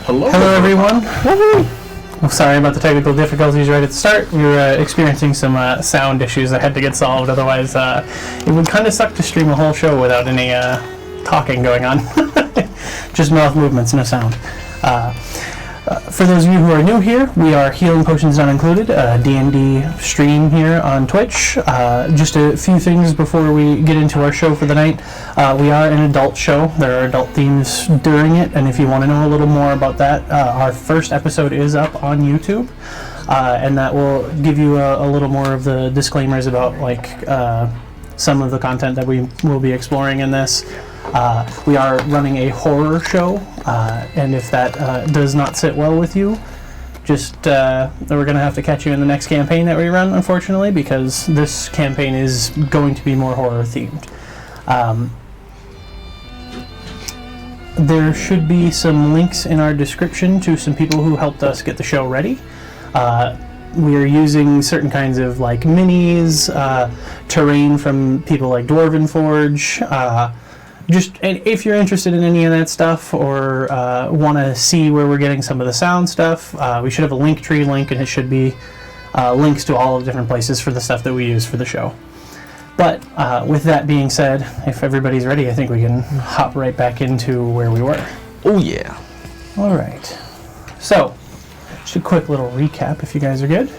Hello everyone. I'm sorry about the technical difficulties right at the start. We were experiencing some sound issues that had to get solved. Otherwise, it would kind of suck to stream a whole show without any talking going on. Just mouth movements, no sound. For those of you who are new here, we are Healing Potions Not Included, a D&D stream here on Twitch. Just a few things before we get into our show for the night. We are an adult show. There are adult themes during it, and if you want to know a little more about that, our first episode is up on YouTube, and that will give you a little more of the disclaimers about some of the content that we will be exploring in this. We are running a horror show, and if that does not sit well with you, just we're going to have to catch you in the next campaign that we run, unfortunately, because this campaign is going to be more horror themed. There should be some links in our description to some people who helped us get the show ready. We are using certain kinds of minis, terrain from people like Dwarven Forge. Just if you're interested in any of that stuff or want to see where we're getting some of the sound stuff, we should have a Linktree link, and it should be links to all of the different places for the stuff that we use for the show. But with that being said, if everybody's ready, I think we can hop right back into where we were. Oh yeah. All right. So, just a quick little recap if you guys are good.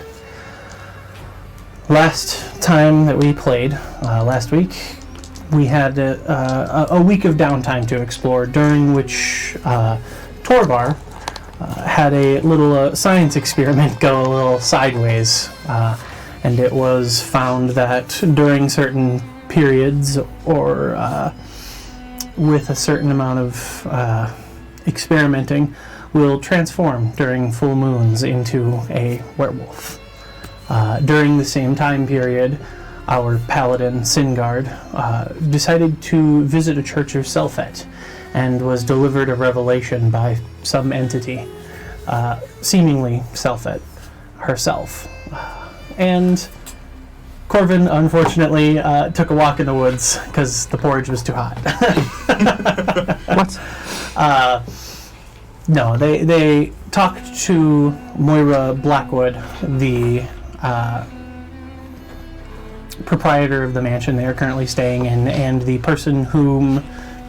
Last time that we played, last week, we had a week of downtime to explore, during which Torvar had a little science experiment go a little sideways, and it was found that during certain periods or with a certain amount of experimenting, will transform during full moons into a werewolf. During the same time period, our paladin, Singard, decided to visit a church of Selfet and was delivered a revelation by some entity, seemingly Selfet herself. And Corvin, unfortunately, took a walk in the woods because the porridge was too hot. What? No, they talked to Moira Blackwood, the proprietor of the mansion they are currently staying in, and the person whom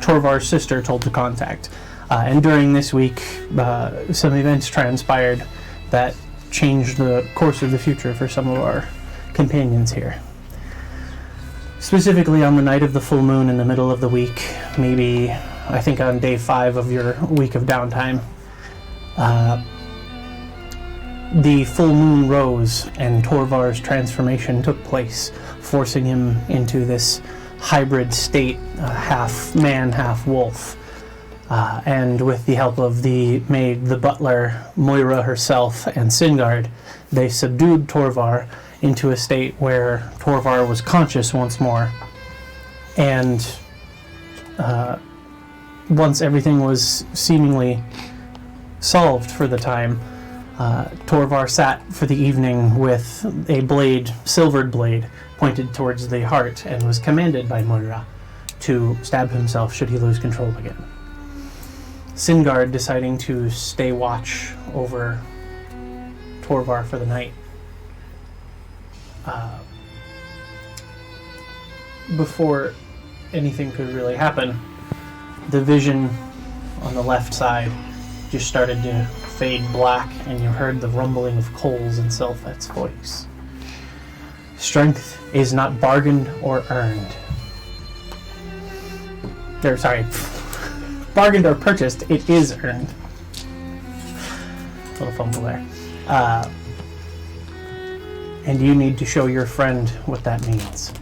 Torvar's sister told to contact. And during this week, some events transpired that changed the course of the future for some of our companions here. Specifically on the night of the full moon in the middle of the week, maybe I think on day 5 of your week of downtime, the full moon rose and Torvar's transformation took place, forcing him into this hybrid state, half man, half wolf. And with the help of the maid, the butler, Moira herself, and Singard, they subdued Torvar into a state where Torvar was conscious once more. And once everything was seemingly solved for the time, Torvar sat for the evening with a blade, silvered blade, pointed towards the heart, and was commanded by Moira to stab himself should he lose control again. Singard, deciding to stay watch over Torvar for the night, before anything could really happen, the vision on the left side just started to fade black, and you heard the rumbling of coals in Selfet's voice. Strength is not bargained or earned. Bargained or purchased, it is earned. Little fumble there. And you need to show your friend what that means.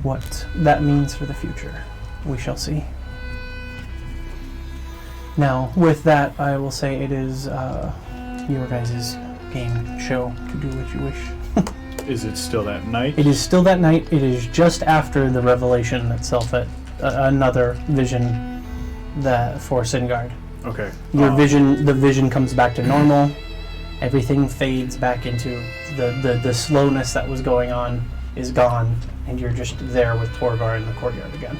What that means for the future, we shall see. Now, with that, I will say it is your guys' game show to do what you wish. Is it still that night? It is still that night. It is just after the revelation itself at another vision for Singard. Okay. The vision comes back to normal. Everything fades back into the slowness that was going on is gone, and you're just there with Torvar in the courtyard again.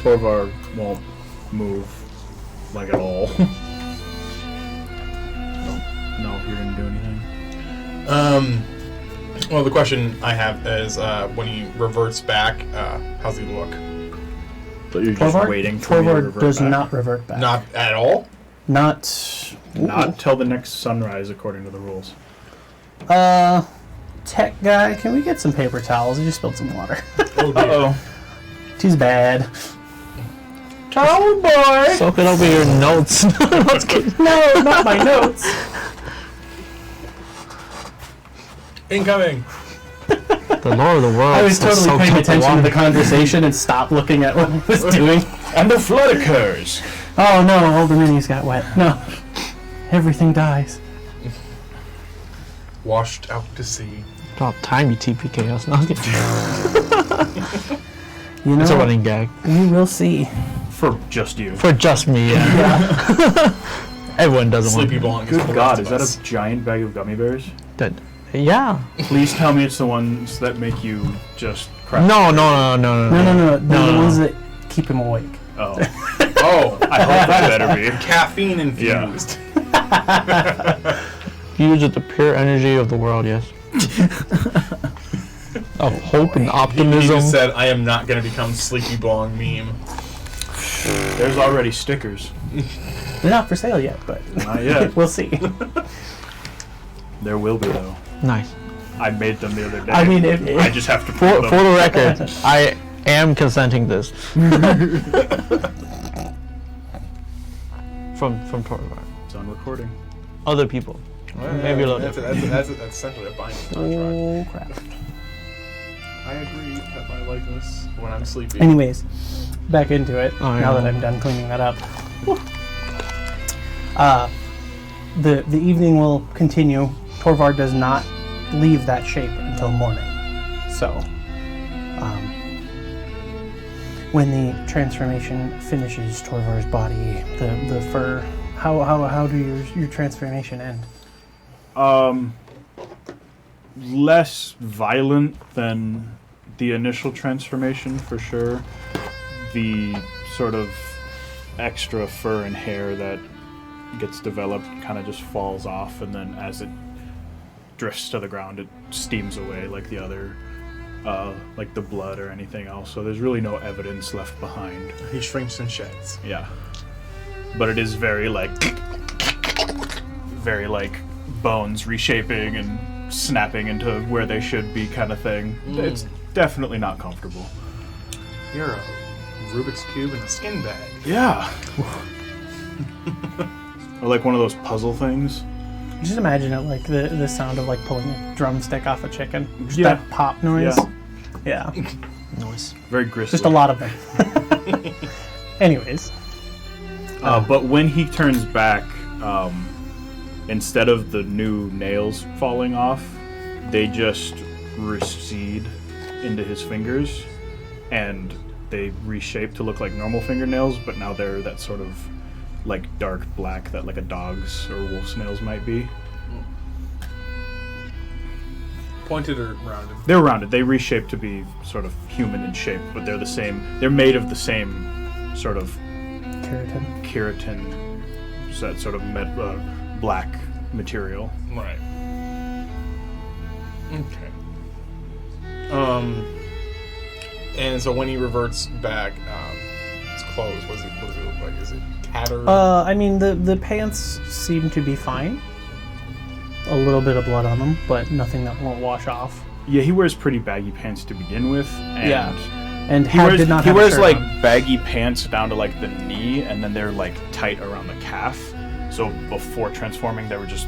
Torvar won't move, like, at all. No, you're gonna do anything. Well, the question I have is, when he reverts back, how's he look? So you're just waiting for me to Torvar revert does back? not revert back. Not at all? Not till the next sunrise, according to the rules. Tech guy, can we get some paper towels? I just spilled some water. Oh, dear. Uh-oh. Too bad. Towel boy! Soak it over your notes. No, not my notes. Incoming! The Lord of the World. I was totally paying attention to the conversation and stopped looking at what I was doing. And the flood occurs! Oh no, all the minis got wet. No. Everything dies. Washed out to sea. About time you TPK us. No, You know, it's a running gag. we will see. For just you. For just me, yeah. Everyone doesn't Sleepy want Bong. Good God, is that a giant bag of gummy bears? that. Yeah. Please tell me it's the ones that make you just crack. No. No. They're the ones that keep him awake. Oh. Oh, I hope that better be. caffeine infused. Use it the pure energy of the world, yes. Of hope and He optimism. just said, I am not going to become Sleepy Bong meme. There's already stickers. They're not for sale yet, but Not yet. we'll see. There will be, though. Nice. I made them the other day. I mean, I just have to For prove them. the record, I am consenting this. From Torvar. It's on recording. Other people. Maybe a little different. That's essentially a binding contract. Oh crap. I agree that my likeness when I'm sleepy. Anyways, back into it. Oh, now yeah. that I'm done cleaning that up. The evening will continue. Torvar does not leave that shape until morning. So, when the transformation finishes Torvar's body, the fur. How do your transformation end? Less violent than the initial transformation, for sure. The sort of extra fur and hair that gets developed kind of just falls off, and then as it drifts to the ground, it steams away like the other, like the blood or anything else. So there's really no evidence left behind. He shrinks and sheds. Yeah. But it is very like bones reshaping and snapping into where they should be kind of thing. It's definitely not comfortable. You're a Rubik's Cube in a skin bag. Yeah. Or like one of those puzzle things. Just imagine it like the sound of like pulling a drumstick off a chicken. Just Yeah. that pop noise. Yeah. Noise. Very grisly. Just a lot of them. Anyways. But when he turns back, instead of the new nails falling off, they just recede into his fingers, and they reshape to look like normal fingernails, but now they're that sort of like dark black that like a dog's or wolf's nails might be. Pointed or rounded? They're rounded. They reshape to be sort of human in shape, but they're the same. They're made of the same sort of keratin, so that sort of black material. Right. Okay. And so when he reverts back, his clothes, what does it look like? Is it tattered? I mean, the pants seem to be fine. A little bit of blood on them, but nothing that won't wash off. Yeah, he wears pretty baggy pants to begin with, and And he did not he have a wears shirt like on. baggy pants down to like the knee, and then they're like tight around the calf. So before transforming, they were just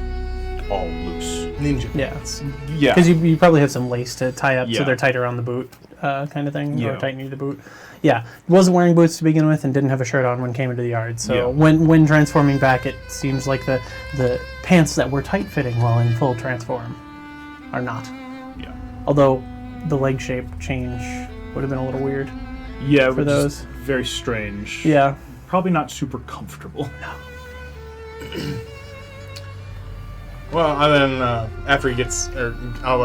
all loose. Ninja Yeah. pants. Yeah, Because you probably have some lace to tie up so Yeah. they're tight around the boot, kind of thing, Yeah. or tight near the boot. Yeah, wasn't wearing boots to begin with, and didn't have a shirt on when came into the yard. So Yeah. when transforming back, it seems like the pants that were tight fitting while in full transform are not. yeah, Although the leg shape change would have been a little weird. yeah. For which is those. very strange. Yeah. Probably not super comfortable. Well, and then after he gets, or I'll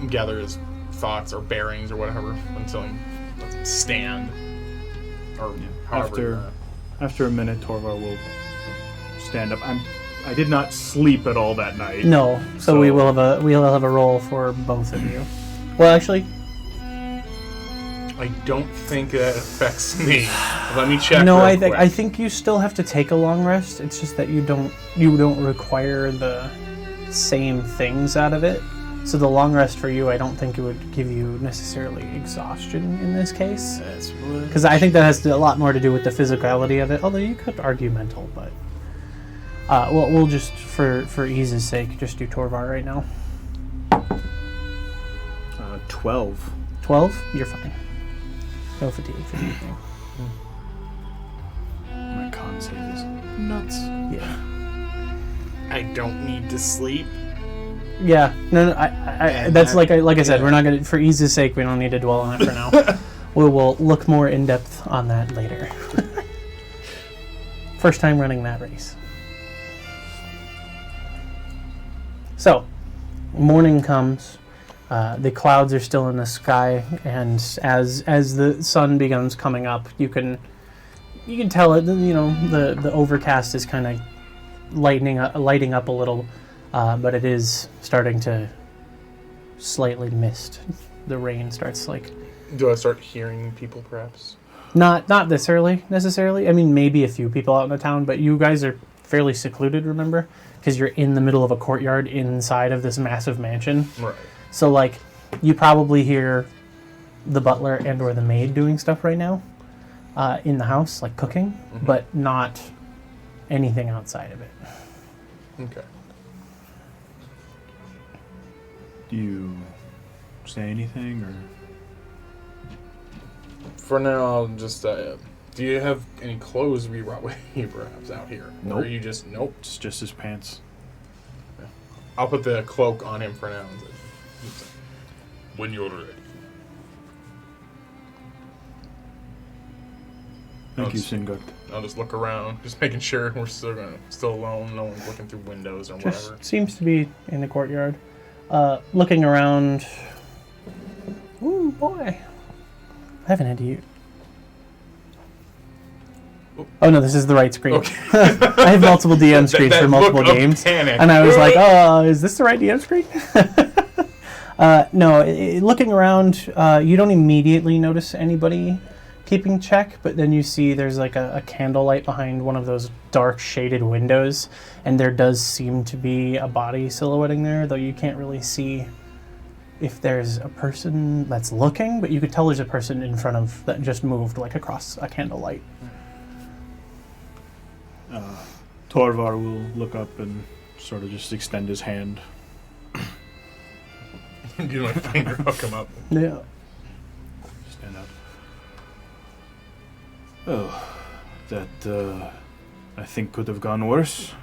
gather his thoughts or bearings or whatever until he lets him stand. Or however. After a minute, Torvar will stand up. I did not sleep at all that night. No, so we will have a roll for both of you. Well, actually, I don't think that affects me. Let me check. no, real quick. I think you still have to take a long rest. It's just that you don't require the same things out of it. So the long rest for you, I don't think it would give you necessarily exhaustion in this case. Because I think that has a lot more to do with the physicality of it. Although you could argue mental, but we'll just for ease's sake just do Torvar right now. 12. 12, you're fine. No fatigue for anything. My con save is nuts. Yeah. I don't need to sleep. Yeah. No. I that's like I said. We're not gonna, for ease's sake, we don't need to dwell on it for now. We will look more in depth on that later. First time running that race. So, morning comes. The clouds are still in the sky, and as the sun begins coming up, you can tell it. The overcast is kind of lighting up a little, but it is starting to slightly mist. The rain starts Do I start hearing people, perhaps? not necessarily. I mean, maybe a few people out in the town, but you guys are fairly secluded. Remember, because you're in the middle of a courtyard inside of this massive mansion. Right. So, you probably hear the butler and or the maid doing stuff right now in the house, cooking, but not anything outside of it. Okay. Do you say anything, or? For now, I'll just... do you have any clothes we brought with you, perhaps, out here? Nope. Or are you just... Nope. It's just his pants. I'll put the cloak on him for now. When you're ready. Thank you, Singard. I'll just look around, just making sure we're still alone. No one's looking through windows or whatever. Just seems to be in the courtyard. Looking around. Ooh, boy. I haven't had to use... Oh, no, this is the right screen. Okay. I have multiple DM screens for multiple games. Panic. And I was like, oh, is this the right DM screen? No, looking around, you don't immediately notice anybody keeping check, but then you see there's a candlelight behind one of those dark shaded windows, and there does seem to be a body silhouetting there, though you can't really see if there's a person that's looking, but you could tell there's a person in front of that just moved across a candlelight. Torvar will look up and sort of just extend his hand. Do my finger, hook him up. Yeah. Stand up. Oh, that I think could have gone worse.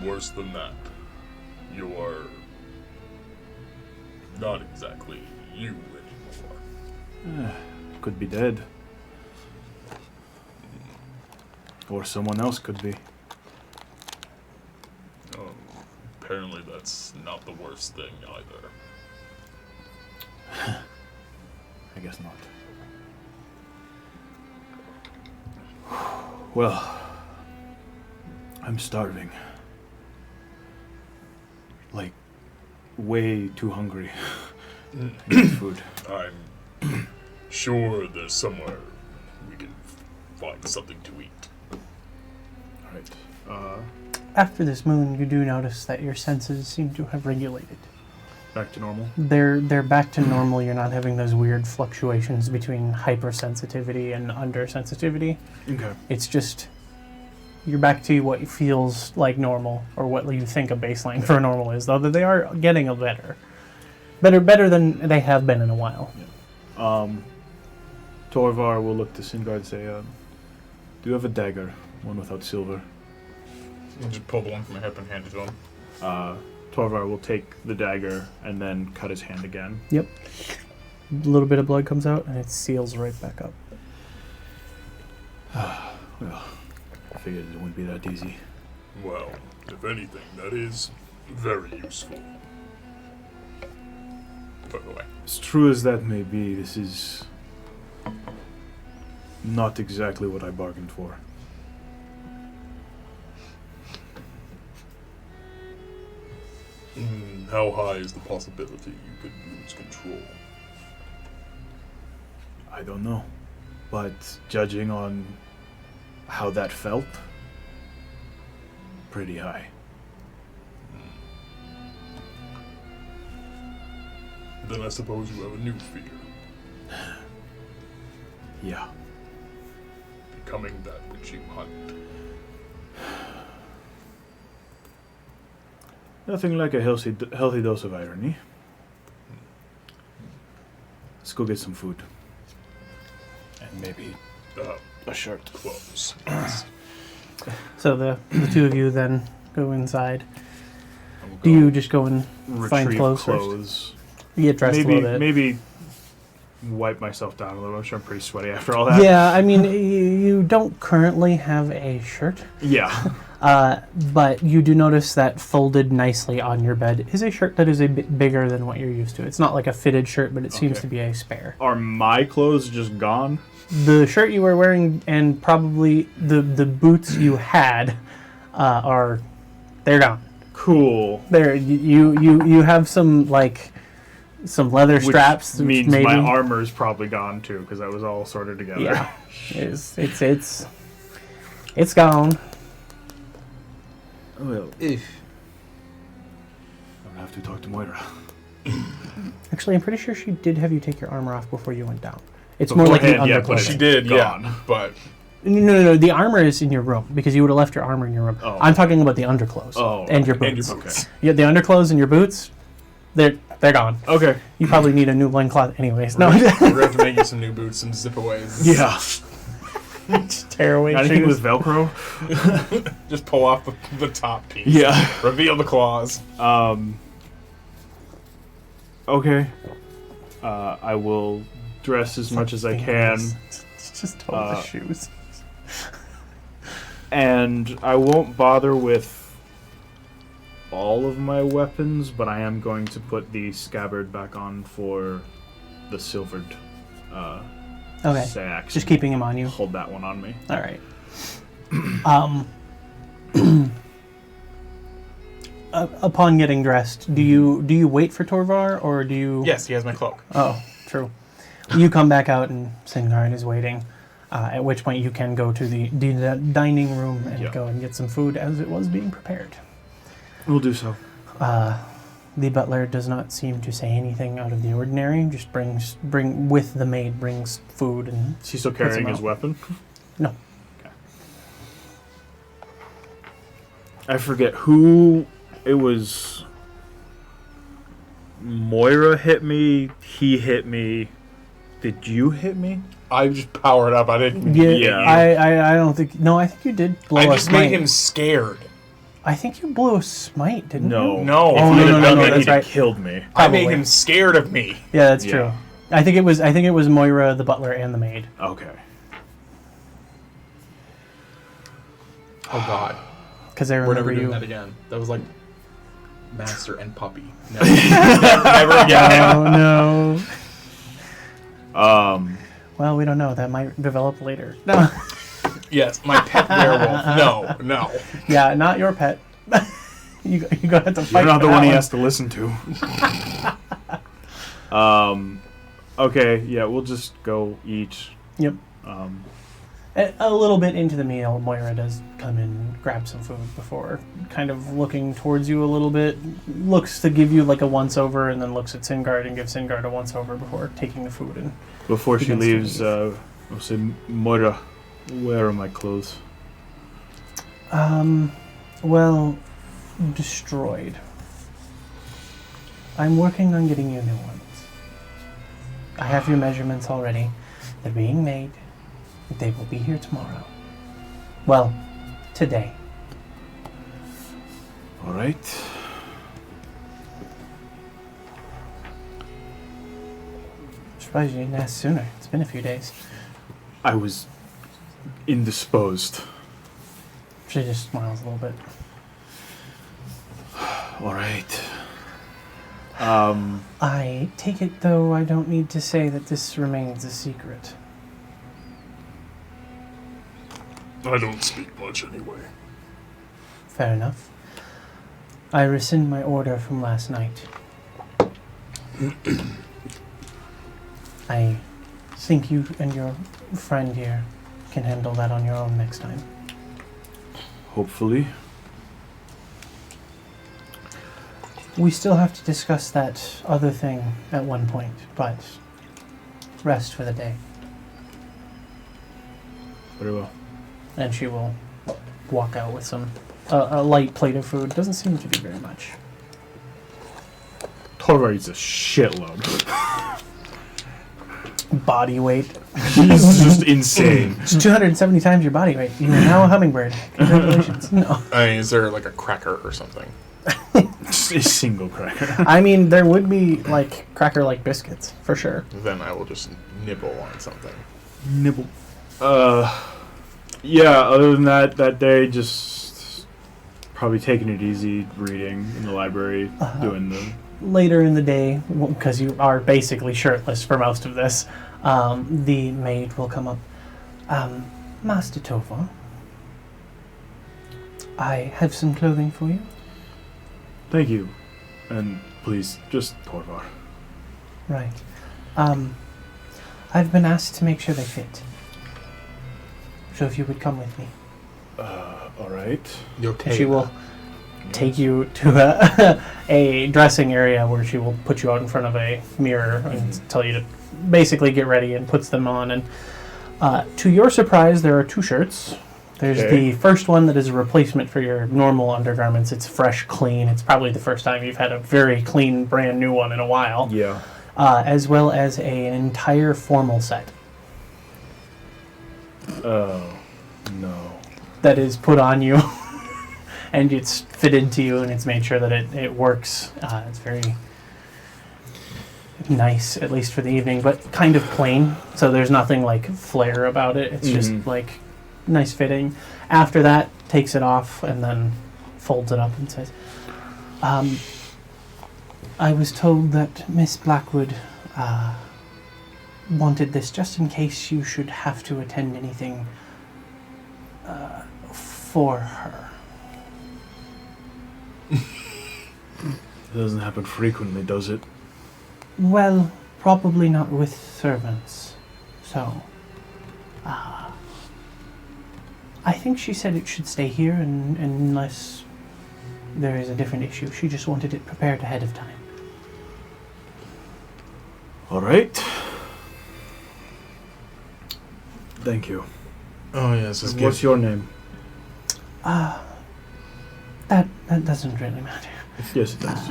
Worse than that. You are not exactly you anymore. Could be dead. Or someone else could be. Apparently that's not the worst thing either. I guess not. Well, I'm starving. Way too hungry. I need food. I'm sure there's somewhere we can find something to eat. Alright. After this moon, you do notice that your senses seem to have regulated. Back to normal? They're back to normal. You're not having those weird fluctuations between hypersensitivity and undersensitivity. Okay. It's just you're back to what feels like normal, or what you think a baseline for normal is, though they are getting a better than they have been in a while. Yeah. Torvar will look to Singard and say, do you have a dagger? One without silver. I'll just pull the one from my hip and hand it to him. Torvar will take the dagger and then cut his hand again. Yep. A little bit of blood comes out, and it seals right back up. Well, I figured it wouldn't be that easy. Well, if anything, that is Very useful. Put it away. As true as that may be, this is not exactly what I bargained for. How high is the possibility you could lose control? I don't know. But judging on how that felt, pretty high. Then I suppose you have a new fear. Yeah. Becoming that which you hunt. Nothing like a healthy dose of irony. Let's go get some food. And maybe a shirt. Clothes. So the two of you then go inside. We'll Do go you just go and find retrieve clothes first? You get dressed a little bit. Maybe wipe myself down a little. I'm sure I'm pretty sweaty after all that. Yeah, I mean, you don't currently have a shirt, Yeah. but you do notice that folded nicely on your bed is a shirt that is a bit bigger than what you're used to. It's not like a fitted shirt, but it seems Okay. to be a spare. Are my clothes just gone? The shirt you were wearing and probably the boots you had they're gone. Cool. There, you have some some leather straps. Which means maybe. my armor's probably gone too, because that was all sorted together. Yeah, it's gone. Well, I'm gonna have to talk to Moira. Actually, I'm pretty sure she did have you take your armor off before you went down. It's more like the Beforehand, yeah, but underclothing. She did, Gone. yeah. But No. The armor is in your room because you would have left your armor in your room. Oh. I'm talking about the underclothes and your and boots. your boots. Yeah, the underclothes and your boots, they're gone. Okay. You probably need a new loincloth anyways. No, We're going to have to make you some new boots, some zip-aways. Yeah. just tear away Anything shoes. with Velcro? Just pull off the top piece. Yeah. Reveal the claws. Okay. I will dress as much as I can, It's just total shoes. and I won't bother with all of my weapons, but I am going to put the scabbard back on for the silvered Okay, sax. just keeping him on you. Hold that one on me. All right. Upon getting dressed, do you wait for Torvar or do you? Yes, he has my cloak. Oh, true. You come back out and Singard is waiting. At which point you can go to the dining room and go and get some food as it was being prepared. We'll do so. The butler does not seem to say anything out of the ordinary. Just brings with the maid brings food and Is he still Puts him carrying his out. weapon? no. I forget who it was. Moira hit me. He hit me. Did you hit me? I just powered up. I didn't. Yeah, hit you. I don't think. No, I think you did blow I a just smite. made him scared. I think you blew a smite, didn't No. you? No. If Oh, he'd no, have no, done no, that, that's he'd have right. killed me. I made Probably. him scared of me. Yeah, that's Yeah. true. I think it was Moira, the butler, and the maid. Okay. Oh God. Because I We're remember never doing you. that again. That was like master and puppy. Never, never again. Oh no. Um. Well, we don't know. That might develop later. No. Yes, my pet werewolf. No. Yeah, not your pet. you gonna have to fight. You're not for the one that he has to listen to. Okay, yeah, we'll just go eat. Yep. Um, A little bit into the meal, Moira does come in and grab some food before kind of looking towards you a little bit. Looks to give you like a once-over and then looks at Singard and gives Singard a once-over before taking the food. And before she Begins to leaves, leave. I'll say, Moira, where are my clothes? well, destroyed. I'm working on getting you new ones. I have your measurements already. They're being made. They will be here tomorrow. Well, today. All right. Surprised you didn't ask sooner. It's been a few days. I was indisposed. She just smiles a little bit. All right. I take it, though, I don't need to say that this remains a secret. I don't speak much anyway. Fair enough. I rescind my order from last night. I think you and your friend here can handle that on your own next time. Hopefully. We still have to discuss that other thing at one point, but rest for the day. Very well. And she will walk out with some a light plate of food. Doesn't seem to be very much. Torvar eats a shitload. Body weight. He's just insane. It's 270 times your body weight. You're now a hummingbird. Congratulations. No. I mean, is there like a cracker or something? Just a single cracker. I mean, there would be, like, cracker-like biscuits, for sure. Then I will just nibble on something. Nibble. Yeah, other than that day, just probably taking it easy, reading in the library, doing the... Later in the day, because you are basically shirtless for most of this, the maid will come up. Master Tovar, I have some clothing for you. Thank you. And please, just Torvar. Right. I've been asked to make sure they fit. So if you would come with me. All right. She will take you to a dressing area where she will put you out in front of a mirror and tell you to basically get ready, and puts them on. And to your surprise, there are two shirts. There's the first one that is a replacement for your normal undergarments. It's fresh, clean. It's probably the first time you've had a very clean, brand new one in a while. Yeah. As well as an entire formal set. Oh, no. That is put on you. And it's fitted to you, and it's made sure that it works. It's very nice, at least for the evening, but kind of plain. So there's nothing like flair about it. It's just like nice fitting. After that, takes it off and then folds it up and says, I was told that Miss Blackwood wanted this just in case you should have to attend anything for her. It doesn't happen frequently, does it? Well, probably not with servants. So, I think she said it should stay here unless there is a different issue. She just wanted it prepared ahead of time. All right. Thank you. Oh, yes. Yeah, What's your name? That doesn't really matter. Yes, it does.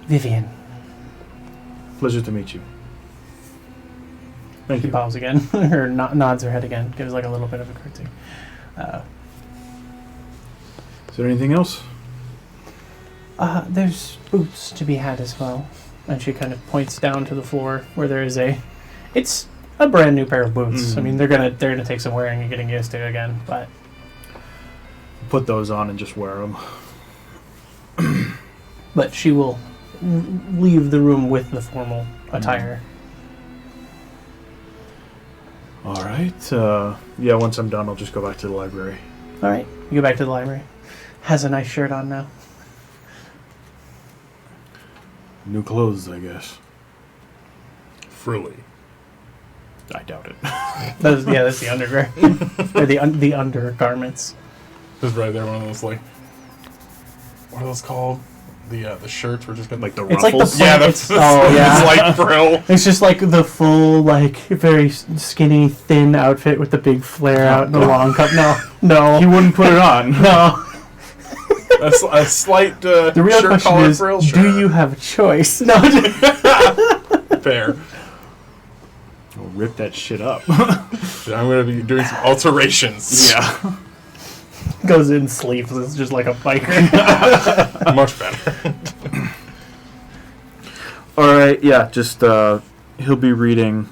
Vivian. Pleasure to meet you. Thank She you. bows again, or nods her head again, gives like a little bit of a curtsy. Is there anything else? There's boots to be had as well. And she kind of points down to the floor where there is it's a brand new pair of boots. I mean, they're gonna take some wearing and getting used to again, but Put those on and just wear them. but she will leave the room with the formal attire. All right. Yeah, once I'm done, I'll just go back to the library. All right, you go back to the library. Has a nice shirt on now. New clothes, I guess. Frilly. I doubt it. That's the underwear. Or the undergarments. Just right there, one of those, like, what are those called? The shirts were just been Like the It's like the ruffles. yeah, that's yeah. it's like frill. It's just like the full, like, very skinny, thin outfit with the big flare out and the long cup. No. He wouldn't put it on. No. A slight The real shirt question collar is, frill do shirt. you have a choice? No. Fair. I'll rip that shit up. I'm going to be doing some alterations. Yeah. Goes in sleeveless, just like a biker. Much better. All right. Yeah. Just he'll be reading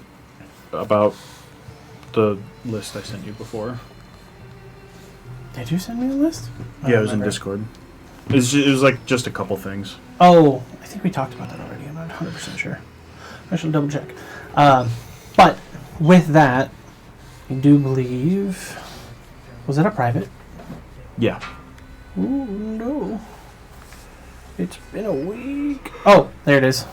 about the list I sent you before. Did you send me a list? Yeah, it was in Discord. It was like just a couple things. Oh, I think we talked about that already. I'm not 100% sure. I should double check. But with that, I do believe... Was it a private? Yeah. Ooh, no. It's been a week. Oh, there it is.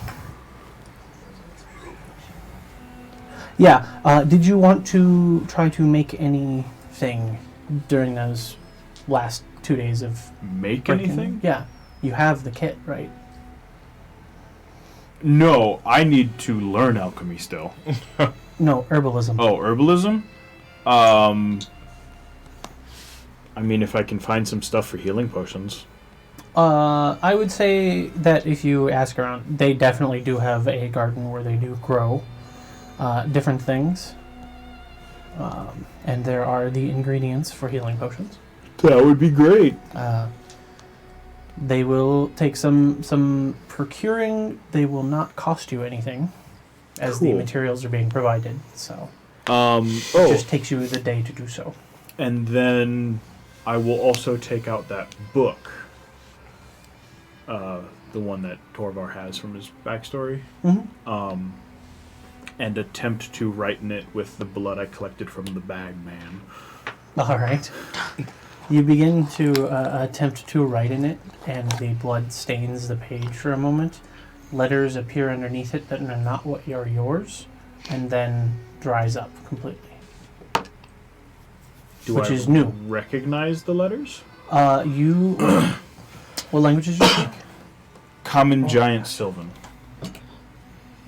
Yeah. Did you want to try to make anything during those last 2 days of Make working? anything? Yeah. You have the kit, right? No, I need to learn alchemy still. No, herbalism. Oh, herbalism? I mean, if I can find some stuff for healing potions. I would say that if you ask around, they definitely do have a garden where they do grow different things. And there are the ingredients for healing potions. That would be great. They will take some procuring. They will not cost you anything, as the Cool. materials are being provided. So Oh, it just takes you the day to do so. and then I will also take out that book. The one that Torvar has from his backstory. Mm-hmm. And attempt to write in it with the blood I collected from the bag man. All right. You begin to attempt to write in it, and the blood stains the page for a moment. Letters appear underneath it that are not what are yours, and then dries up completely. Which is new. Recognize the letters? You... What languages do you speak? Common Giant Sylvan.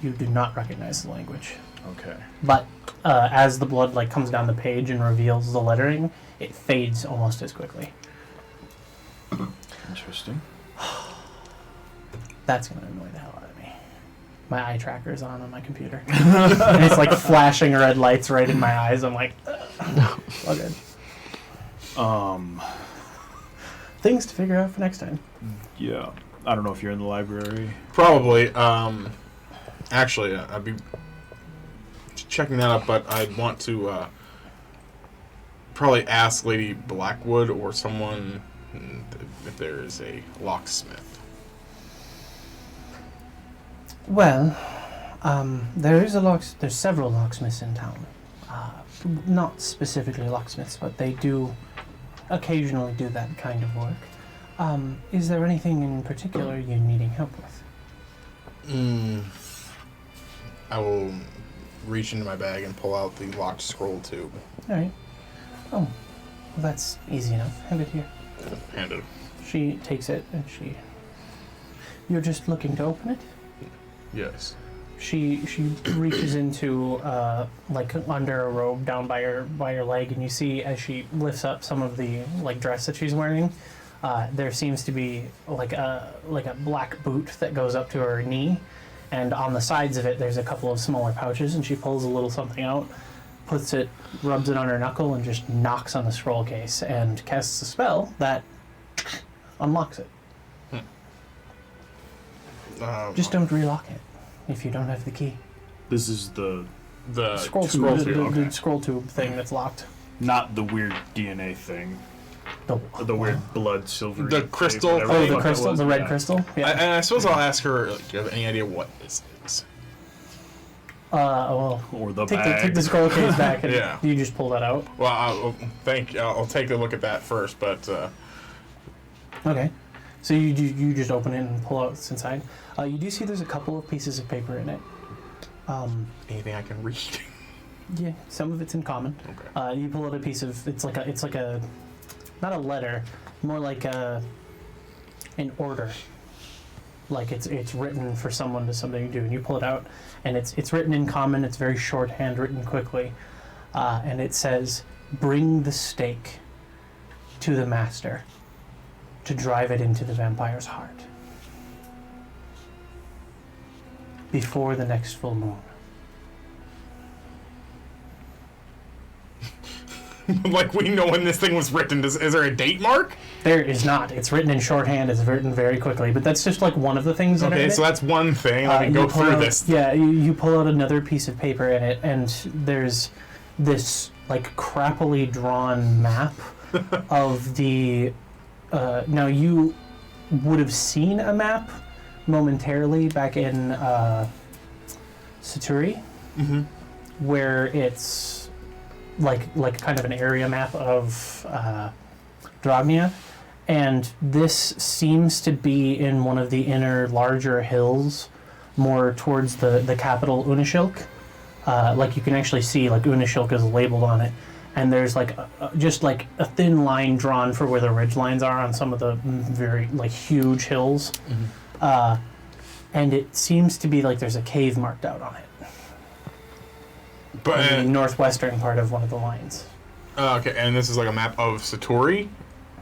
You do not recognize the language. Okay. But as the blood comes down the page and reveals the lettering, it fades almost as quickly. Interesting. That's going to annoy the hell out of me. My eye tracker is on my computer. And it's flashing red lights right in my eyes. I'm like, all good. Things to figure out for next time. Yeah. I don't know if you're in the library. Probably. Actually, I'd be checking that up, but I'd want to probably ask Lady Blackwood or someone if there is a locksmith. Well, there's several locksmiths in town. Not specifically locksmiths, but they do occasionally do that kind of work. Is there anything in particular you're needing help with? I will reach into my bag and pull out the locked scroll tube. All right. Oh, well, that's easy enough. Hand it here. Hand it. She takes it and You're just looking to open it? Yes. She reaches into under a robe down by her leg, and you see as she lifts up some of the dress that she's wearing, there seems to be a black boot that goes up to her knee, and on the sides of it there's a couple of smaller pouches, and she pulls a little something out, puts it, rubs it on her knuckle, and just knocks on the scroll case and casts a spell that unlocks it. Just don't relock it if you don't have the key. This is the Scroll tube, scroll the tube. Okay. scroll tube thing that's locked. not the weird DNA thing. The weird blood silver. The crystal whatever thing? Oh, the fuck it crystal, was, the red yeah. crystal. Yeah. And I suppose I'll ask her, do you have any idea what this is? Well, Or the take bag. the scroll case back, and Yeah. you just pull that out. Well, I'll take a look at that first, but Okay. So you just open it and pull out what's inside. You do see there's a couple of pieces of paper in it. anything I can read? Yeah, some of it's in common. Okay. You pull out a piece of it's like a not a letter, more like an order. Like it's written for someone to something to do, and you pull it out, and it's written in common. It's very shorthand, written quickly, and it says, "Bring the stake to the master to drive it into the vampire's heart before the next full moon." Like, we know when this thing was written. Is there a date mark? There is not. It's written in shorthand. It's written very quickly, but that's just like one of the things that are Okay, in so it. that's one thing. Let me You go pull through out- this. Yeah, you pull out another piece of paper in it, and there's this like crappily drawn map of the. Now you would have seen a map momentarily back in Saturi, where it's like kind of an area map of Drognia, and this seems to be in one of the inner larger hills, more towards the capital Unashilk. Like you can actually see like Unashilk is labeled on it, and there's like just like a thin line drawn for where the ridge lines are on some of the very like huge hills. And it seems to be like there's a cave marked out on it. But On the northwestern part of one of the lines. okay, and this is like a map of Satori.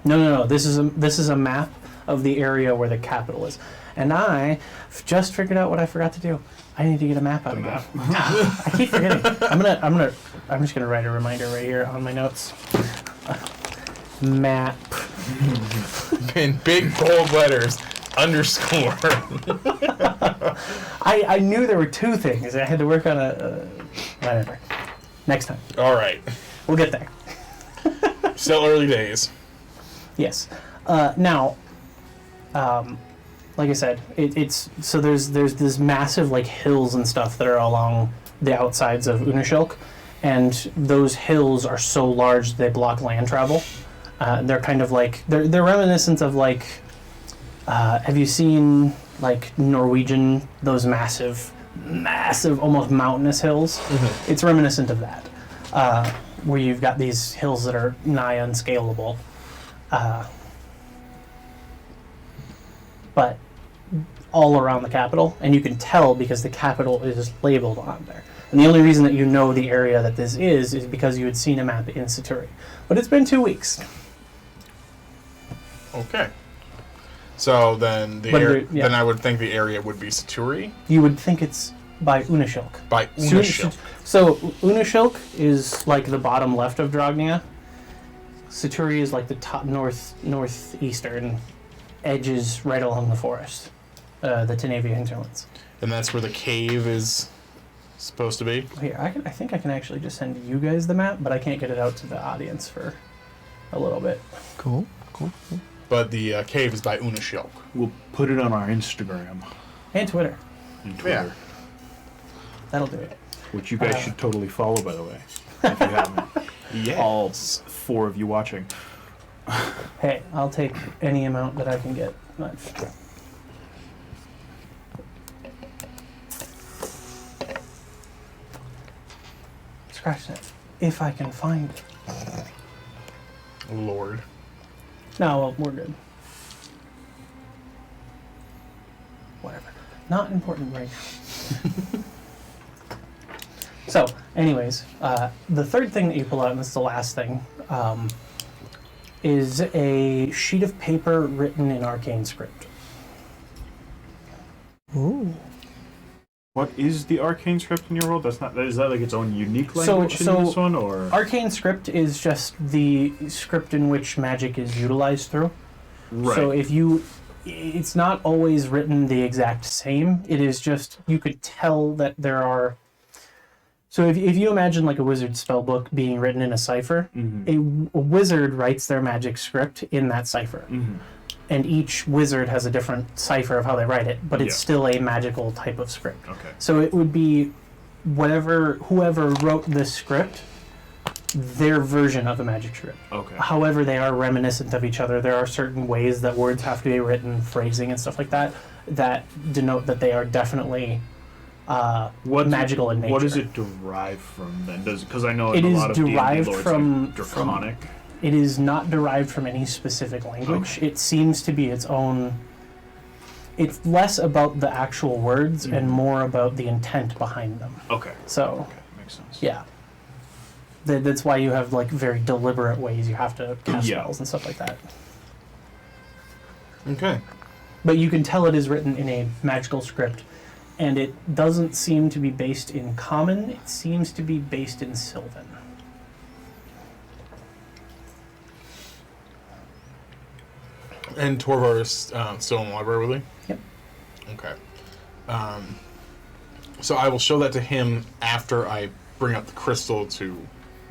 No. This is a map of the area where the capital is, and I just figured out what I forgot to do. I need to get a map out again. I keep forgetting. I'm just gonna write a reminder right here on my notes. Map. In big bold letters, underscore. I knew there were two things. I had to work on a whatever. Next time. All right. We'll get there. Still early days. Yes. Now, like I said, it's so there's this massive like hills and stuff that are along the outsides of Unashilk, and those hills are so large they block land travel. They're kind of like they're reminiscent of like have you seen like Norwegian, those massive almost mountainous hills? It's reminiscent of that, where you've got these hills that are nigh unscalable, but all around the capital, and you can tell because the capital is labeled on there. And the only reason that you know the area that this is because you had seen a map in Saturi. But it's been 2 weeks. Okay. So then then I would think the area would be Saturi You would think it's by Unashilk. by Unashilk. So Unashilk is like the bottom left of Drognia. Saturi is like the top northeastern edges right along the forest, the Tenavia hinterlands. And that's where the cave is supposed to be. Here, I think I can actually just send you guys the map, but I can't get it out to the audience for a little bit. Cool. But the cave is by Unashilk. We'll put it on our Instagram And Twitter. and Twitter, That'll do it. which you guys should totally follow, by the way, if you haven't. Yes. All 4 of you watching. Hey, I'll take any amount that I can get. Scratch that. If I can find it. Lord. No, well, we're good. Whatever. Not important right now. So, anyways, the third thing that you pull out, and this is the last thing, is a sheet of paper written in arcane script. Ooh. What is the arcane script in your world? Is that like its own unique language in this one, or Arcane script is just the script in which magic is utilized through. right? So it's not always written the exact same. It is just, you could tell that there are. So if you imagine like a wizard spell book being written in a cipher, a wizard writes their magic script in that cipher. And each wizard has a different cipher of how they write it, but it's still a magical type of script. Okay. So it would be whoever wrote this script, their version of a magic script. Okay. However, they are reminiscent of each other. There are certain ways that words have to be written, phrasing and stuff like that, that denote that they are definitely magical in nature. What does it derive from then? Because I know It in a is lot of D&D derived lore, it's from- like draconic. It is not derived from any specific language. Okay. It seems to be its own. It's less about the actual words and more about the intent behind them. Okay. So, Okay, makes sense. yeah. That's why you have like very deliberate ways you have to cast Yeah. spells and stuff like that. Okay. But you can tell it is written in a magical script, and it doesn't seem to be based in Common. It seems to be based in Sylvan. And Torvar is still in the library with you? Yep. Okay. So I will show that to him after I bring up the crystal to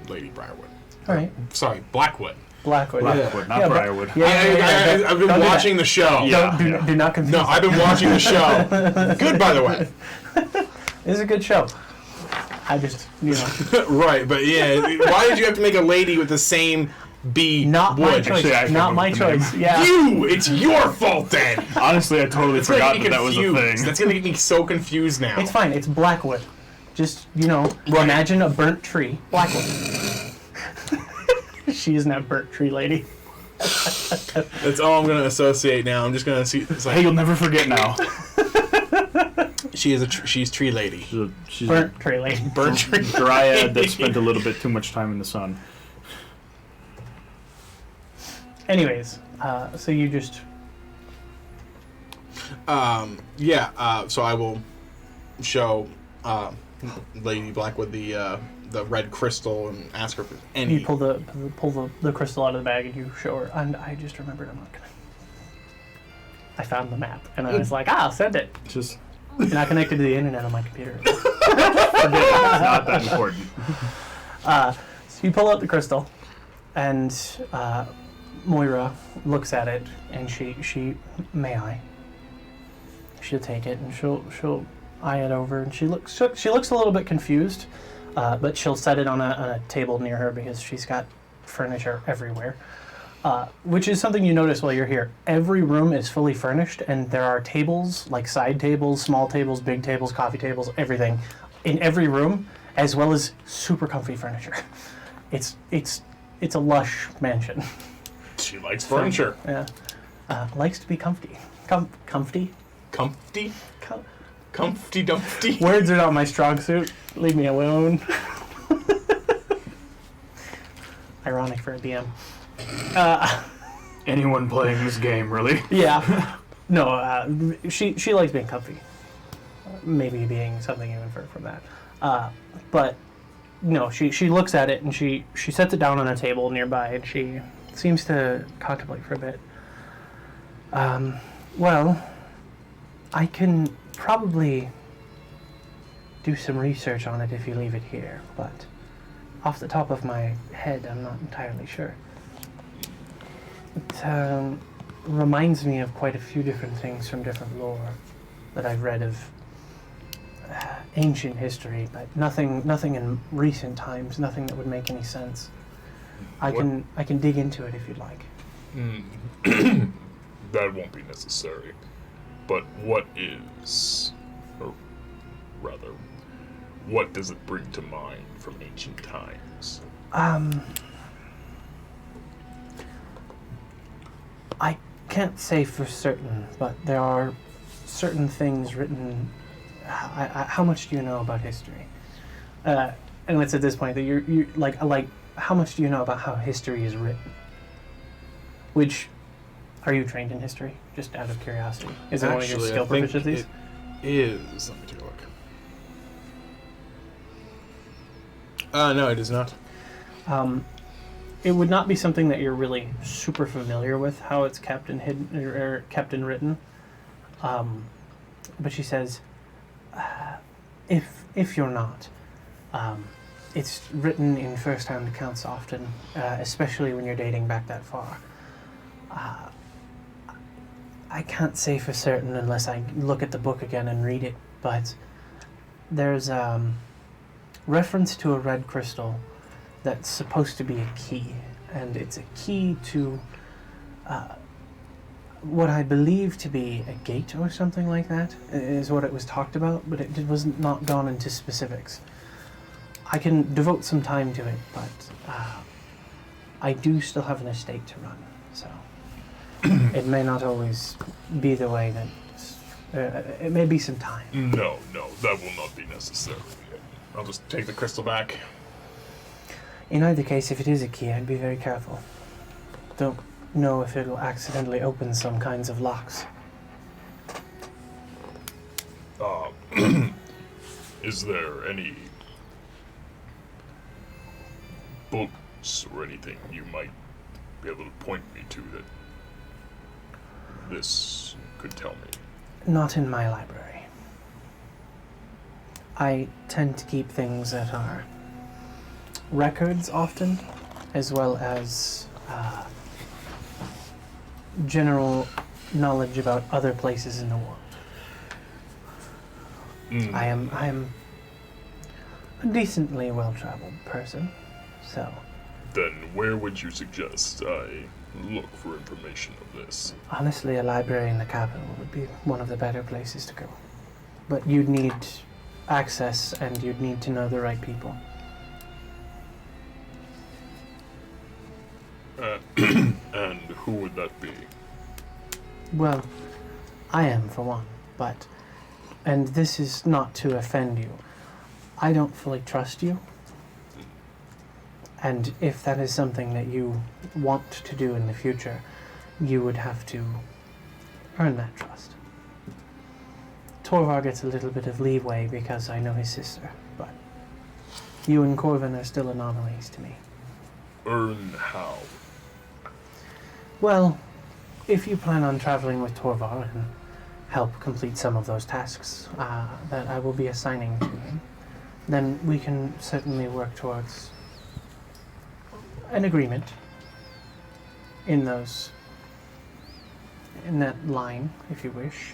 Lady Briarwood. All right. Sorry, Blackwood. Blackwood. Blackwood, not Yeah, but- Briarwood. Yeah, I've been don't do watching that. the show. Yeah. Do not confuse. No, I've been watching the show. Good, by the way. It's a good show. I just, Right, but yeah, why did you have to make a lady with the same B not my wood? choice. Actually, I came Not up my with the name. choice. Yeah. It's your fault then. Honestly, I totally That's gonna forgot get me that was a confused. thing. That's gonna get me so confused now. It's fine. It's Blackwood. Just, Right. imagine a burnt tree. Blackwood. She isn't that burnt tree lady. That's all I'm gonna associate now. I'm just gonna see. It's Hey, like you'll never forget now. she's tree lady. She's Burnt tree lady. Burnt tree. a dryad that spent a little bit too much time in the sun. Anyways, so you just... So I will show Lady Blackwood the red crystal and ask her if there's any. You pull the crystal out of the bag and you show her. And I just remembered I'm not gonna... I found the map and I was like, I'll send it. Just You're not connected to the internet on my computer. forget it. It's not that important. So you pull out the crystal, and Moira looks at it, and she may I? She'll take it and she'll eye it over, and she looks a little bit confused, but she'll set it on a table near her because she's got furniture everywhere. Which is something you notice while you're here. Every room is fully furnished, and there are tables, like side tables, small tables, big tables, coffee tables, everything, in every room, as well as super comfy furniture. It's a lush mansion. She likes furniture. Yeah, likes to be comfy. Comfy. Comfy. Com- Comfy dumpty. Words are not my strong suit. Leave me alone. Ironic for a DM. Anyone playing this game, really? Yeah. No, she likes being comfy. Maybe being something you infer from that. But no, she looks at it and she sets it down on a table nearby and she seems to contemplate for a bit. Well, I can probably do some research on it if you leave it here, but off the top of my head, I'm not entirely sure. It reminds me of quite a few different things from different lore that I've read of ancient history, but nothing in recent times, nothing that would make any sense. I can dig into it if you'd like. That won't be necessary. But what is, or rather, what does it bring to mind from ancient times? I can't say for certain, but there are certain things written. How much do you know about history? And it's at this point that you like how much do you know about how history is written? Which, are you trained in history? Just out of curiosity, is it one of your Actually, skill I think proficiencies? it is. Let me take a look. No, it is not. It would not be something that you're really super familiar with how it's kept and hidden or kept and written. But she says, if you're not, it's written in first-hand accounts often, especially when you're dating back that far. I can't say for certain unless I look at the book again and read it, but there's reference to a red crystal that's supposed to be a key, and it's a key to what I believe to be a gate or something like that, is what it was talked about, but it was not gone into specifics. I can devote some time to it, but I do still have an estate to run, so it may not always be the way that... it may be some time. No, that will not be necessary. I'll just take the crystal back. In either case, if it is a key, I'd be very careful. Don't know if it'll accidentally open some kinds of locks. Is there any books or anything you might be able to point me to that this could tell me? Not in my library. I tend to keep things that are records often, as well as general knowledge about other places in the world. I am a decently well-traveled person, so Then where would you suggest I look for information of this? honestly, a library in the capital would be one of the better places to go. But you'd need access, and you'd need to know the right people. And who would that be? Well, I am for one, but, and this is not to offend you, I don't fully trust you. And if that is something that you want to do in the future, you would have to earn that trust. Torvar gets a little bit of leeway because I know his sister, but you and Corvin are still anomalies to me. Earn how? Well, if you plan on traveling with Torvar and help complete some of those tasks that I will be assigning to him, then we can certainly work towards an agreement in that line, if you wish.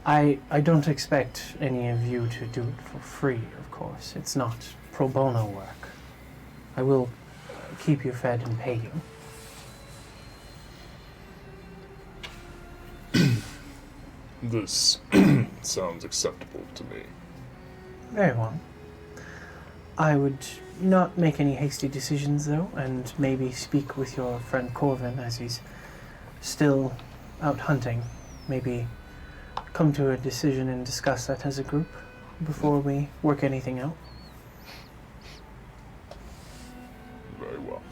I don't expect any of you to do it for free, of course. It's not pro bono work. I will keep you fed and pay you. This sounds acceptable to me. Very well. I would not make any hasty decisions, though, and maybe speak with your friend Corvin as he's still out hunting. Maybe come to a decision and discuss that as a group before we work anything out. Very well.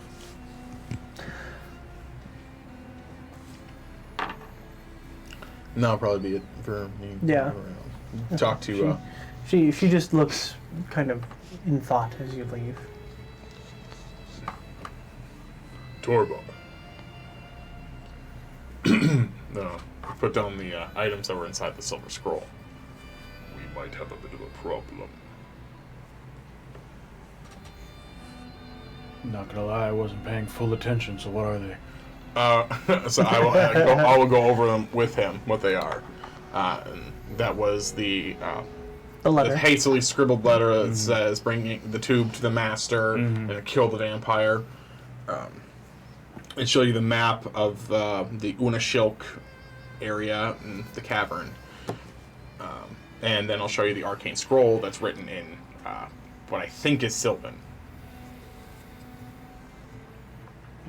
And that'll probably be it for me. Yeah. Talk to. She just looks kind of in thought as you leave. Torbar. No. Put down the items that were inside the silver scroll. We might have a bit of a problem. Not gonna lie, I wasn't paying full attention, so what are they? So I will go over them with him, what they are. And that was the letter. hastily scribbled letter that says, bring the tube to the master and kill the vampire. And show you the map of the Unashilk area and the cavern. And then I'll show you the arcane scroll that's written in what I think is Sylvan.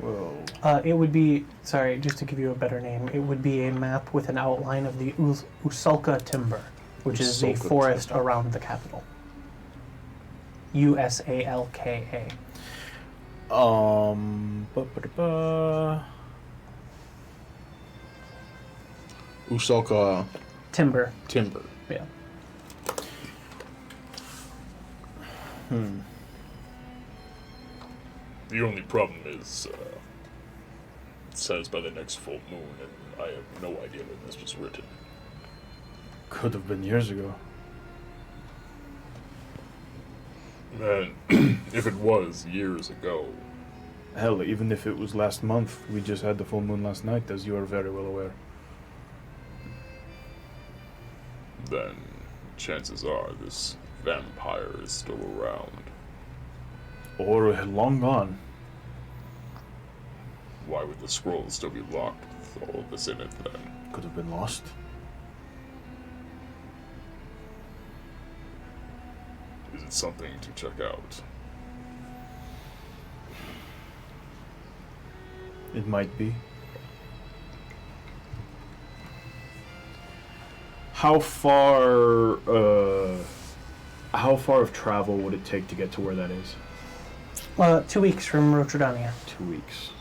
Whoa. It would be, sorry, just to give you a better name, it would be a map with an outline of the Usalka timber, which is the Usalka forest around the capital. Usalka. Usalka Timber. timber. Yeah. The only problem is, it says by the next full moon, and I have no idea when this was written. Could have been years ago. And if it was years ago, Hell, even if it was last month, we just had the full moon last night, as you are very well aware. then chances are this vampire is still around. Or long gone. Why would the scroll still be locked with all of this in it then? Could have been lost. Is it something to check out? It might be. How far of travel would it take to get to where that is? 2 weeks from Rotrodania. 2 weeks.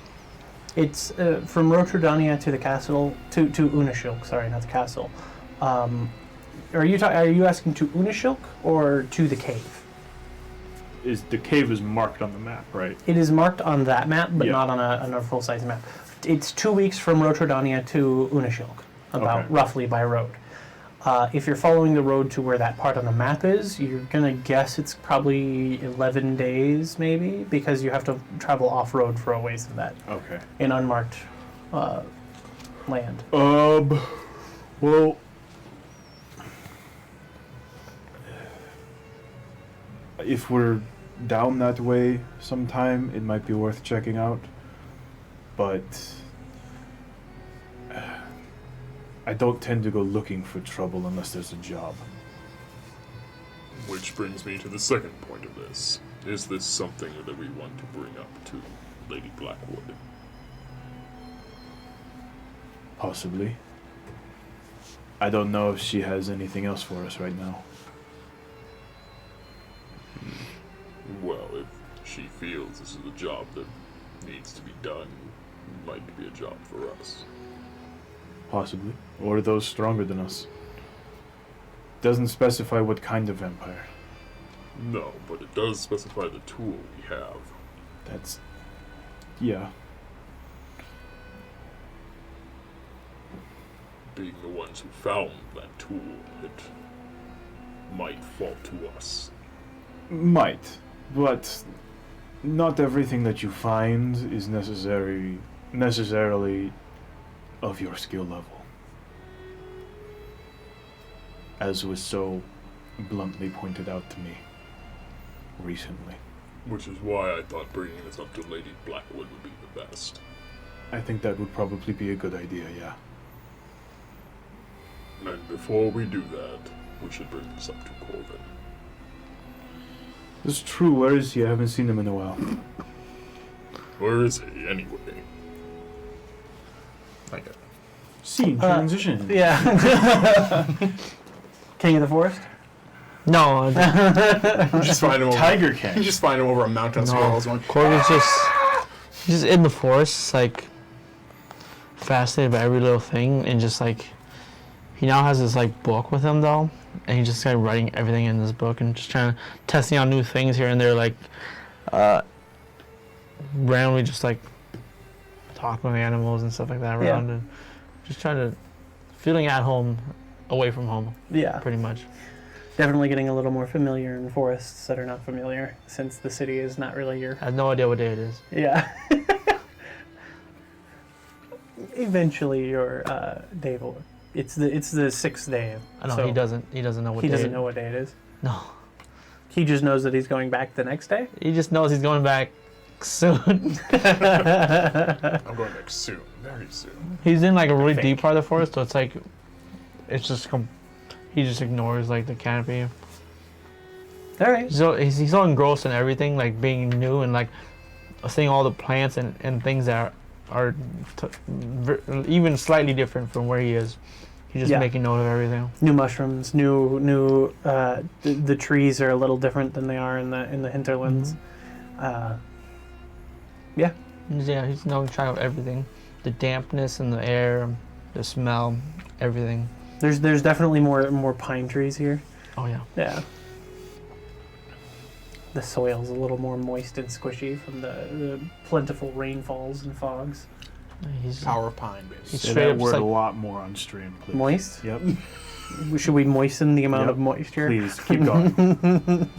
It's from Rotrodania to the castle, to Unashilk, sorry, not the castle. Are you asking to Unashilk or to the cave? The cave is marked on the map, right? It is marked on that map, but Yeah. not on a full-size map. It's 2 weeks from Rotrodania to Unashilk, about Okay. roughly by road. If you're following the road to where that part on the map is, you're gonna guess it's probably 11 days, maybe, because you have to travel off-road for a ways of that Okay. in unmarked land. Well, if we're down that way sometime, it might be worth checking out. But I don't tend to go looking for trouble unless there's a job. Which brings me to the second point of this. Is this something that we want to bring up to Lady Blackwood? Possibly. I don't know if she has anything else for us right now. Well, if she feels this is a job that needs to be done, it might be a job for us. Possibly. Or those stronger than us. Doesn't specify what kind of vampire. No, but it does specify the tool we have. That's... yeah. Being the ones who found that tool, it might fall to us. Might. But not everything that you find is necessarily of your skill level. As was so bluntly pointed out to me recently. Which is why I thought bringing this up to Lady Blackwood would be the best. I think that would probably be a good idea, yeah. And before we do that, we should bring this up to Corvin. It's true, where is he? I haven't seen him in a while. Where is he, anyway? Like it. Scene transition. Yeah. King of the Forest? No, You just find him over. Tiger You King. just find him over a mountain of No. squirrels going. Corvin's just in the forest, like fascinated by every little thing, and just like he now has this like book with him though, and he's just kind of writing everything in this book and just trying to testing out new things here and there, like randomly just like talking with animals and stuff like that around, and just trying to feeling at home away from home, Yeah. pretty much. Definitely getting a little more familiar in forests that are not familiar, since the city is not really your... I have no idea what day it is. Yeah. Eventually your day will... It's the sixth day. I know so he doesn't know what he day doesn't know what day it is. No. He just knows that he's going back the next day. He just knows he's going back soon. I'm going back soon, very soon. He's in like a really think. deep part of the forest, so it's like, it's just he just ignores like the canopy. All right. He's so engrossed in everything, like being new and like seeing all the plants and things that are even slightly different from where he is. He's just Yeah. making note of everything. New mushrooms, new. The trees are a little different than they are in the hinterlands. Yeah. Yeah, he's knowing track of everything, the dampness in the air, the smell, everything. There's definitely more pine trees here. Oh yeah. Yeah. The soil's a little more moist and squishy from the plentiful rainfalls and fogs. He's Power of pine, baby. He's Say straight that up word like, a lot more on stream, please. Moist? Yep. Should we moisten the amount Yep. of moisture? Please, keep going.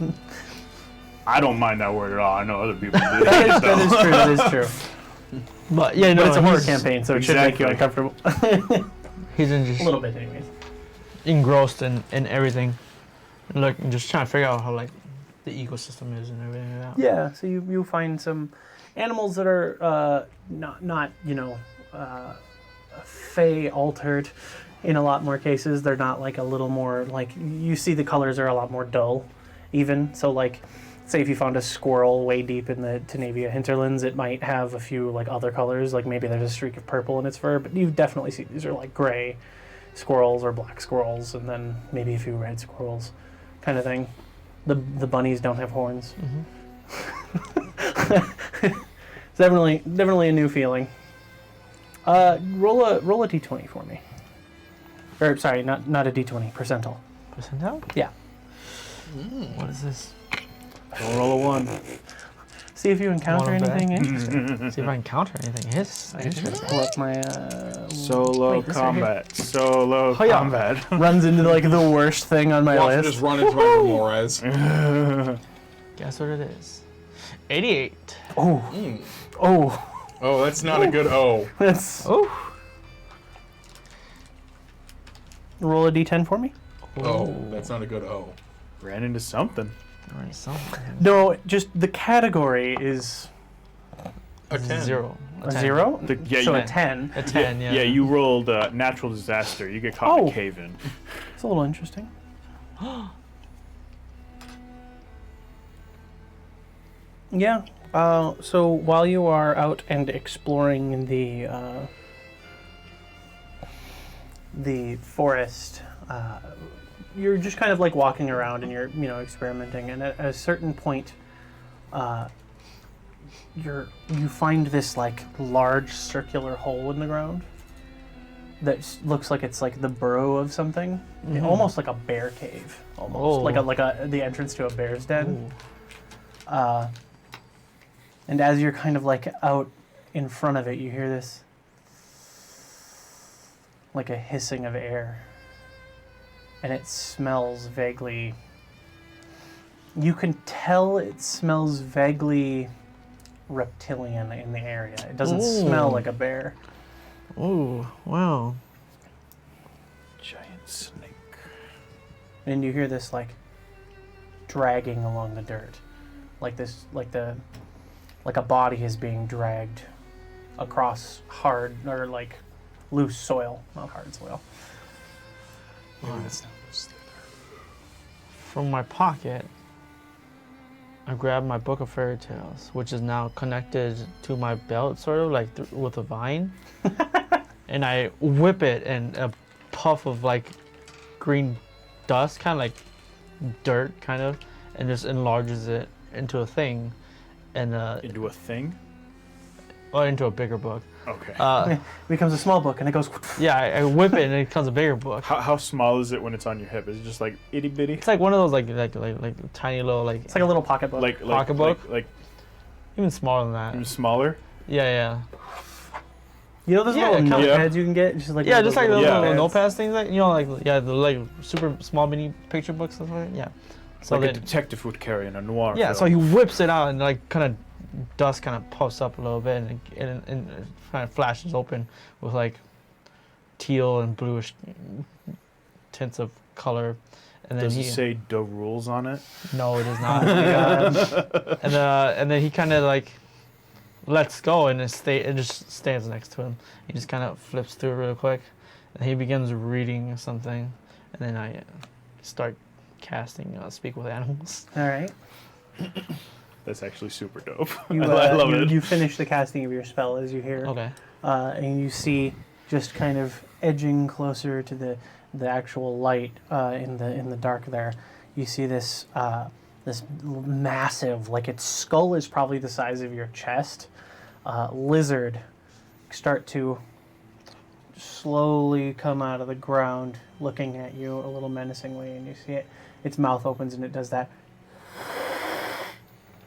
I don't mind that word at all. I know other people do. That is true. That is true. but yeah, no, But it's a horror he's- campaign, so it should make you Exactly. uncomfortable. He's in A just little bit, anyways. engrossed in everything, and look, and just trying to figure out how like the ecosystem is and everything like that. Yeah, so you find some animals that are not fey altered. In a lot more cases, they're not like a little more like you see the colors are a lot more dull, even. So like, say if you found a squirrel way deep in the Tenavia hinterlands, it might have a few like other colors. Like maybe there's a streak of purple in its fur, but you definitely see these are like gray squirrels or black squirrels, and then maybe a few red squirrels, kind of thing. The bunnies don't have horns. It's definitely a new feeling. Roll a d20 for me. Or sorry, not a d20, percentile. Percentile? Yeah. What is this? Don't roll a 1. See if you encounter Wanna bet? anything interesting. See if I encounter anything. His interesting. Pull up my Solo wait, this right here. combat. Solo Hiya. combat. Runs into like the worst thing on my Watch me list. just run into my Remores. Guess what it is? 88. Oh, Mm. oh, Oh, that's not a good O. that's. Oh. Roll a d10 for me. Oh, that's not a good O. Ran into something. Alright, something. No, just the category is A 10. 0. a 0. Yeah, So you- a 10. A 10, yeah. Yeah, you rolled natural disaster. You get caught in Oh. a cave in. It's a little interesting. Yeah. So while you are out and exploring the forest, you're just kind of like walking around and you're experimenting. And at a certain point, you find this like large circular hole in the ground that looks like it's like the burrow of something, almost like a bear cave, almost Oh. like the entrance to a bear's den. Ooh. And as you're kind of like out in front of it, you hear this like a hissing of air. And it smells vaguely. You can tell it smells vaguely reptilian in the area. It doesn't smell Ooh. like a bear. Ooh, wow. Giant snake. And you hear this like dragging along the dirt. Like a body is being dragged across hard or like loose soil, not hard soil. From my pocket, I grabbed my book of fairy tales, which is now connected to my belt, sort of like with a vine. And I whip it, and a puff of like green dust, kind of like dirt, kind of, and just enlarges it into a thing, and Into a thing? or into a bigger book. Okay. It becomes a small book and it goes. Yeah, I whip it, and it becomes a bigger book. How small is it when it's on your hip? Is it just like itty bitty? It's like one of those like tiny little like It's like a little pocket book. Like Pocketbook? Like even smaller than that. even smaller? Yeah. you know those Yeah, little kinda. notepads you can get, just like Yeah, just like those Yeah. little notepads things, like the like super small mini picture books and stuff like that. Yeah. So like a then, detective would carry in a noir yeah, film. so he whips it out, and like kind of dust kind of puffs up a little bit, and it kind of flashes open with like teal and bluish tints of color. And then Does he it say "the rules" on it? no, it does not. And then he kind of like lets go, and it just stands next to him. He just kind of flips through real quick, and he begins reading something, and then I start casting Speak with Animals. All right. That's actually super dope. You, I love it. You finish the casting of your spell as you hear, Okay. and you see just kind of edging closer to the actual light in the dark there. You see this this massive, like its skull is probably the size of your chest, lizard start to slowly come out of the ground, looking at you a little menacingly, and you see its mouth opens and it does that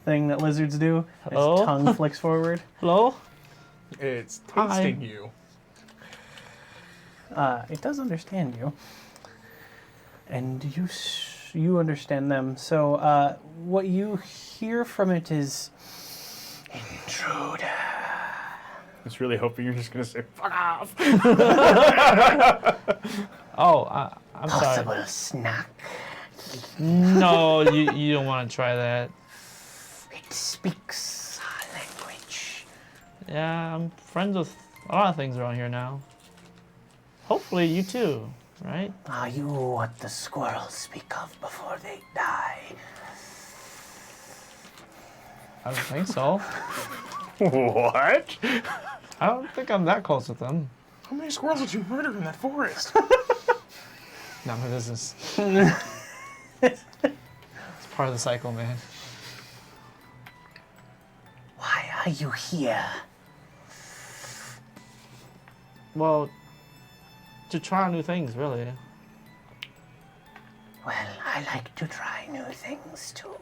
thing that lizards do. Hello? Its tongue flicks forward. Hello? It's Hi. tasting you. It does understand you, and you understand them. So what you hear from it is intruder. I was really hoping you're just gonna say "fuck off." Oh, I'm sorry. Possible snack. No, you don't want to try that. It speaks our language. Yeah, I'm friends with a lot of things around here now. Hopefully you too, right? Are you what the squirrels speak of before they die? I don't think so. What? I don't think I'm that close with them. How many squirrels did you murder in that forest? Not my business. It's part of the cycle, man. Why are you here? Well, to try new things, really. Well, I like to try new things too.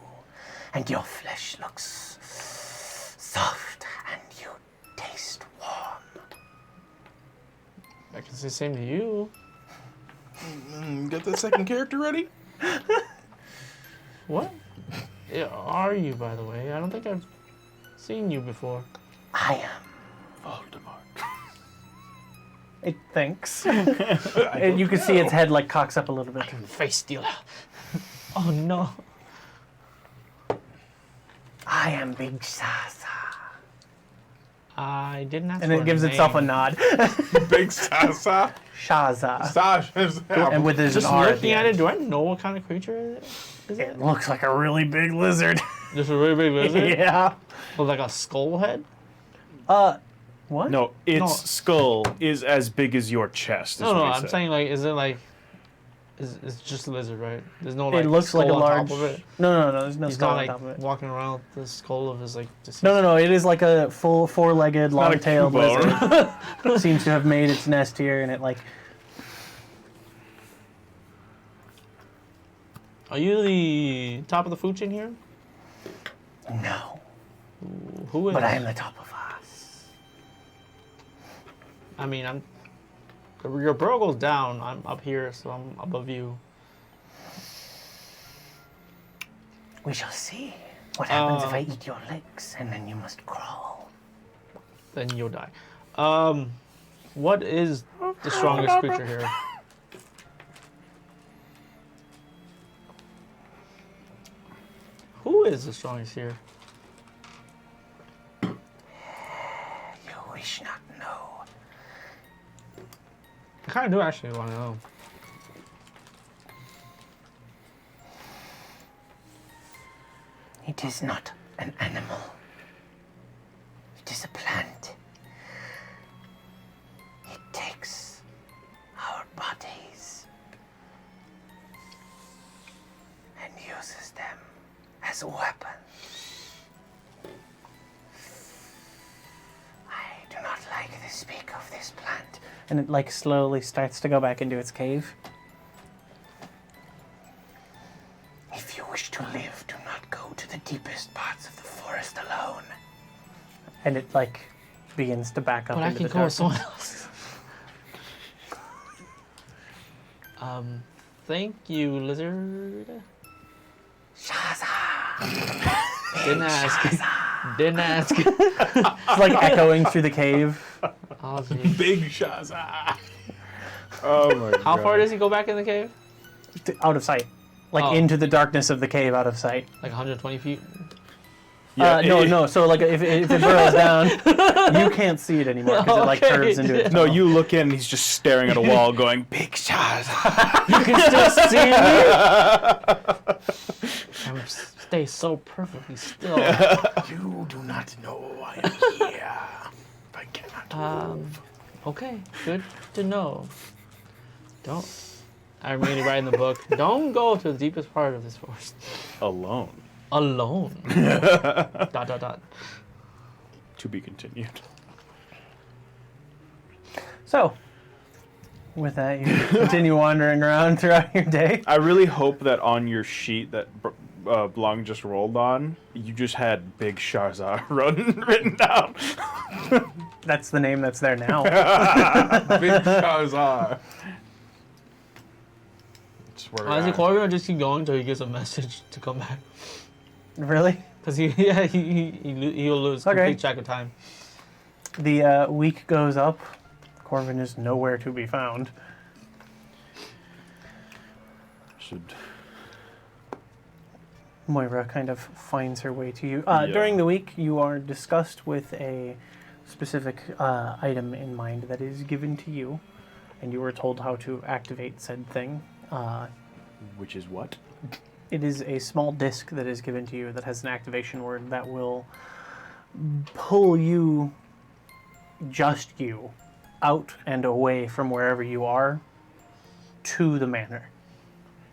And your flesh looks soft and you taste warm. I can say the same to you. Got that second character ready? What? Yeah, are you, by the way? I don't think I've seen you before. I am. Voldemort. It thinks. And you can see its head like cocks up a little bit. I'm the face stealer. Oh no. I am Big Sasa. I didn't ask And for it gives name. itself a nod. Big Sasa. Shaza. Sasha. And with his Just R at looking the at end. it, do I know what kind of creature it is? It looks like a really big lizard. Just a really big lizard? Yeah. With like a skull head? What? No, its No. skull is as big as your chest. Is No, what he I'm said. saying like, is it like, it's just a lizard, right? There's no like It looks like a skull on large. top of it. No. There's no He's skull not on like top of it. walking around with the skull of his like deceased. No. It is like a full four-legged, not a long-tailed Kubo. lizard. Seems to have made its nest here, and it like. Are you the top of the food chain here? No, Who is? but I am the top of us. I mean, your burrow goes down. I'm up here, so I'm above you. We shall see what happens if I eat your legs, and then you must crawl. Then you'll die. What is the strongest creature here? Who is the strongest here? You wish not know. I kind of do actually want to know. It is not an animal. It is a plant. It takes our bodies and uses them as weapons. I do not like to speak of this plant. And it like slowly starts to go back into its cave. If you wish to live, do not go to the deepest parts of the forest alone. And it like begins to back up But I into can the go with darkness. someone else. Thank you, lizard. Shaza! Didn't ask. Didn't ask. It's like echoing through the cave. Oh, geez. Big Shaza. Oh my god. How far does he go back in the cave? Out of sight. Like Oh. into the darkness of the cave, out of sight. Like 120 feet? No. So like if it burrows down, you can't see it anymore because it like Okay. curves into it. No, you look in and he's just staring at a wall going, Big Shaza. You can still see me? Stay so perfectly still. You do not know I am here. I cannot move. Okay, good to know. Don't. I really write in the book, don't go to the deepest part of this forest. Alone. Alone. ... To be continued. So, with that, you continue wandering around throughout your day. I really hope that on your sheet that Blung just rolled on, you just had Big Shaza written down. That's the name that's there now. Big Shaza. Swear to Honestly, God. Corey will just keep going until he gets a message to come back. Really? Because he'll lose Okay. complete track of time. The week goes up. Corvin is nowhere to be found. Should. Moira kind of finds her way to you. Yeah. During the week, you are discussed with a specific item in mind that is given to you, and you are told how to activate said thing. Which is what? It is a small disc that is given to you that has an activation word that will pull you, just you, out and away from wherever you are to the manor.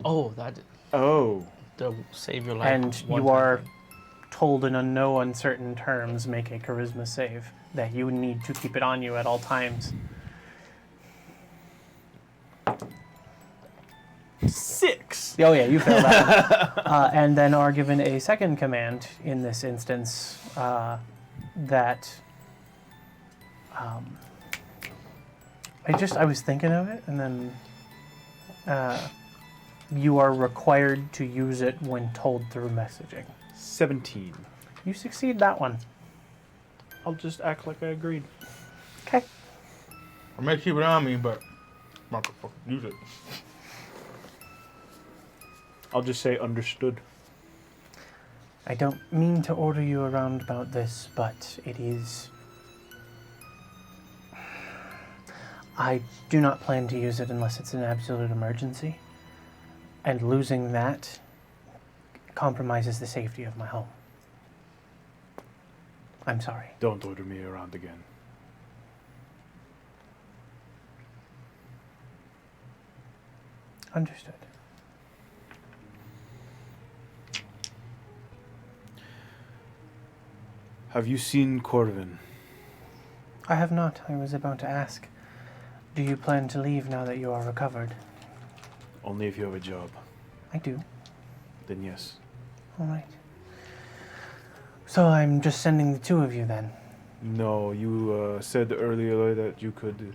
Oh, that Oh. to save your life. And one you time. are told in no uncertain terms, make a charisma save, that you need to keep it on you at all times. 6. Oh yeah, you failed that. And then are given a second command in this instance. that I was thinking of it, and then you are required to use it when told through messaging. 17. You succeed that one. I'll just act like I agreed. Okay. I may keep it on me, but I'm not gonna fucking use it. I'll just say understood. I don't mean to order you around about this, but it is... I do not plan to use it unless it's an absolute emergency. And losing that compromises the safety of my home. I'm sorry. Don't order me around again. Understood. Have you seen Corvin? I have not. I was about to ask. Do you plan to leave now that you are recovered? Only if you have a job. I do. Then yes. All right. So I'm just sending the two of you then? No, you said earlier that you could...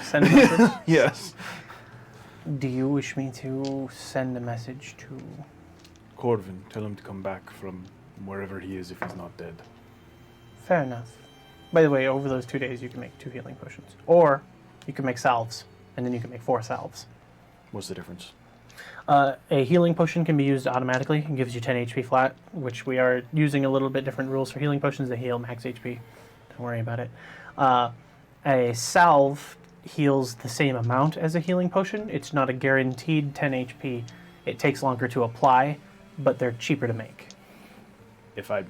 Send a message? Yes. Do you wish me to send a message to... Corvin, tell him to come back from wherever he is if he's not dead. Fair enough. By the way, over those 2 days you can make 2 healing potions. Or you can make salves, and then you can make 4 salves. What's the difference? A healing potion can be used automatically and gives you 10 HP flat, which we are using a little bit different rules for healing potions. They heal max HP. Don't worry about it. A salve heals the same amount as a healing potion. It's not a guaranteed 10 HP. It takes longer to apply, but they're cheaper to make. If I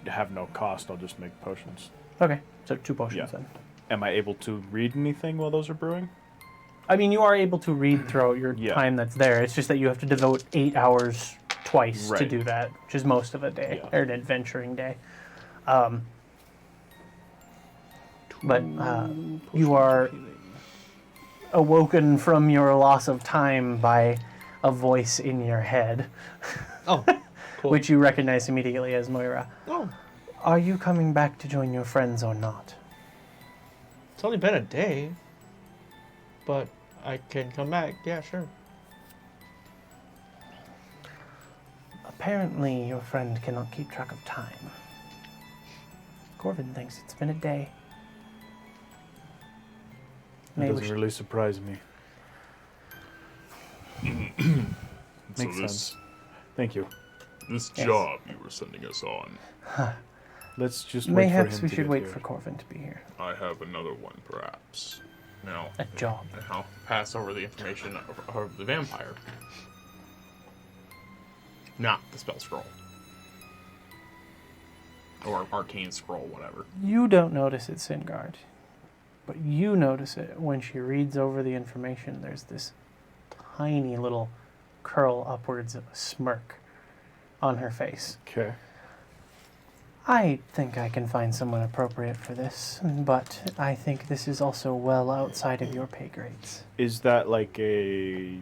have no cost, I'll just make potions. Okay, so 2 potions Yeah. then. Am I able to read anything while those are brewing? I mean, you are able to read throughout your Yeah. time that's there. It's just that you have to devote 8 hours twice to Right. do that, which is most of a day, Yeah. or an adventuring day. But you are awoken from your loss of time by a voice in your head, Oh, cool. which you recognize immediately as Moira. Oh, Are you coming back to join your friends or not? it's only been a day. But I can come back. Yeah, sure. Apparently, your friend cannot keep track of time. Corvin thinks it's been a day. That Maybe we doesn't should... really surprise me. So Makes sense. Thank you. This Yes. job you were sending us on, Let's just wait for him Mayhaps we to should get wait here. for Corvin to be here. I have another one, perhaps. Now, A job. I'll pass over the information of the vampire. Not the spell scroll. Or arcane scroll, whatever. You don't notice it, Singard. But you notice it when she reads over the information. There's this tiny little curl upwards of a smirk on her face. Okay. I think I can find someone appropriate for this, but I think this is also well outside of your pay grades. Is that like a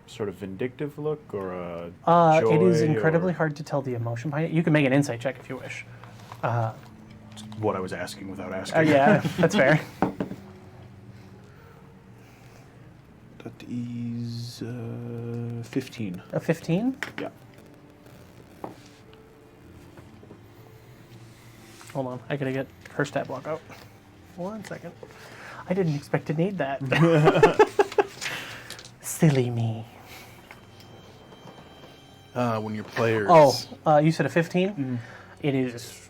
sort of vindictive look or a It is joy incredibly or- hard to tell the emotion behind it. You can make an insight check if you wish. what I was asking without asking? Yeah, that's fair. That is 15. A 15? Yeah. Hold on, I gotta get her stat block out. 1 second. I didn't expect to need that. Silly me. When your players... Oh, you said a 15? It is...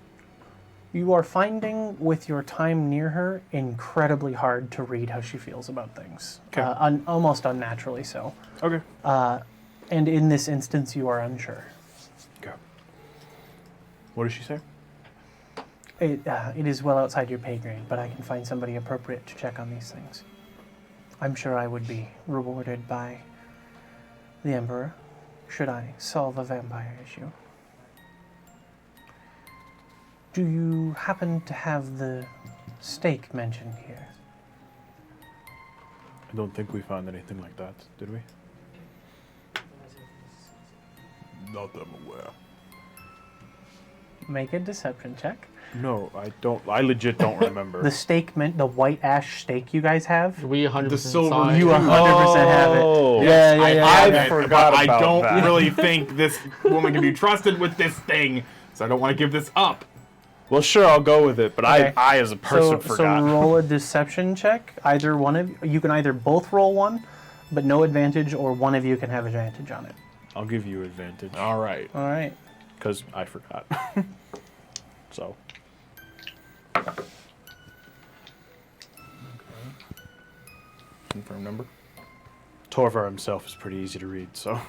You are finding, with your time near her, incredibly hard to read how she feels about things. Okay. Almost unnaturally so. Okay. And in this instance, you are unsure. Okay. What does she say? It is well outside your pay grade, but I can find somebody appropriate to check on these things. I'm sure I would be rewarded by the Emperor should I solve a vampire issue. Do you happen to have the stake mentioned here? I don't think we found anything like that, did we? not that I'm aware. make a deception check. No, I don't. I legit don't remember. The steak meant the white ash steak you guys have. We 100% The silver saw it. You 100% have it. Oh. Yeah, yeah, yeah. I yeah. forgot I about don't that. really think this woman can be trusted with this thing, so I don't want to give this up. Well, sure, I'll go with it, but Okay. I as a person So forgot. roll a deception check. Either one of you can either both roll one, but no advantage, or one of you can have advantage on it. I'll give you advantage All right. All right. because I forgot. So. Confirm number. Torvar himself is pretty easy to read, so.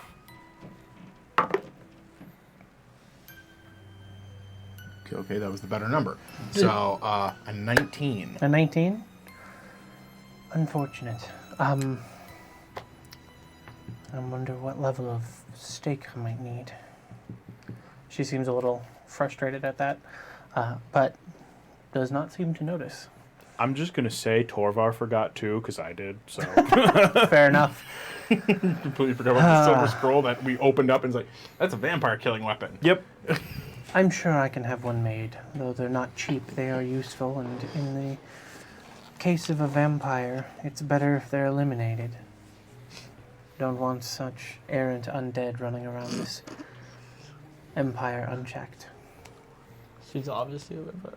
Okay, that was the better number. So, a 19. A 19? Unfortunate. I wonder what level of steak I might need. She seems a little frustrated at that, but does not seem to notice. I'm just going to say Torvar forgot too, because I did, so. Fair enough. Completely forgot about the silver scroll that we opened up and it's like, that's a vampire killing weapon. Yep. I'm sure I can have one made, though they're not cheap. They are useful, and in the case of a vampire, it's better if they're eliminated. Don't want such errant undead running around this empire unchecked. She's obviously a vampire.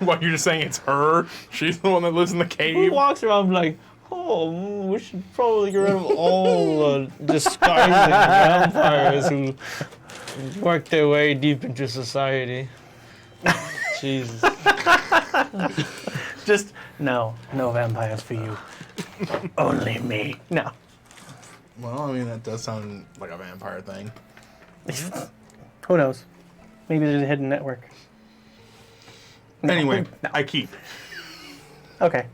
What, you're just saying it's her? She's the one that lives in the Who cave? walks around like, oh, we should probably get rid of all disguising vampires who work their way deep into society. Jesus. Just, no vampires for you. Only me. No. Well, I mean, that does sound like a vampire thing. Who knows? Maybe there's a hidden network. No. Anyway, I keep. Okay.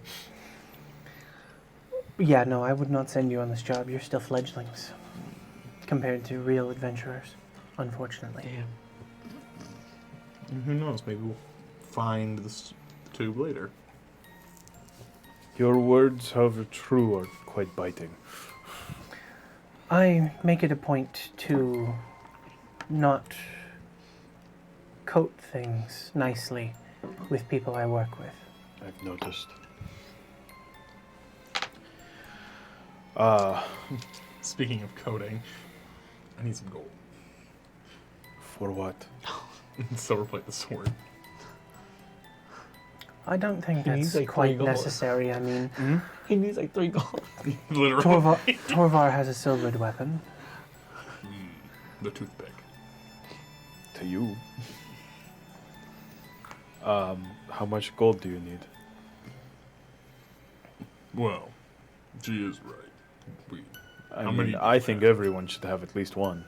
Yeah, no, I would not send you on this job. You're still fledglings compared to real adventurers, unfortunately. Damn. Who knows? Maybe we'll find this tube later. Your words, however true, are quite biting. I make it a point to not coat things nicely with people I work with. I've noticed. Speaking of coding, I need some gold. For what? Silver plate the sword. I don't think He needs, that's like, quite 3 gold. necessary. I mean, He needs like 3 gold. Literally. Torvar has a silvered weapon. The toothpick. To you. How much gold do you need? Well, she is right. We I How mean, many do I you think have? everyone should have at least one.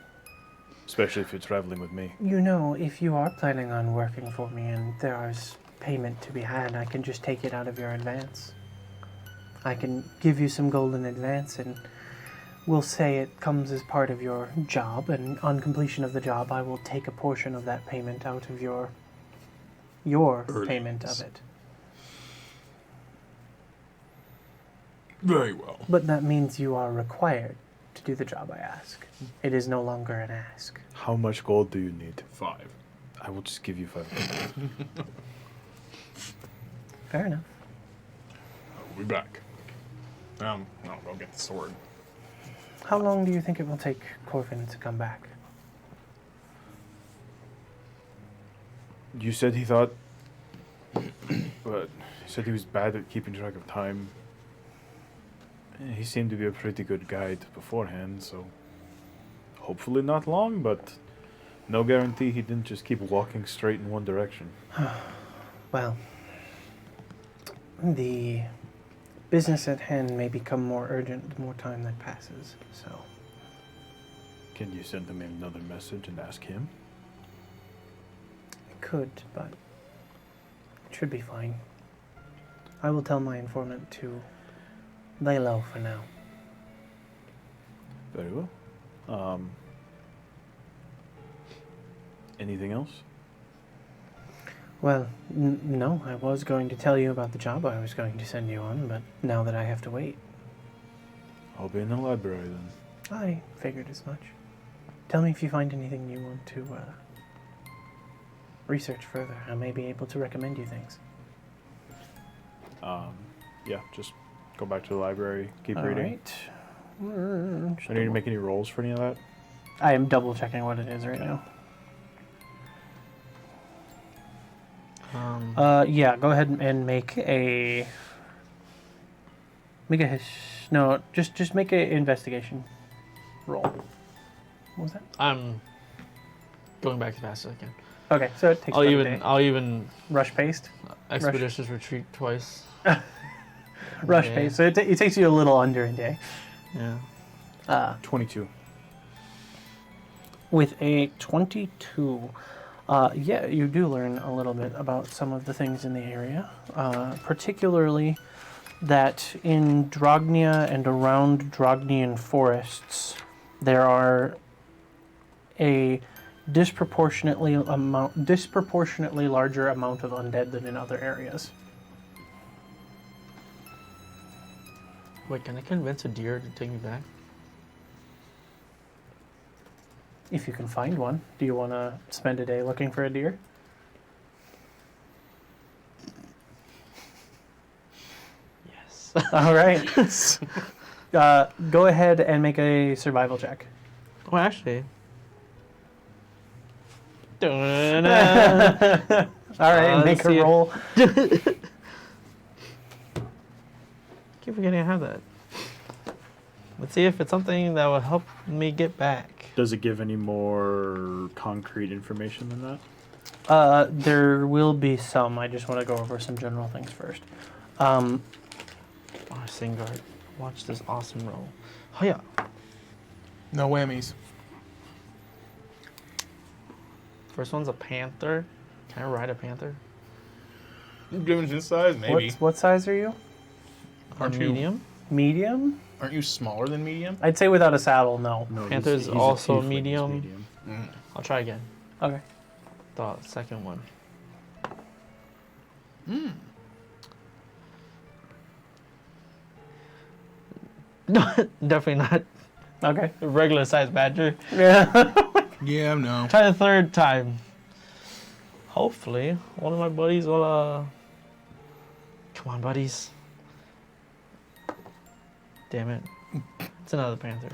Especially if you're traveling with me. You know, if you are planning on working for me and there is payment to be had, I can just take it out of your advance. I can give you some gold in advance, and we'll say it comes as part of your job, and on completion of the job, I will take a portion of that payment out of your payment of it. very well. But that means you are required to do the job I ask. It is no longer an ask. How much gold do you need? 5. I will just give you 5. Fair enough. We'll be back. I'll go get the sword. How long do you think it will take Corvin to come back? You said he thought... But he said he was bad at keeping track of time. He seemed to be a pretty good guide beforehand, so... Hopefully not long, but... No guarantee he didn't just keep walking straight in one direction. Well, the business at hand may become more urgent the more time that passes, so... Can you send him another message and ask him? I could, but it should be fine. I will tell my informant to lay low for now. Very well. Anything else? Well, no, I was going to tell you about the job I was going to send you on, but now that I have to wait, I'll be in the library then. I figured as much. Tell me if you find anything you want to research further. I may be able to recommend you things. Yeah, just go back to the library, keep All reading. right. I need to make any rolls for any of that. I am double checking what it is right now. Yeah, go ahead and make a just make a investigation roll. What was that? I'm going back as fast as I can. Okay, so it takes about a day. I'll even Rush paced. expeditious retreat twice. Rush Yeah. paced. So it takes you a little under a day. Yeah. 22. With a 22, yeah, you do learn a little bit about some of the things in the area, particularly that in Drognia and around Drognian forests, there are a disproportionately larger amount of undead than in other areas. Wait, can I convince a deer to take me back? If you can find one. Do you want to spend a day looking for a deer? Yes. All right. Go ahead and make a survival check. Oh, actually. All right, make let's a see. roll. Keep forgetting I have that. Let's see if it's something that will help me get back. Does it give any more concrete information than that? There will be some. I just want to go over some general things first. Oh, Singard. Watch this awesome roll. Oh, yeah. No whammies. First one's a panther. Can I ride a panther? Given his size, maybe. What size are you? Aren't you- Medium? Medium? Aren't you smaller than medium? I'd say without a saddle, no. No, Panther's a also tiefling, he's medium. Mm. I'll try again. Okay. The second one. No, definitely not Okay. a regular sized badger. Yeah. Yeah, no. Try the third time. Hopefully, one of my buddies will, Come on, buddies. Damn it. It's another panther.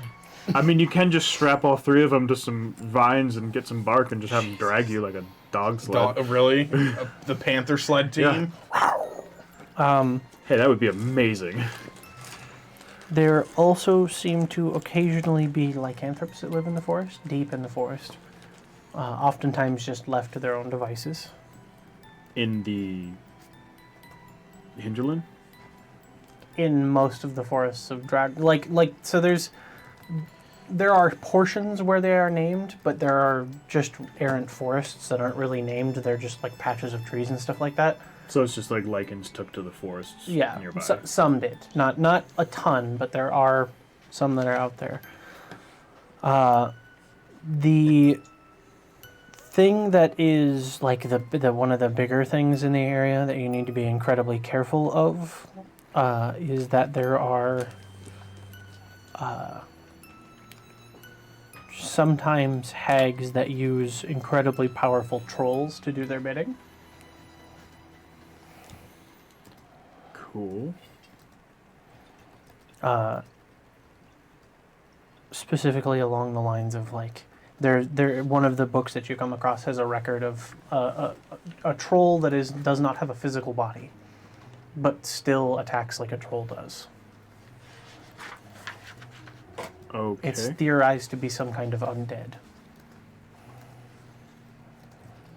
I mean, you can just strap all three of them to some vines and get some bark and just have them drag you like a dog sled. Really? The Panther sled team? Hey, that would be amazing. There also seem to occasionally be lycanthropes that live in the forest, deep in the forest. Oftentimes just left to their own devices. In the Hinterland? In most of the forests of Drag, so there are portions where they are named, but there are just errant forests that aren't really named. They're just like patches of trees and stuff like that. So it's just like lichens took to the forests Yeah, nearby. some did. Not a ton, but there are some that are out there. The thing that is like the one of the bigger things in the area that you need to be incredibly careful of is that there are sometimes hags that use incredibly powerful trolls to do their bidding. Cool. Specifically along the lines of like there one of the books that you come across has a record of a troll that does not have a physical body, but still attacks like a troll does. Okay. It's theorized to be some kind of undead.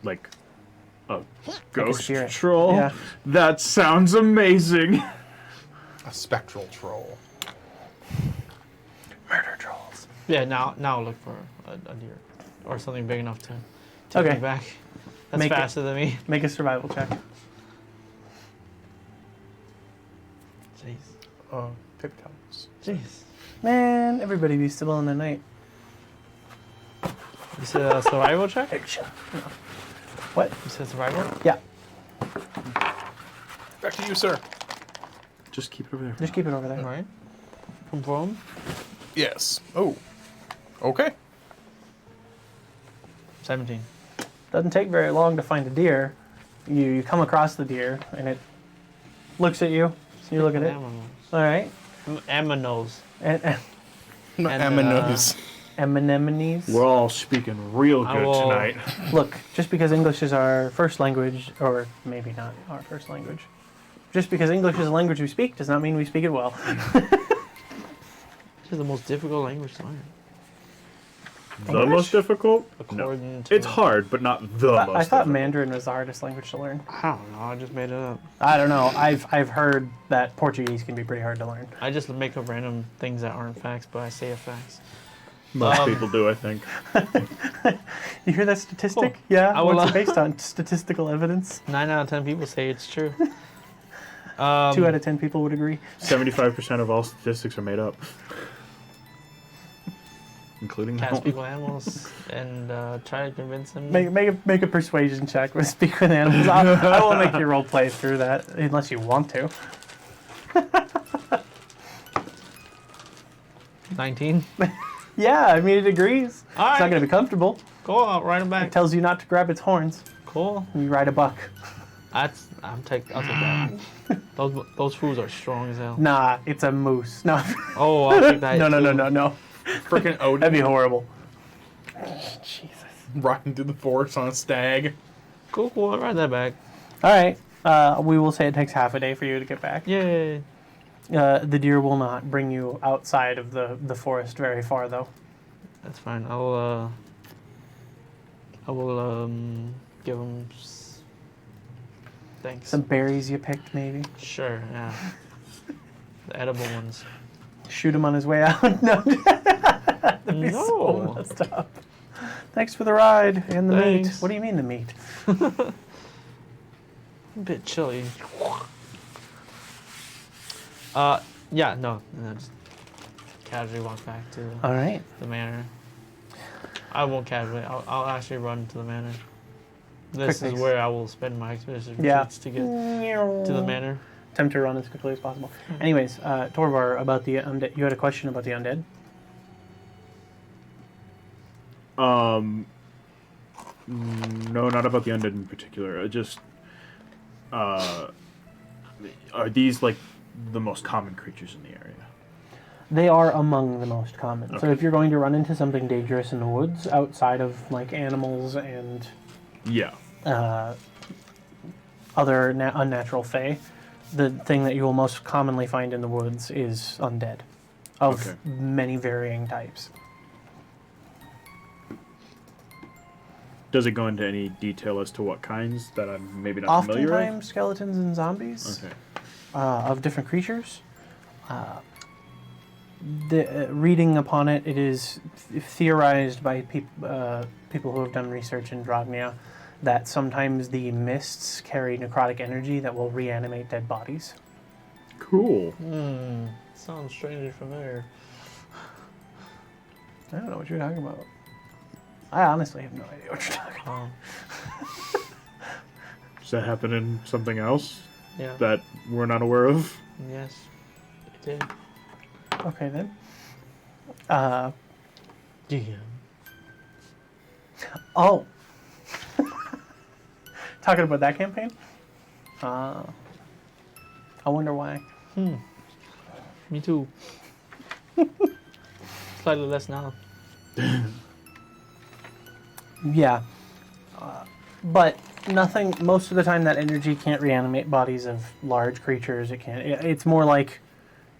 Like a ghost spirit. troll? Yeah. That sounds amazing. A spectral troll. Murder trolls. Yeah, now look for a deer. Or something big enough to take Okay. me back. That's Make it- faster than me. Make a survival check. Jeez. Pip-tops. Jeez. Man, everybody be still in the night. You said a survival check? What? You said survival? Yeah, Back to you, sir. Just keep it over there. just keep it over there. Alright. Confirm. Yes. Oh. Okay. 17. Doesn't take very long to find a deer. You come across the deer, and it looks at you. So you look at it. All right. Aminos. And Aminos. anemones. We're all speaking real I good will- tonight. Look, just because English is our first language, or maybe not our first language, just because English is a language we speak does not mean we speak it well. This is the most difficult language to learn. The most difficult? No. According to... It's hard, but not the most I thought difficult. Mandarin was the hardest language to learn. I don't know. I just made it up. I don't know. I've heard that Portuguese can be pretty hard to learn. I just make up random things that aren't facts, but I say a facts. Most people do, I think. You hear that statistic? Cool. Yeah. I will, What's it based on? Statistical evidence. 9 out of 10 people say it's true. 2 out of 10 people would agree. 75% of all statistics are made up. Including that Cats, one. people, animals, and try to convince them. Make a persuasion check with speak with animals. I will make you role play through that unless you want to. 19. Yeah, I mean it agrees. All It's not right. going to be comfortable. Cool. I'll write them It back. tells you not to grab its horns. Cool. And you ride a buck. I'll take that. Those fools are strong as hell. Nah, it's a moose. No, Oh, I'll take that. no, too. no. Freaking Odin That'd be horrible. Jesus. riding through the forest on a stag. Cool. I'll write that back. All right. We will say it takes half a day for you to get back. Yay. The deer will not bring you outside of the forest very far, though. That's fine. I will give them. Thanks. Some berries you picked, maybe. Sure. Yeah. The edible ones. Shoot him on his way out. No. That'd be so No. messed up. Thanks for the ride and the meat. Thanks. What do you mean the meat? A bit chilly. Yeah, no, just casually walk back to All right. the manor. I won't casually. I'll actually run to the manor. This Quick is fix. where I will spend my expedition Yeah. retreats to get to the manor. Attempt to run as quickly as possible. Anyways, Torvar, about the undead. You had a question about the undead? No, not about the undead in particular. Are these like the most common creatures in the area? They are among the most common. So Okay. if you're going to run into something dangerous in the woods, outside of like animals and Yeah. other unnatural fae, the thing that you will most commonly find in the woods is undead, of Okay. many varying types. Does it go into any detail as to what kinds that I'm maybe not familiar with? Oftentimes, skeletons and zombies Okay. of different creatures. Reading upon it, it is theorized by people who have done research in Drognia that sometimes the mists carry necrotic energy that will reanimate dead bodies. Cool. Sounds strangely familiar. I don't know what you're talking about. I honestly have no idea what you're talking about. Does that happen in something else Yeah. that we're not aware of? Yes. It did. Okay then. Yeah. Oh. Talking about that campaign? I wonder why. Me too. Slightly less now. Yeah. But nothing, most of the time that energy can't reanimate bodies of large creatures. It can't. It's more like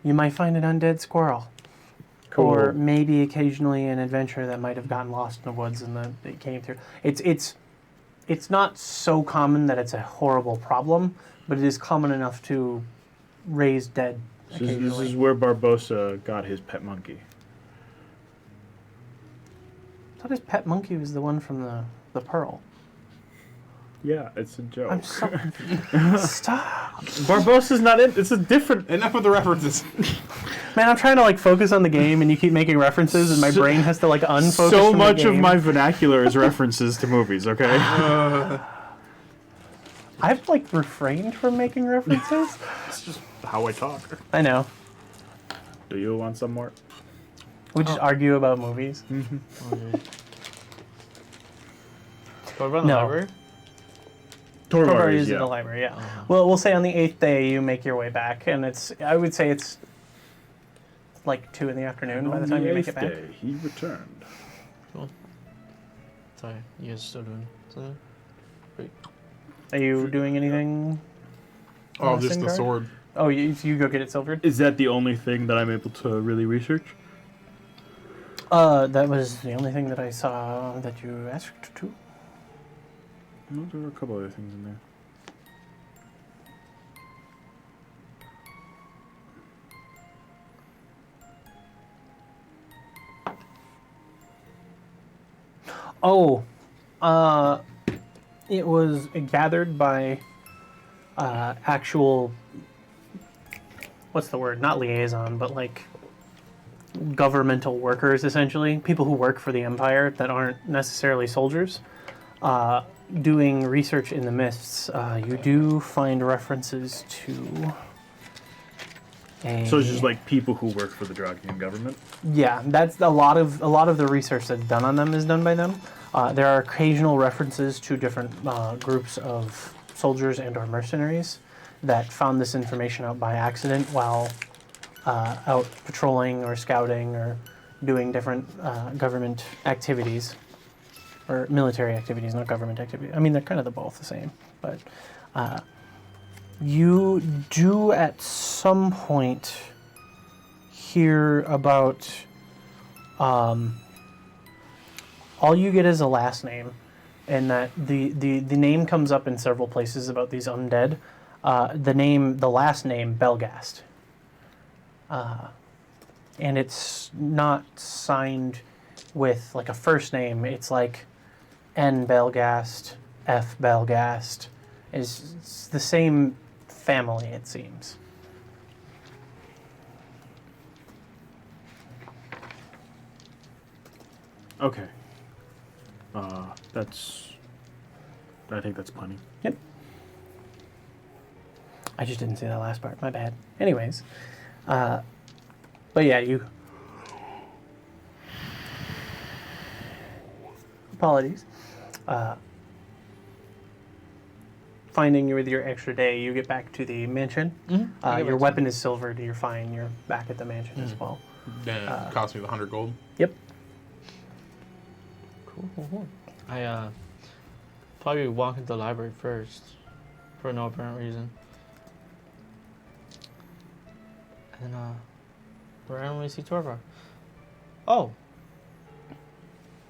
you might find an undead squirrel. Cool. Or maybe occasionally an adventurer that might have gotten lost in the woods and it came through. It's not so common that it's a horrible problem, but it is common enough to raise dead This occasionally. is where Barbosa got his pet monkey. I thought his pet monkey was the one from the Pearl. Yeah, it's a joke. I'm so confused. Stop. Barbosa's not in. It's a different. Enough with the references. Man, I'm trying to like focus on the game and you keep making references and my brain has to like unfocus So from much the of game. my vernacular is references to movies. Okay. I've like refrained from making references. It's just how I talk. I know. Do you want some more? We just argue about movies. Torvar in the No. library? Torvar is, is in yeah. the library, yeah. Uh-huh. Well, we'll say on the 8th day you make your way back, and I would say it's like 2 in the afternoon And by the on time the you make 8th it back. day, he returned. Sorry, you guys still doing something? Are you doing anything? Oh, on just the Singard? sword. Oh, you go get it silvered? Is that the only thing that I'm able to really research? That was the only thing that I saw that you asked to. No, there were a couple other things in there. Oh, it was gathered by actual, what's the word? Not liaison, but like governmental workers, essentially. People who work for the Empire that aren't necessarily soldiers. Doing research in the mists, you do find references to a... So it's just like people who work for the Drakian government? Yeah, that's a lot of the research that's done on them is done by them. There are occasional references to different groups of soldiers and or mercenaries that found this information out by accident while out patrolling or scouting or doing different government activities. Or military activities, not government activities. I mean, they're kind of both the same. But you do at some point hear about... all you get is a last name. And that the name comes up in several places about these undead. The last name, Belgast. And it's not signed with like a first name. It's like N. Belgast, F. Belgast. It's the same family, it seems. Okay. I think that's plenty. Yep. I just didn't say that last part. My bad. Anyways. But yeah, you... Apologies. Finding you with your extra day, you get back to the mansion. Mm-hmm. Your weapon is silvered. You're fine. You're back at the mansion as well. Then it cost me the 100 gold. Yep. Cool. I probably walk into the library first for no apparent reason. And then randomly see Torvar. Oh.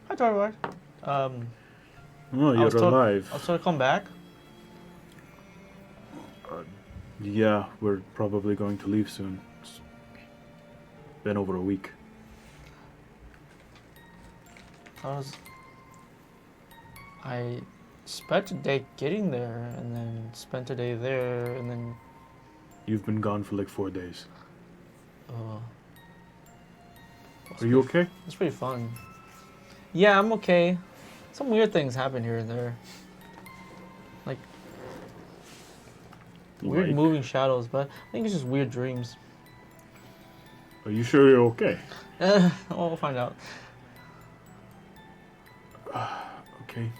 Hi Torvar. Oh, I you're was told- alive. I was told to come back. Yeah, we're probably going to leave soon. It's been over a week. I spent a day getting there, and then spent a day there, and then You've been gone for like 4 days. it's Are you pretty- okay? It's pretty fun. Yeah, I'm okay. Some weird things happen here and there. Weird Like, moving shadows, but I think it's just weird dreams. are you sure you're okay? We'll find out. Okay.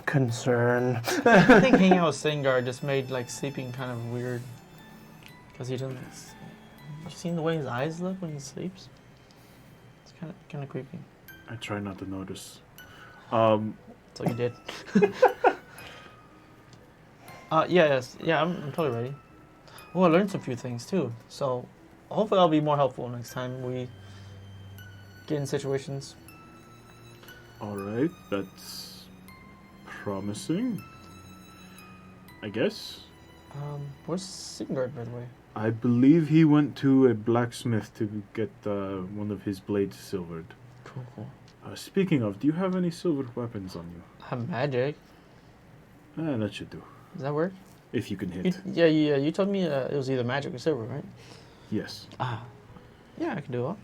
Concern. I think hanging out with Singard just made like sleeping kind of weird. Because he doesn't... You seen the way his eyes look when he sleeps? It's kind of creepy. I try not to notice. So you did. Yeah, I'm totally ready. Oh, I learned some few things too. So hopefully I'll be more helpful next time we get in situations. Alright, that's promising. I guess. Where's Singard, by the way? I believe he went to a blacksmith to get one of his blades silvered. Cool. Speaking of, do you have any silvered weapons on you? I have magic. That should do. Does that work? If you can hit. You told me it was either magic or silver, right? Yes. Yeah, I can do it.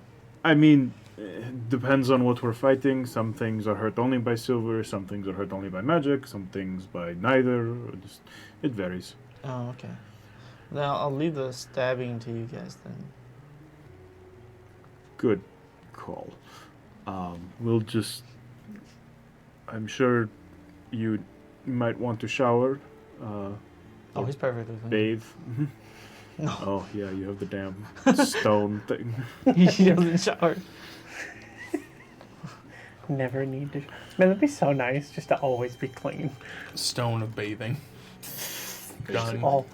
I mean, it depends on what we're fighting. Some things are hurt only by silver, some things are hurt only by magic, some things by neither. It varies. Oh, okay. Then I'll leave the stabbing to you guys then. Good call. We'll just. I'm sure you might want to shower, Oh, he's perfectly fine. bathe. No, Oh, yeah, you have the damn stone thing. he doesn't shower. Never need to. Man, that'd be so nice just to always be clean. Stone of bathing. Done. Always.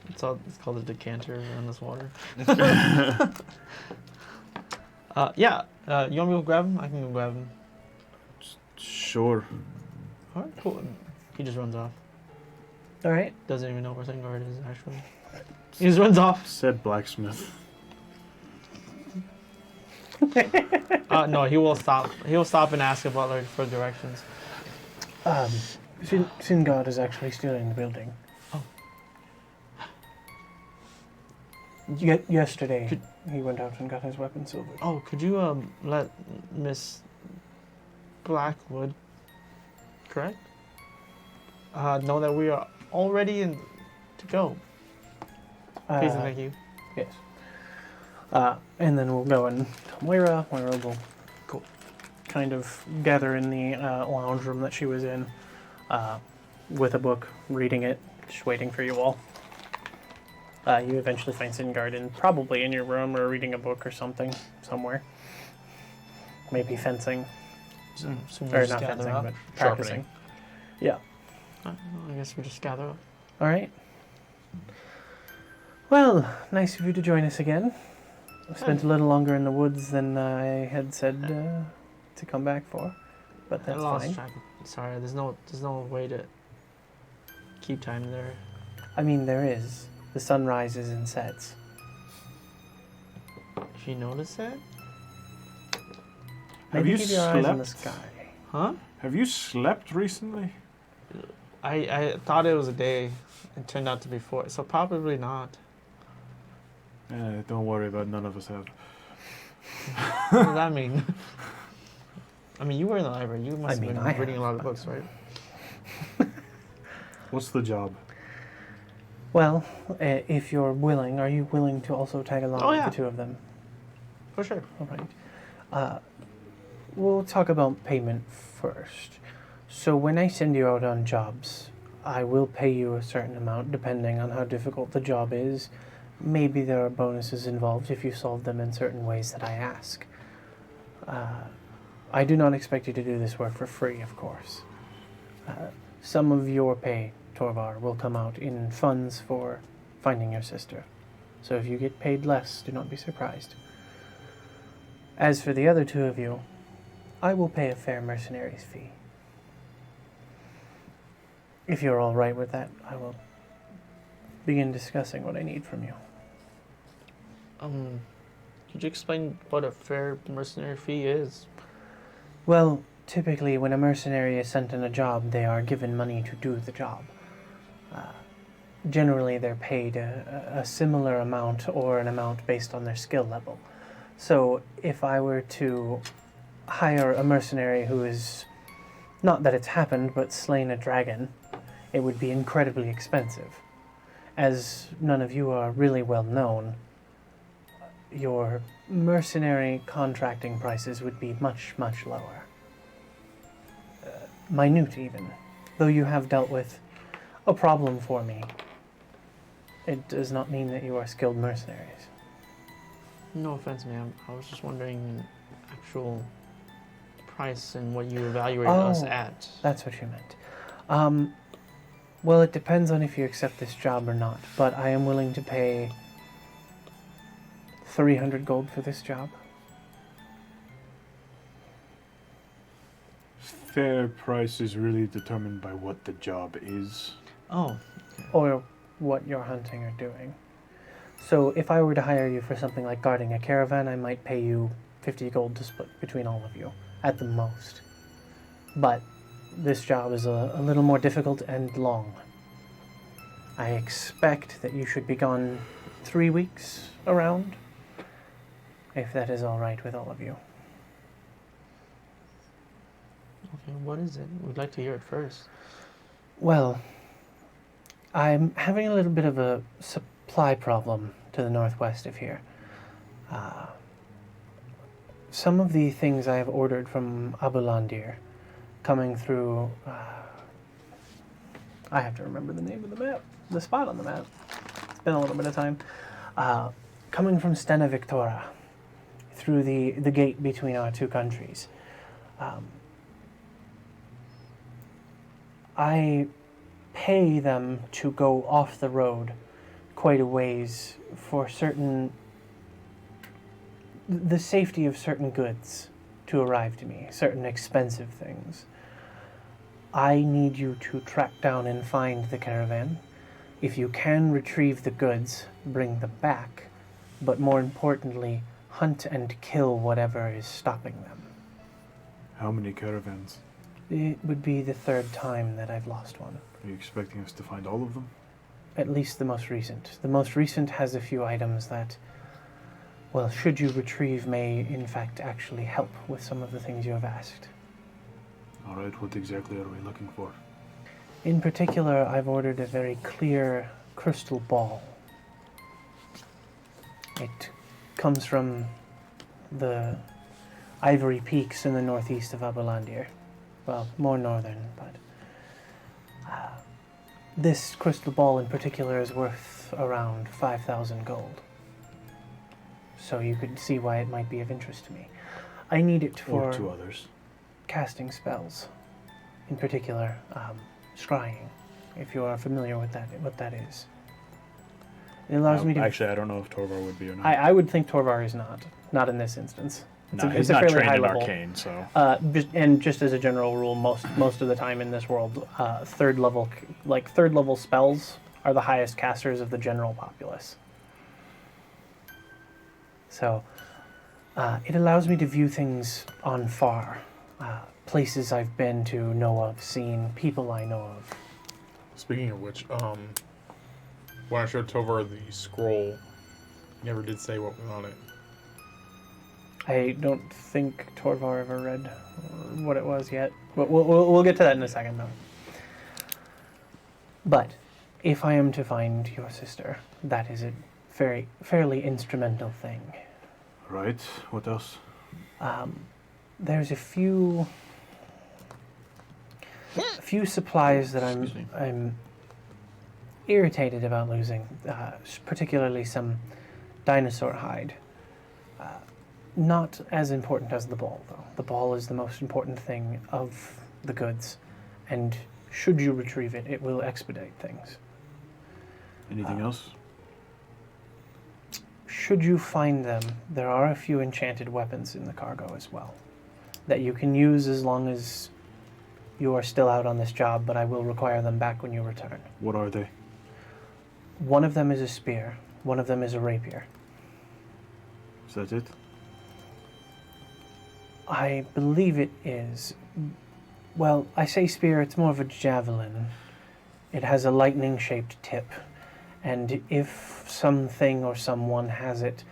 It's called a decanter around this water. Yeah. You want me to go grab him? I can go grab him. Sure. All right, cool. He just runs off. All right. Doesn't even know where Sengard is, actually. He just runs off. Said blacksmith. No, he will stop. He will stop and ask about like for directions. Singard is actually still in the building. Oh. Yesterday, he went out and got his weapon silvered. Oh, could you let Miss Blackwood, correct? Know that we are all ready and to go. Please and thank you. Yes. And then we'll go and tell Moira. Moira will Cool. kind of gather in the lounge room that she was in with a book, reading it, just waiting for you all. You eventually find Singard probably in your room or reading a book or something somewhere. Maybe fencing. So we Or just not gather fencing, up. but practicing. Yeah. I guess we just gather up. All right. Well, nice of you to join us again. I spent a little longer in the woods than I had said to come back for, but I that's lost fine. track. Sorry, there's no way to keep time there. I mean, there is. The sun rises and sets. Did you notice that? Have Maybe you keep your eyes on the slept? sky. Huh? Have you slept recently? I thought it was a day. It turned out to be 4, so probably not. Don't worry about none of us have. What does that mean? I mean, you were in the library. You must I mean, have I been reading a have, lot of books, right? What's the job? Well, if you're willing, are you willing to also tag along Oh, with yeah. the two of them? For sure. All right. We'll talk about payment first. So when I send you out on jobs, I will pay you a certain amount depending on how difficult the job is. Maybe there are bonuses involved if you solve them in certain ways that I ask. I do not expect you to do this work for free, of course. Some of your pay, Torvar, will come out in funds for finding your sister. So if you get paid less, do not be surprised. As for the other two of you, I will pay a fair mercenary's fee. If you're all right with that, I will begin discussing what I need from you. Could you explain what a fair mercenary fee is? Well, typically when a mercenary is sent on a job, they are given money to do the job. Generally, they're paid a similar amount or an amount based on their skill level. So if I were to hire a mercenary who is, not that it's happened, but slain a dragon, it would be incredibly expensive. As none of you are really well known, your mercenary contracting prices would be much, much lower. Minute, even. Though you have dealt with a problem for me, it does not mean that you are skilled mercenaries. No offense, ma'am. I was just wondering actual price and what you evaluated us Oh. at. That's what you meant. Well, it depends on if you accept this job or not, but I am willing to pay 300 gold for this job. Fair price is really determined by what the job is. Oh, Or what you're hunting or doing. So if I were to hire you for something like guarding a caravan, I might pay you 50 gold to split between all of you, at the most. But this job is a little more difficult and long. I expect that you should be gone 3 weeks around, if that is all right with all of you. okay. What is it? We'd like to hear it first. Well, I'm having a little bit of a supply problem to the northwest of here. some of the things I have ordered from Abulandir coming through... I have to remember the name of the map, the spot on the map. It's been a little bit of time. Coming from Stena Victora, through the gate between our two countries. I pay them to go off the road quite a ways for the safety of certain goods to arrive to me, certain expensive things. I need you to track down and find the caravan. If you can retrieve the goods, bring them back, but more importantly, hunt and kill whatever is stopping them. How many caravans? It would be the third time that I've lost one. Are you expecting us to find all of them? At least the most recent. The most recent has a few items that, well, should you retrieve, may in fact actually help with some of the things you have asked. All right, what exactly are we looking for? In particular, I've ordered a very clear crystal ball. It comes from the Ivory Peaks in the northeast of Abulandir. Well, more northern, but this crystal ball in particular is worth around 5,000 gold. So you could see why it might be of interest to me. I need it for Or to others. casting spells, in particular, scrying, if you are familiar with what that is. It allows me to... Actually, I don't know if Torvar would be or not. I would think Torvar is not in this instance. No, he's not trained in arcane, so... Just as a general rule, most of the time in this world, third level spells are the highest casters of the general populace. So, it allows me to view things on far. Places I've been to, know of, seen, people I know of. Speaking of which, when I showed Tovar the scroll, he never did say what was on it. I don't think Torvar ever read what it was yet. But we'll get to that in a second, though. But if I am to find your sister, that is a fairly instrumental thing. Right, what else? There's a few supplies that I'm irritated about losing, particularly some dinosaur hide. Not as important as the ball, though. The ball is the most important thing of the goods, and should you retrieve it, it will expedite things. Anything else? Should you find them, there are a few enchanted weapons in the cargo as well, that you can use as long as you are still out on this job, but I will require them back when you return. What are they? One of them is a spear, one of them is a rapier. Is that it? I believe it is. Well, I say spear, it's more of a javelin. It has a lightning-shaped tip, and if something or someone has it,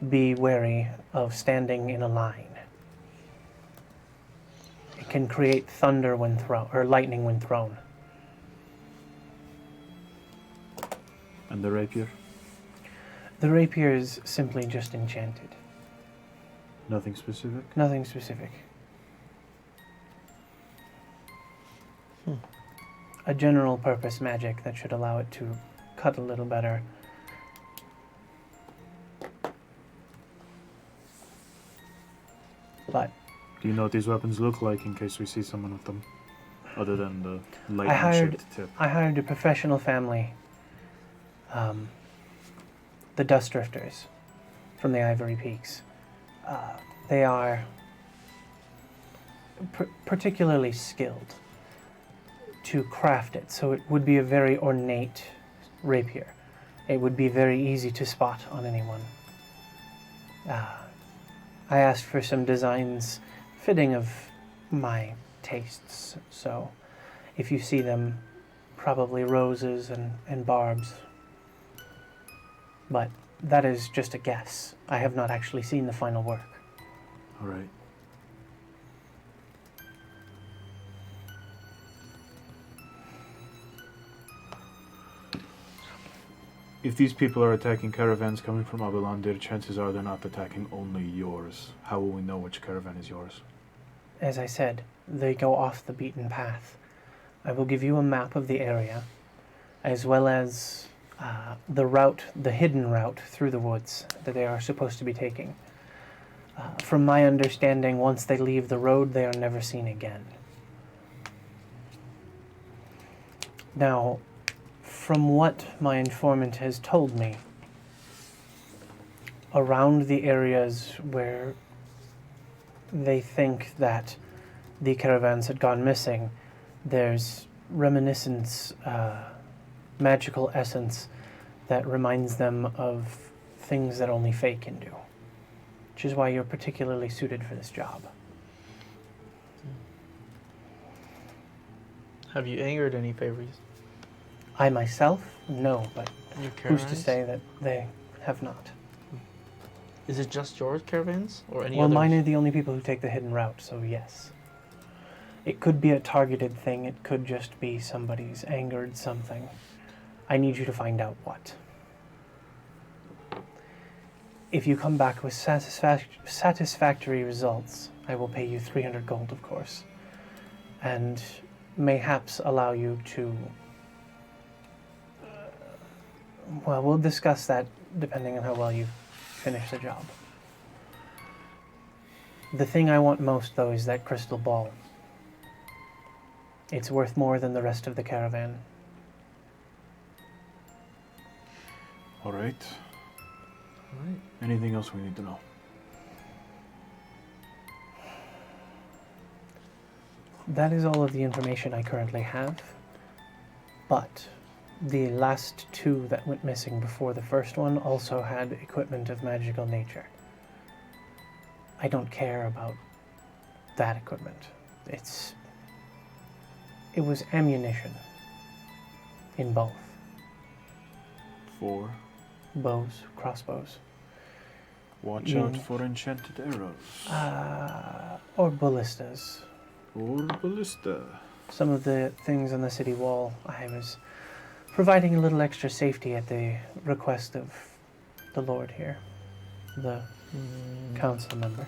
be wary of standing in a line. It can create thunder when thrown, or lightning when thrown. And the rapier? The rapier is simply just enchanted. Nothing specific? Nothing specific. A general purpose magic that should allow it to cut a little better. But Do you know what these weapons look like in case we see someone with them? Other than the lightning-shaped tip. I hired a professional family, the Dust Drifters from the Ivory Peaks. They are particularly skilled to craft it, so it would be a very ornate rapier. It would be very easy to spot on anyone. I asked for some designs fitting of my tastes, so if you see them, probably roses and barbs. But that is just a guess. I have not actually seen the final work. All right. If these people are attacking caravans coming from Abelandir, chances are they're not attacking only yours. How will we know which caravan is yours? As I said, they go off the beaten path. I will give you a map of the area, as well as the hidden route through the woods that they are supposed to be taking. From my understanding, once they leave the road, they are never seen again. Now, from what my informant has told me, around the areas where they think that the caravans had gone missing, there's reminiscence, magical essence that reminds them of things that only Fae can do, which is why you're particularly suited for this job. Have you angered any favorites? I myself, no, but Your who's to caravans? say that they have not? Is it just your caravans or any Well, others? mine are the only people who take the hidden route, so yes. It could be a targeted thing, it could just be somebody's angered something. I need you to find out what. If you come back with satisfactory results, I will pay you 300 gold, of course, and mayhaps allow you to... well, we'll discuss that depending on how well you finish the job. The thing I want most, though, is that crystal ball. It's worth more than the rest of the caravan. All right. Alright. Anything else we need to know? That is all of the information I currently have. But the last two that went missing before the first one also had equipment of magical nature. I don't care about that equipment. It was ammunition in both. For Bows, crossbows. watch out for enchanted arrows. Or ballistas. Or ballista. Some of the things on the city wall, I was providing a little extra safety at the request of the Lord here, the council member.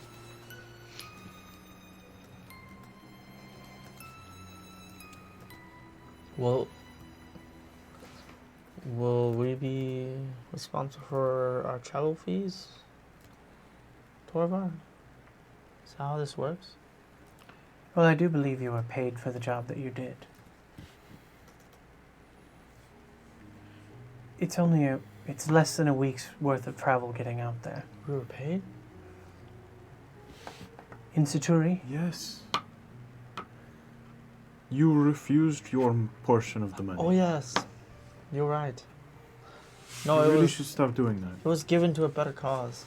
Well, will we be responsible for our travel fees, Torvar? Is that how this works? Well, I do believe you were paid for the job that you did. It's less than a week's worth of travel getting out there. We were paid? In Saturi, Yes. You refused your portion of the money. Oh yes, you're right. No, You it really was should stop doing that. it was given to a better cause.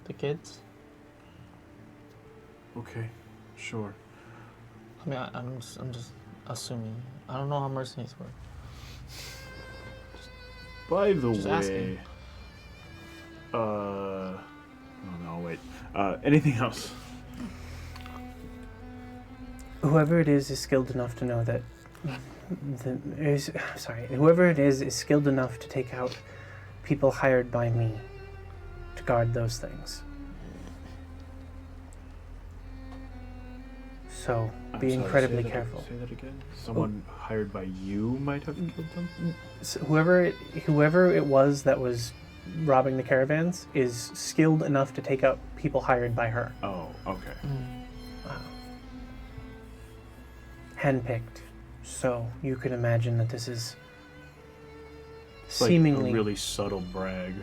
The kids. Okay, sure. I mean, I'm just assuming. I don't know how mercenaries work. By the Just way, asking. oh no, wait. Anything else? whoever it is skilled enough to know that whoever it is skilled enough to take out people hired by me to guard those things. So I'm be sorry, incredibly say that- careful. Say that again. Someone hired by you might have killed them. So whoever it was that was robbing the caravans is skilled enough to take out people hired by her. Oh, okay. Handpicked. So you can imagine that this is It's like seemingly a really subtle brag,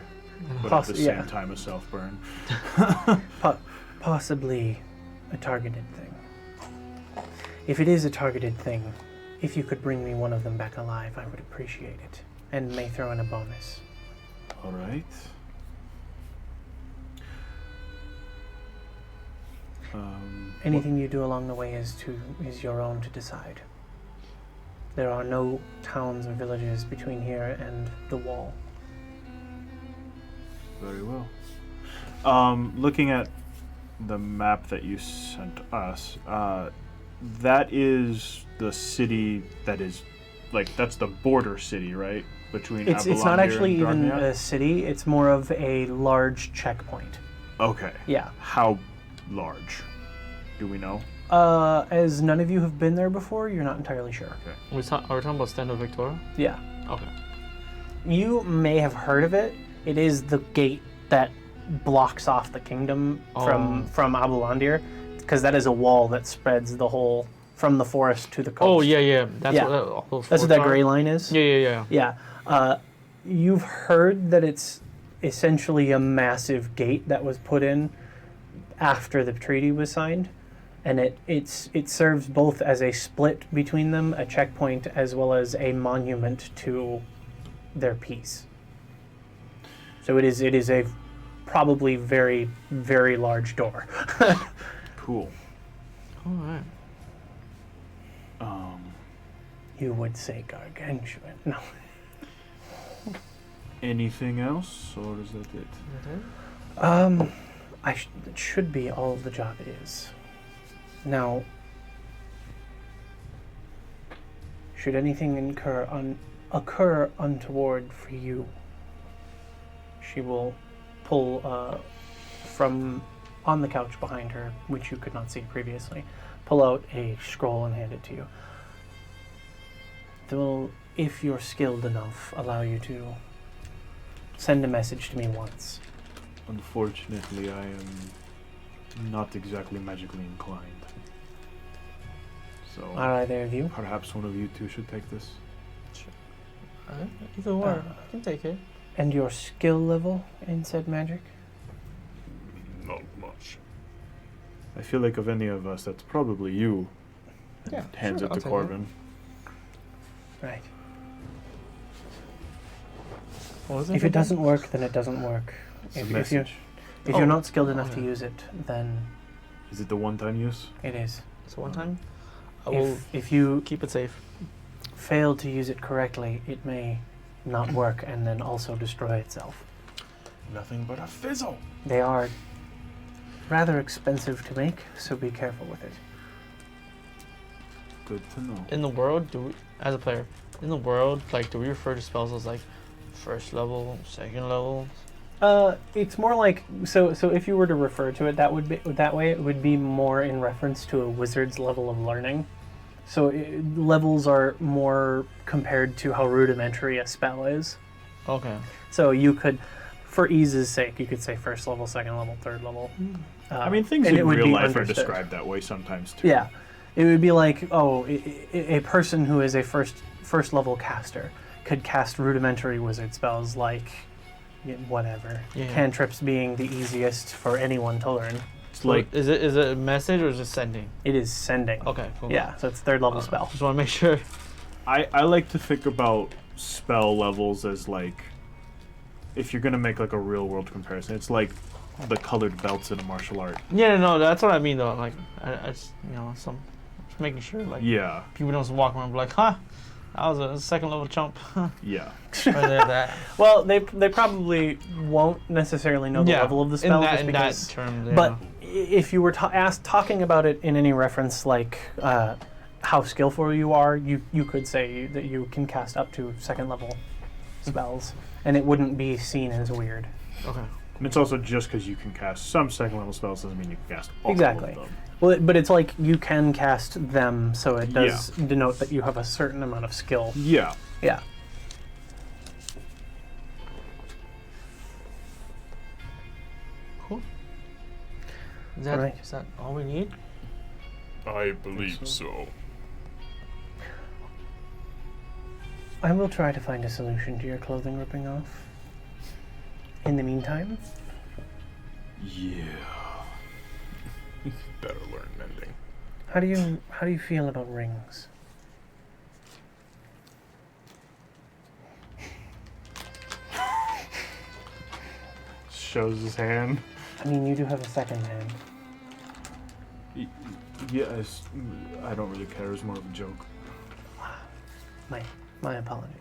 but Poss- at the yeah. same time a self-burn. possibly a targeted thing. If it is a targeted thing, if you could bring me one of them back alive, I would appreciate it, and may throw in a bonus. All right. Anything you do along the way is your own to decide. There are no towns or villages between here and the wall. Very well. Looking at the map that you sent us, that is the city that is, like, that's the border city, right? Between It's not Abelandir actually and even Garnier? a city. It's more of a large checkpoint. Okay. Yeah. How large? Do we know? As none of you have been there before, you're not entirely sure. Are we talking about Stand of Victoria? Yeah. Okay. You may have heard of it. It is the gate that blocks off the kingdom from Abelandir, because that is a wall that spreads the whole from the forest to the coast. Oh yeah. That's Yeah. what all those That's what forts that are? gray line is. Yeah. Yeah. You've heard that it's essentially a massive gate that was put in after the treaty was signed, and it serves both as a split between them, a checkpoint, as well as a monument to their peace. So it is a probably very, very large door. Cool. All right. You would say gargantuan. No. Anything else, or is that it? It should be all the job is. Now, should anything occur untoward for you, she will pull from on the couch behind her, which you could not see previously, pull out a scroll and hand it to you. It will, if you're skilled enough, allow you to send a message to me once. Unfortunately, I am not exactly magically inclined. So Are either of you? perhaps one of you two should take this. Either way, I can take it. And your skill level in said magic? Not much. I feel like of any of us, that's probably you. Yeah, Hands sure, it I'll to take Corbin. Right. What was If it doesn't work, then it doesn't work. It's a If message. you're not skilled enough to use it, then Is it the one-time use? it is. So one time, I will If you keep it safe. fail to use it correctly, it may not work and then also destroy itself. Nothing but a fizzle. They are rather expensive to make, so be careful with it. Good to know. In the world, as a player, in the world, like, do we refer to spells as like first level, second level? It's more like so if you were to refer to it that way, it would be more in reference to a wizard's level of learning. So levels are more compared to how rudimentary a spell is. Okay. So you could, for ease's sake, you could say first level, second level, third level. I mean, things and in it would real be life are understood. described that way sometimes too. Yeah, it would be like, a person who is a first level caster could cast rudimentary wizard spells like whatever. Yeah. Cantrips being the easiest for anyone to learn. It's like is it a message or is it sending? It is sending. Okay, cool. Yeah, so it's third level spell. Just want to make sure. I like to think about spell levels as like, if you're gonna make like a real world comparison, it's like the colored belts in a martial art. Yeah, no, that's what I mean though. Like, I just just making sure like Yeah, people don't just walk around and be like, huh, that was a second level chump. yeah. Right there, that. Well, they probably won't necessarily know the level of the spell just in because. that term. Yeah. But if you were talking about it in any reference, like how skillful you are, you could say that you can cast up to second level spells, and it wouldn't be seen as weird. Okay. And it's also just because you can cast some second level spells doesn't mean you can cast all Exactly. of them. Well, but it's like you can cast them, so it does denote that you have a certain amount of skill. Yeah. Yeah. Cool. Is that, Alright. is that all we need? I believe so. I will try to find a solution to your clothing ripping off. In the meantime, Yeah. Better learn mending. how do you feel about rings? Shows his hand. I mean, you do have a second hand. Yes, I don't really care. It's more of a joke. My apologies.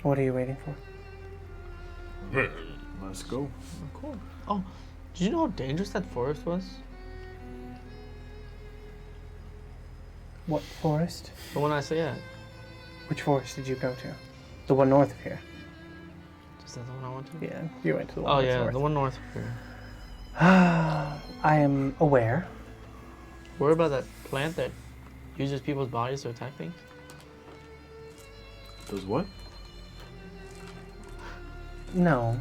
What are you waiting for? Let's go. Cool. Oh, Did you know how dangerous that forest was? What forest? The one I say, yeah. Which forest did you go to? The one north of here. Is that the one I went to? Yeah, you went to the one Oh that's yeah, north. the one north of here. I am aware. Worry about that plant that uses people's bodies to attack things? Does what? No.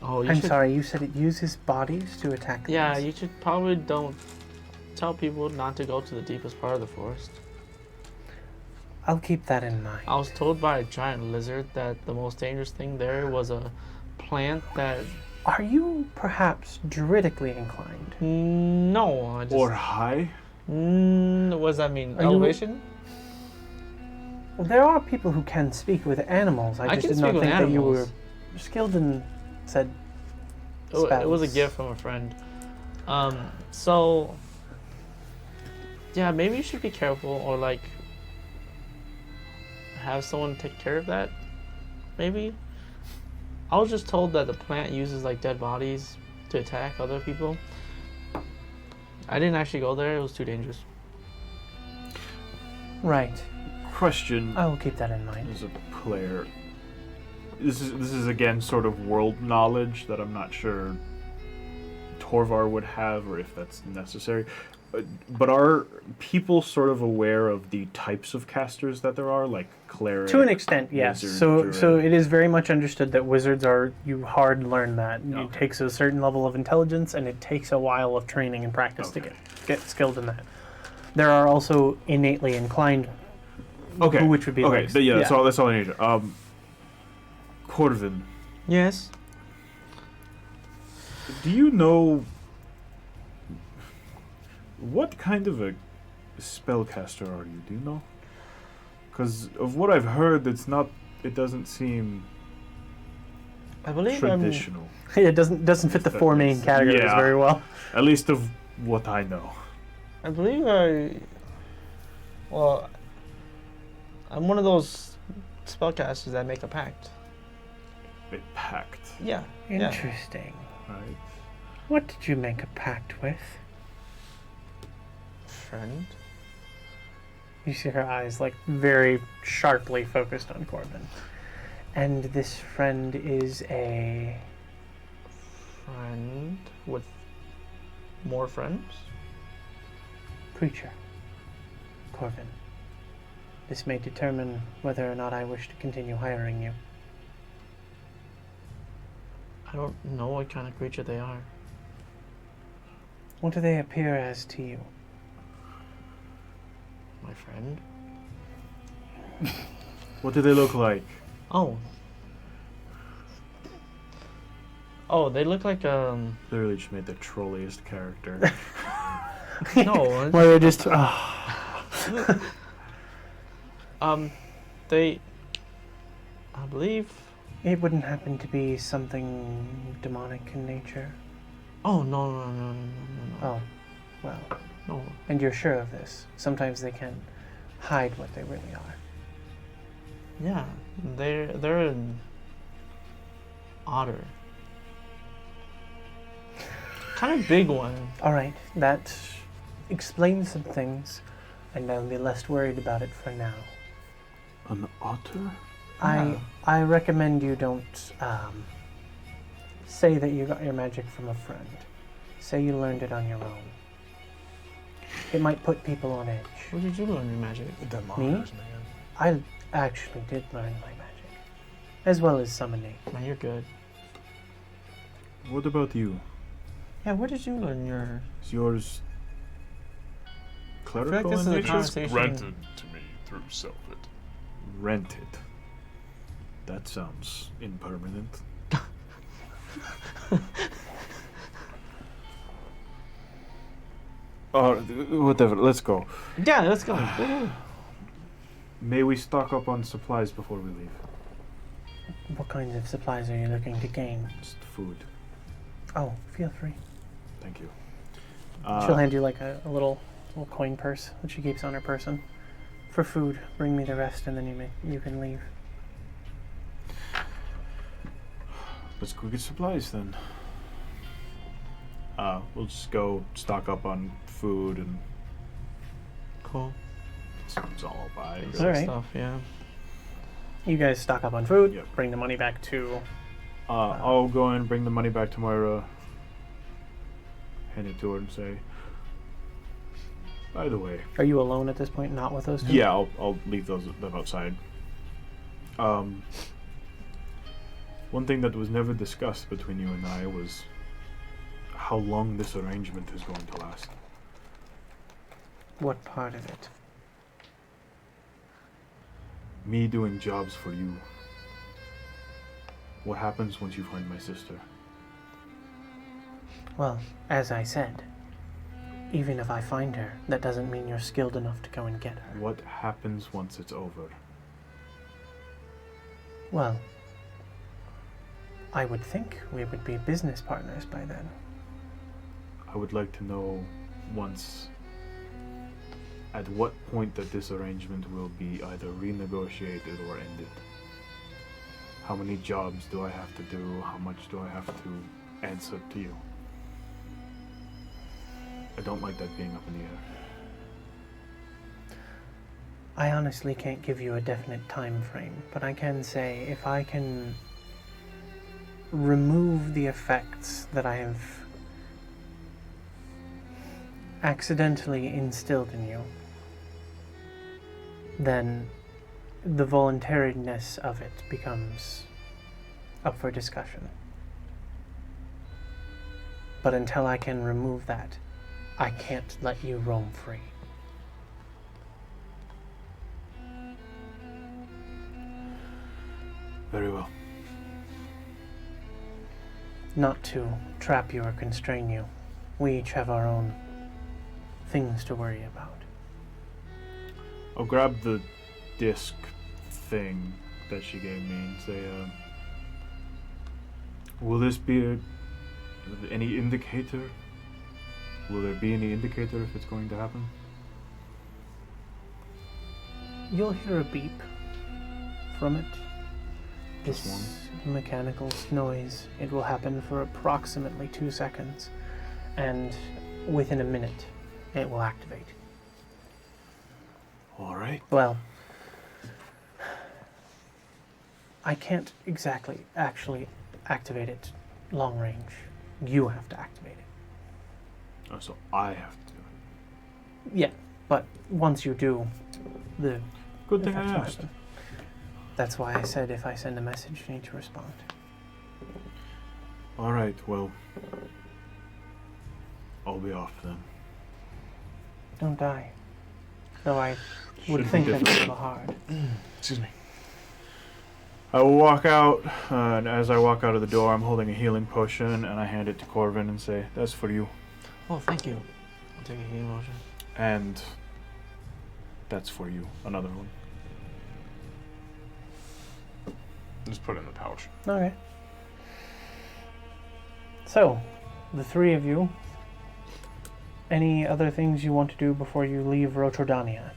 Oh, you I'm should. sorry, you said it uses bodies to attack Yeah, things. you should probably don't tell people not to go to the deepest part of the forest. I'll keep that in mind. I was told by a giant lizard that the most dangerous thing there was a plant that. Are you perhaps druidically inclined? No, I just. Or high? What does that mean? Are you- Elevation? Well, there are people who can speak with animals. I I just can did not speak with think that you were animals. skilled in said It was a spells. gift from a friend. So. Yeah, maybe you should be careful or like. Have someone take care of that. Maybe. I was just told that the plant uses like dead bodies to attack other people. I didn't actually go there. It was too dangerous. Right. Question I will keep that in mind. as a player. This is again sort of world knowledge that I'm not sure Torvar would have or if that's necessary. But are people sort of aware of the types of casters that there are, like cleric? To an extent, yes. wizard, So druid? it is very much understood that wizards are, you hard learn that. It Okay. takes a certain level of intelligence and it takes a while of training and practice to Okay. get skilled in that. There are also innately inclined, Okay. which would be okay. like, Yeah, that's all I need. Corvin, Yes. do you know what kind of a spellcaster are you? Do you know? Because of what I've heard, it doesn't seem I believe traditional. it doesn't fit the That four makes main sense. categories Yeah. very well. At least of what I know. I believe well, I'm one of those spellcasters that make a pact. A pact, Yeah. Interesting. right? What did you make a pact with? Friend. You see her eyes like very sharply focused on Corbin. And this friend is a Friend with more friends. creature. Corbin. This may determine whether or not I wish to continue hiring you. I don't know what kind of creature they are. What do they appear as to you? My friend. What do they look like? Oh. Oh, they look like Literally just made the trolliest character. no. Where you're just They. I believe. it wouldn't happen to be something demonic in nature. Oh no. Oh, well. No. And you're sure of this. Sometimes they can hide what they really are. Yeah, they're an otter. Kind of big one. All right, that explains some things, and I'll be less worried about it for now. An otter? Yeah. I recommend you don't say that you got your magic from a friend. Say you learned it on your own. It might put people on edge. Where did you learn your magic? Me? I actually did learn my magic, as well as some innate. Man, you're good. What about you? Yeah, where did you learn your? Is yours clerical this is in a nature? conversation. Granted to me through Selfit. Rented. That sounds impermanent. Whatever, let's go. Yeah, let's go. May we stock up on supplies before we leave? What kinds of supplies are you looking to gain? Just food. Oh, feel free. Thank you. She'll hand you like a little coin purse that she keeps on her person. For food, bring me the rest, and then you can leave. Let's go get supplies then. We'll just go stock up on food and Cool. it's all I'll buy. Basic All right. stuff, yeah. You guys stock up on food, Yep. bring the money back to... I'll go and bring the money back to Moira, hand it to her and say, by the way, Are you alone at this point, not with those two? yeah, I'll leave them outside. One thing that was never discussed between you and I was how long this arrangement is going to last. What part of it? Me doing jobs for you. What happens once you find my sister? Well, as I said, even if I find her, that doesn't mean you're skilled enough to go and get her. What happens once it's over? Well, I would think we would be business partners by then. I would like to know once at what point that this arrangement will be either renegotiated or ended. How many jobs do I have to do? How much do I have to answer to you? I don't like that being up in the air. I honestly can't give you a definite time frame, but I can say if I can remove the effects that I have accidentally instilled in you, then the voluntariness of it becomes up for discussion. But until I can remove that, I can't let you roam free. Very well. Not to trap you or constrain you. We each have our own things to worry about. I'll grab the disc thing that she gave me and say, will this be any indicator? Will there be any indicator if it's going to happen? You'll hear a beep from it. Just This mechanical noise. It will happen for approximately 2 seconds, and within a minute, it will activate. All right. Well, I can't exactly actually activate it long range. You have to activate it. Oh, so I have to do it. Yeah, but once you do, the Good thing I effects will asked. happen. That's why I said if I send a message, you need to respond. All right, well, I'll be off then. Don't die. Though I would Should be think that's a difficult. little hard. Excuse me. I will walk out, and as I walk out of the door, I'm holding a healing potion, and I hand it to Corvin and say, that's for you. Oh, thank you. I'll take a healing motion. And that's for you. Another one. Just put it in the pouch. Okay. So, the three of you, any other things you want to do before you leave Rotordania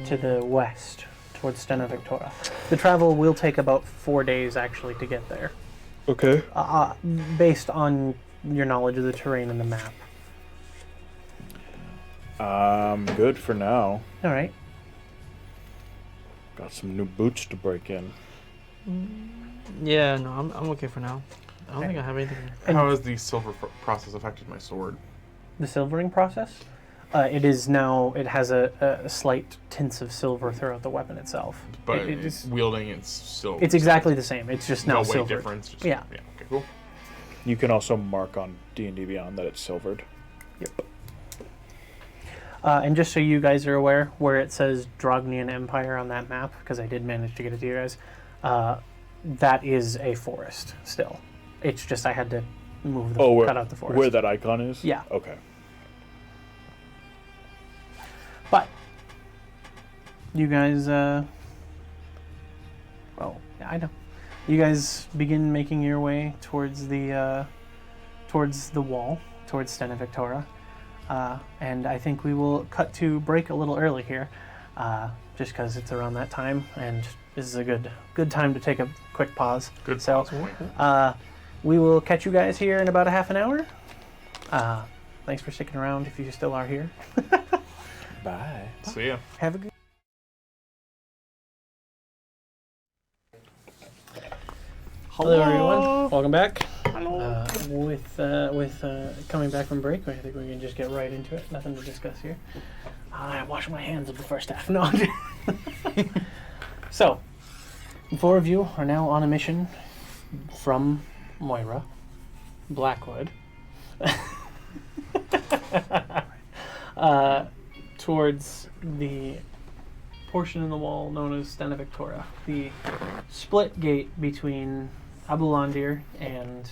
to the west, towards Stena Victoria? The travel will take about 4 days actually to get there, Okay. based on your knowledge of the terrain and the map. Good for now. All right. Got some new boots to break in. Yeah, no, I'm okay for now. I don't think I have anything. And- How has the silver process affected my sword? The silvering process. It is now. It has a slight tints of silver throughout the weapon itself. But it it's is. wielding, it's still. It's exactly the same. It's just now no weight silver. difference. Just, Yeah. Okay. Cool. You can also mark on D&D Beyond that it's silvered. And just so you guys are aware, where it says Drognian Empire on that map, because I did manage to get it to you guys, that is a forest still. It's just I had to move the cut out the forest. Where that icon is? Yeah. Okay. But you guys, well, yeah, I know. You guys begin making your way towards the wall, towards Stena Victoria. And I think we will cut to break a little early here, just because it's around that time, and this is a good time to take a quick pause. Good. So, pause point. we will catch you guys here in about a half an hour. Thanks for sticking around if you still are here. Bye. See ya. Have a good. Hello, everyone. Welcome back. Hello. With coming back from break, I think we can just get right into it. Nothing to discuss here. I washed my hands of the first half. No. So, the four of you are now on a mission from Moira, Blackwood, towards the portion in the wall known as Stena Victoria, the split gate between Abu Landir and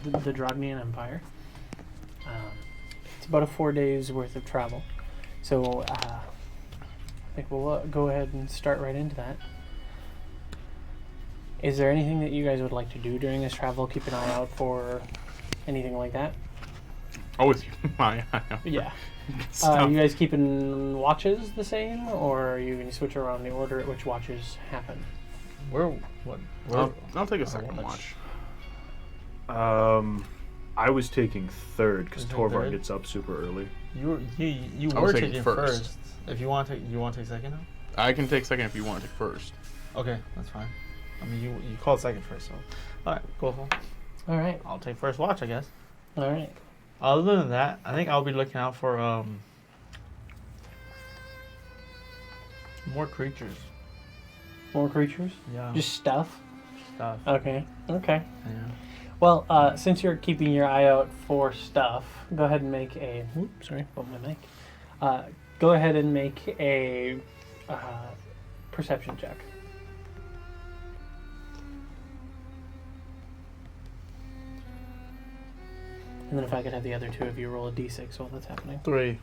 the Drognian Empire. It's about a 4 days worth of travel, so I think we'll go ahead and start right into that. Is there anything that you guys would like to do during this travel? Keep an eye out for anything like that? Always my eye out. Yeah. Stuff. You guys keeping watches the same, or are you going to switch around the order at which watches happen? I'll take a second watch. I was taking third because You take Torvar third? gets up super early. You I were was taking taking first. first. If you want to take, you want to take second now? I can take second if you want to take first. Okay, that's fine. I mean, you called second first, so all right, cool. All right. I'll take first watch, I guess. All right. Other than that, I think I'll be looking out for more creatures. More creatures? Yeah. Just stuff? stuff. Okay. Okay. Yeah. Well, since you're keeping your eye out for stuff, go ahead and make a... Oops, sorry, bumped my mic. Go ahead and make a perception check. And then if I could have the other two of you roll a d6 while that's happening. 3.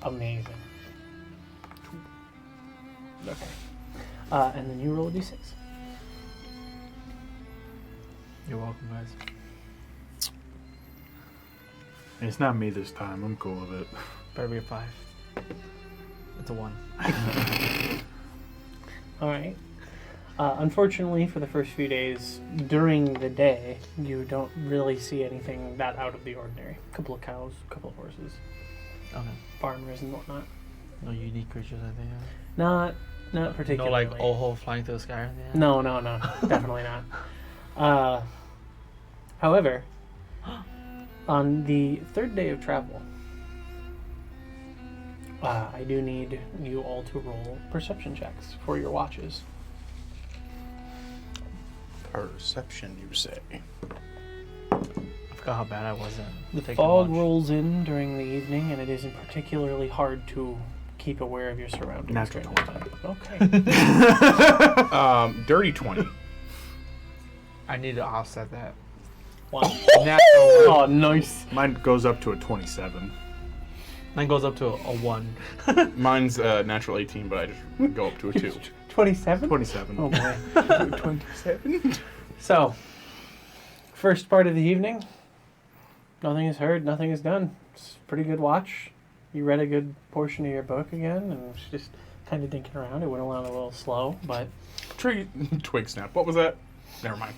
Amazing. Okay. And then you roll a d6. You're welcome, guys. It's not me this time. I'm cool with it. Better be a 5. It's a 1. All right. Unfortunately, for the first few days during the day, you don't really see anything that out of the ordinary. A couple of cows, a couple of horses, Okay. farmers and whatnot. No unique creatures, I think. Not particularly. No, like Oho flying through the sky or anything. No, definitely not. However, on the third day of travel, I do need you all to roll perception checks for your watches. Perception, you say? I forgot how bad I was at The taking fog watch. rolls in during the evening, and it isn't particularly hard to keep aware of your surroundings. Natural during that time. Okay. Dirty 20. I need to offset that. One. Natural. Oh, nice. Mine goes up to a 27. Mine goes up to a 1. Mine's natural 18, but I just go up to a 2. 27? 27. Oh, boy. 27? So, first part of the evening, nothing is heard, nothing is done. It's a pretty good watch. You read a good portion of your book again, and it's just kind of dinking around. It went along a little slow, but Twig snap. What was that? Never mind.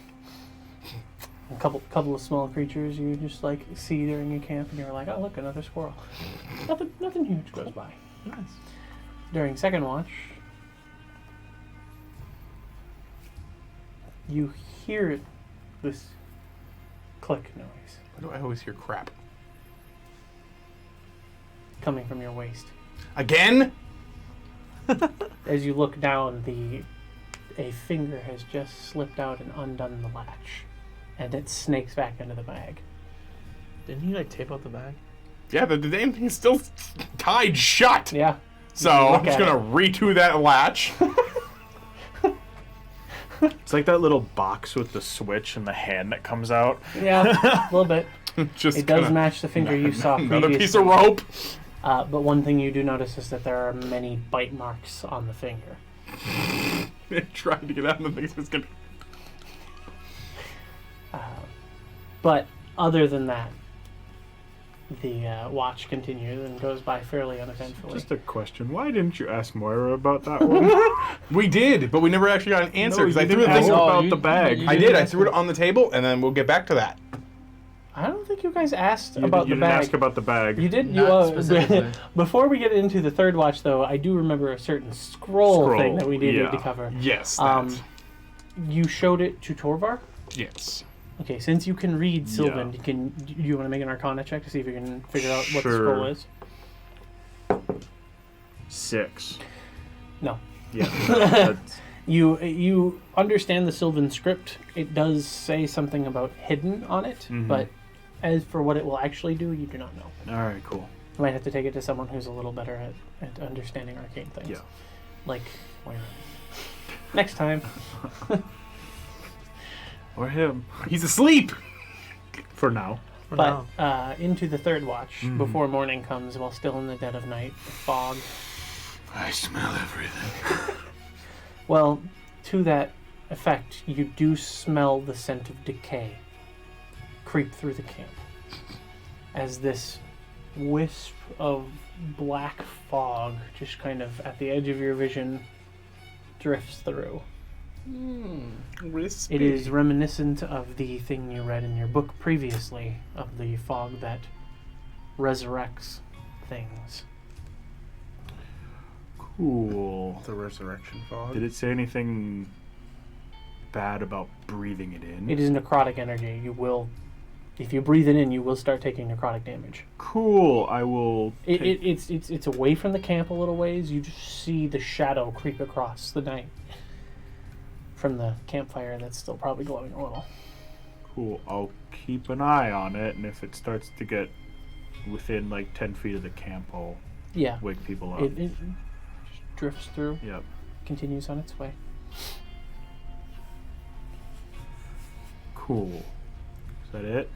a couple of small creatures you just like see during your camp, and you're like, oh look, another squirrel. Nothing huge goes by. Nice. During second watch, you hear this click noise Why do I always hear crap? coming from your waist. Again? As you look down, a finger has just slipped out and undone the latch, and it snakes back into the bag. Didn't he like tape out the bag? Yeah, the damn thing is still tied shut. Yeah. So Look I'm just at gonna redo that latch. It's like that little box with the switch and the hand that comes out. Yeah, a little bit. Just It does gonna- match the finger you saw Another previously. piece of rope. But one thing you do notice is that there are many bite marks on the finger. Trying to get out, and the thing's just gonna. But other than that, The watch continues and goes by fairly uneventfully. Just a question. Why didn't you ask Moira about that one? We did, but we never actually got an answer No, because you I threw the didn't thing. ask Oh, about you- the bag. you I didn't did. I ask threw it on the table, and then we'll get back to that. I don't think you guys asked You about didn't the bag. ask about the bag. You did. Not specifically. Before we get into the third watch, though, I do remember a certain scroll thing that we did need to yeah. cover. Yes. You showed it to Torvar. Yes. Okay, since you can read Sylvan, Yeah. you want to make an Arcana check to see if you can figure out what the Sure. scroll is? 6. No. Yeah. That's, You understand the Sylvan script. It does say something about hidden on it, Mhm. but as for what it will actually do, you do not know. all right, cool. You might have to take it to someone who's a little better at understanding arcane things. Yeah. Like Moira. Next time. Or him. He's asleep. For now. For But now. into the third watch, Mhm. before morning comes, while still in the dead of night, the fog. I smell everything. Well, to that effect, you do smell the scent of decay creep through the camp. As this wisp of black fog, just kind of at the edge of your vision, drifts through. Crispy. It is reminiscent of the thing you read in your book previously, of the fog that resurrects things. Cool. the resurrection fog. Did it say anything bad about breathing it in? It is necrotic energy. You will, if you breathe it in, you will start taking necrotic damage. Cool. I will. It's away from the camp a little ways. You just see the shadow creep across the night from the campfire that's still probably glowing a little. Cool. I'll keep an eye on it, and if it starts to get within like 10 feet of the camp, I'll Yeah, wake people up. it just drifts through, Yep. continues on its way. Cool. Is that it?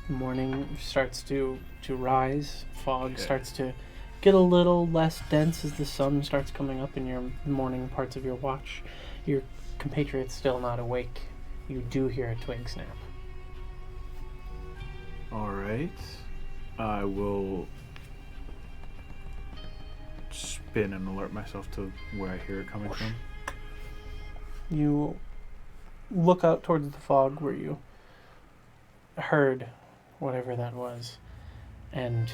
Morning starts to rise. Fog Okay. starts to get a little less dense as the sun starts coming up in your morning parts of your watch. Your compatriot's still not awake. You do hear a twig snap. All right. I will spin and alert myself to where I hear it coming from. You look out towards the fog where you heard whatever that was, and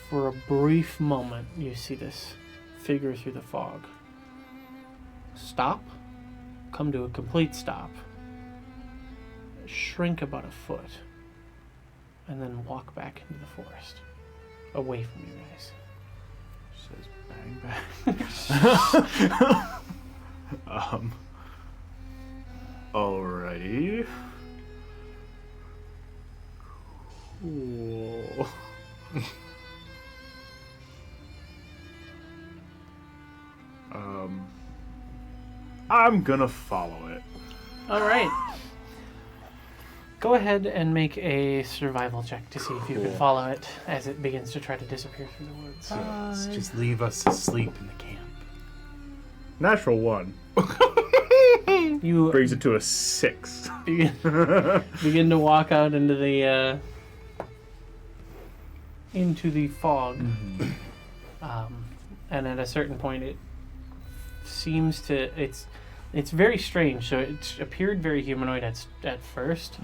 for a brief moment you see this figure through the fog stop, come to a complete stop, shrink about a foot, and then walk back into the forest, away from you guys. Says bang bang. Alrighty. Cool. I'm gonna follow it. All right. Go ahead and make a survival check to see if you can Cool. follow it as it begins to try to disappear through the woods. Just leave us asleep in the camp. Natural 1 You brings it to a 6. begin to walk out into the fog, and at a certain point, it seems to it's very strange. So it appeared very humanoid at first,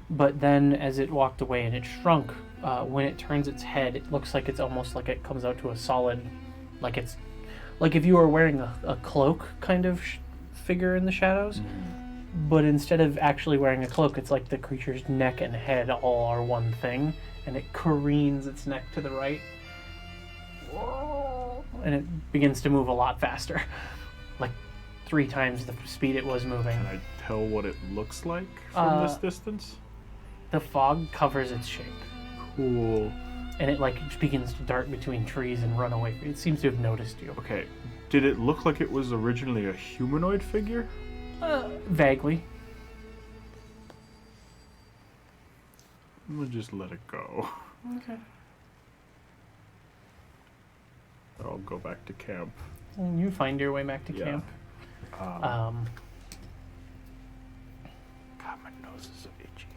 but then as it walked away and it shrunk, when it turns its head, it looks like it's almost like it comes out to a solid, like it's like if you were wearing a cloak kind of figure in the shadows. But instead of actually wearing a cloak, it's like the creature's neck and head all are one thing, and it careens its neck to the right, and it begins to move a lot faster, like 3 times the speed it was moving. Can I tell what it looks like from this Uh, distance? The fog covers its shape, Cool. and it like begins to dart between trees and run away. It seems to have noticed you. Okay. Did it look like it was originally a humanoid figure? Vaguely. I'm gonna just let it go. Okay. I'll go back to camp. And you find your way back to Yeah. camp. God, my nose is so itchy.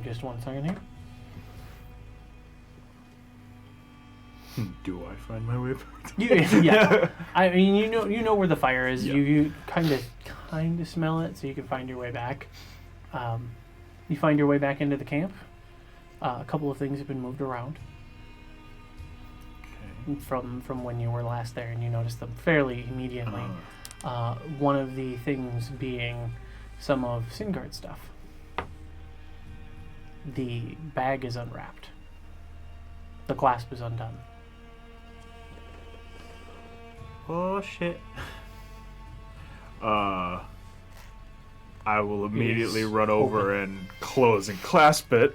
Just 1 second here. Do I find my way back? Yeah. I mean, you know where the fire is. Yeah. You kind of smell it, so you can find your way back. You find your way back into the camp. A couple of things have been moved around Okay. from when you were last there, and you noticed them fairly immediately. One of the things being some of Singard's stuff. The bag is unwrapped. The clasp is undone. Oh shit. I will immediately run over and close and clasp it,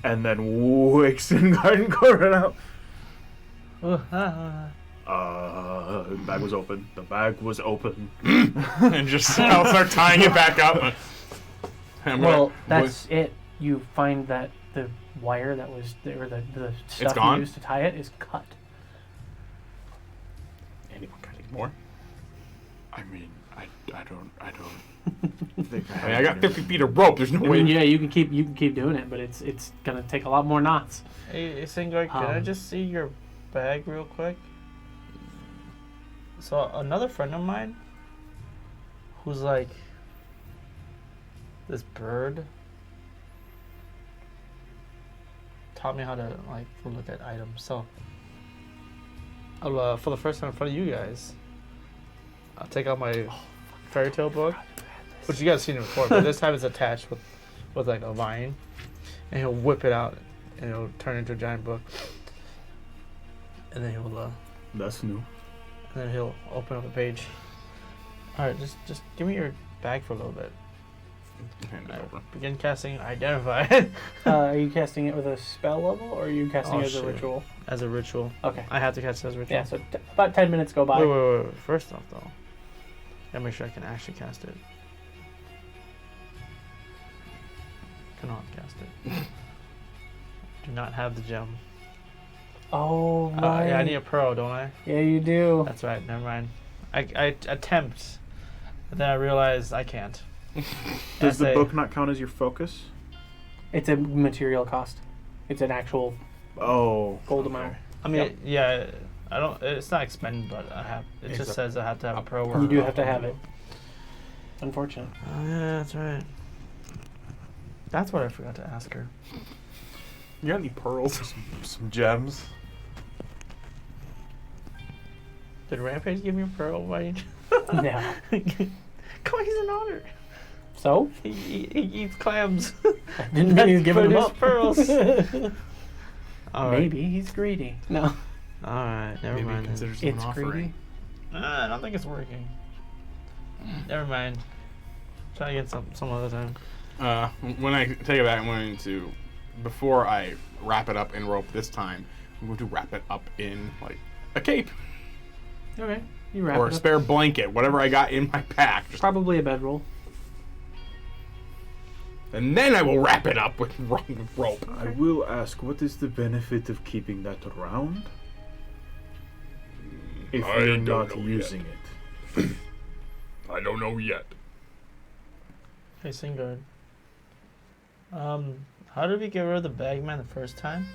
and then wake Singard and Corin out. The bag was open. The bag was open. And just I'll start tying it back up. Well, that's it. You find that the wire that was there, or the stuff you gone? used to tie it, is cut. Anyone got any more? I mean, I don't think I mean, I got 50 feet of rope. There's no I way. mean, yeah, you can keep doing it, but it's gonna take a lot more knots. Hey, Singard, can I just see your bag real quick? So another friend of mine, who's like this bird, taught me how to like look at items. So I'll, for the first time in front of you guys, I'll take out my fairy tale book, which you guys seen it before, but this time it's attached with like a vine, and he'll whip it out, and it'll turn into a giant book, and then he'll That's new. and then he'll open up a page. All right, just give me your bag for a little bit. Hand it over. Begin casting Identify Are you casting it with a spell level, or are you casting Oh, it as a shit. ritual? as a ritual. Okay. I have to cast it as a ritual. Yeah. So about 10 minutes go by. Wait. First off, though, gotta make sure I can actually cast it. Cannot cast it. Do not have the gem. Oh right. Yeah, I need a pearl, don't I? Yeah, you do. That's right. Never mind. I attempt, but then I realize I can't. Does the say- book not count as your focus? It's a material cost. It's an actual Oh. gold okay. amount. I mean, Yep. yeah. I don't. It's not expended, but I have. It It's just a- says I have to have a pearl. You do have to have it. Unfortunate. Oh, yeah, that's right. That's what I forgot to ask her. You got any pearls? Some gems. Did Rampage give me a pearl, Wayne? No. Come on, he's an otter. So? He eats clams. Didn't mean he's giving them Produce up. pearls. All right. Maybe he's greedy. No. All right. Never Maybe mind. then. considers it an It's offering. greedy. I don't think it's working. Never mind. Try again some other time. When I take it back, I'm going to, before I wrap it up in rope this time, I'm going to wrap it up in like a cape Okay. You wrap or it a up. spare blanket, whatever I got in my pack. Just, Probably a bedroll. and then I will wrap it up with rope. I will ask, what is the benefit of keeping that around? If I we're don't not know using it. I don't know yet. Hey, Singard. How did we get rid of the bagman the first time?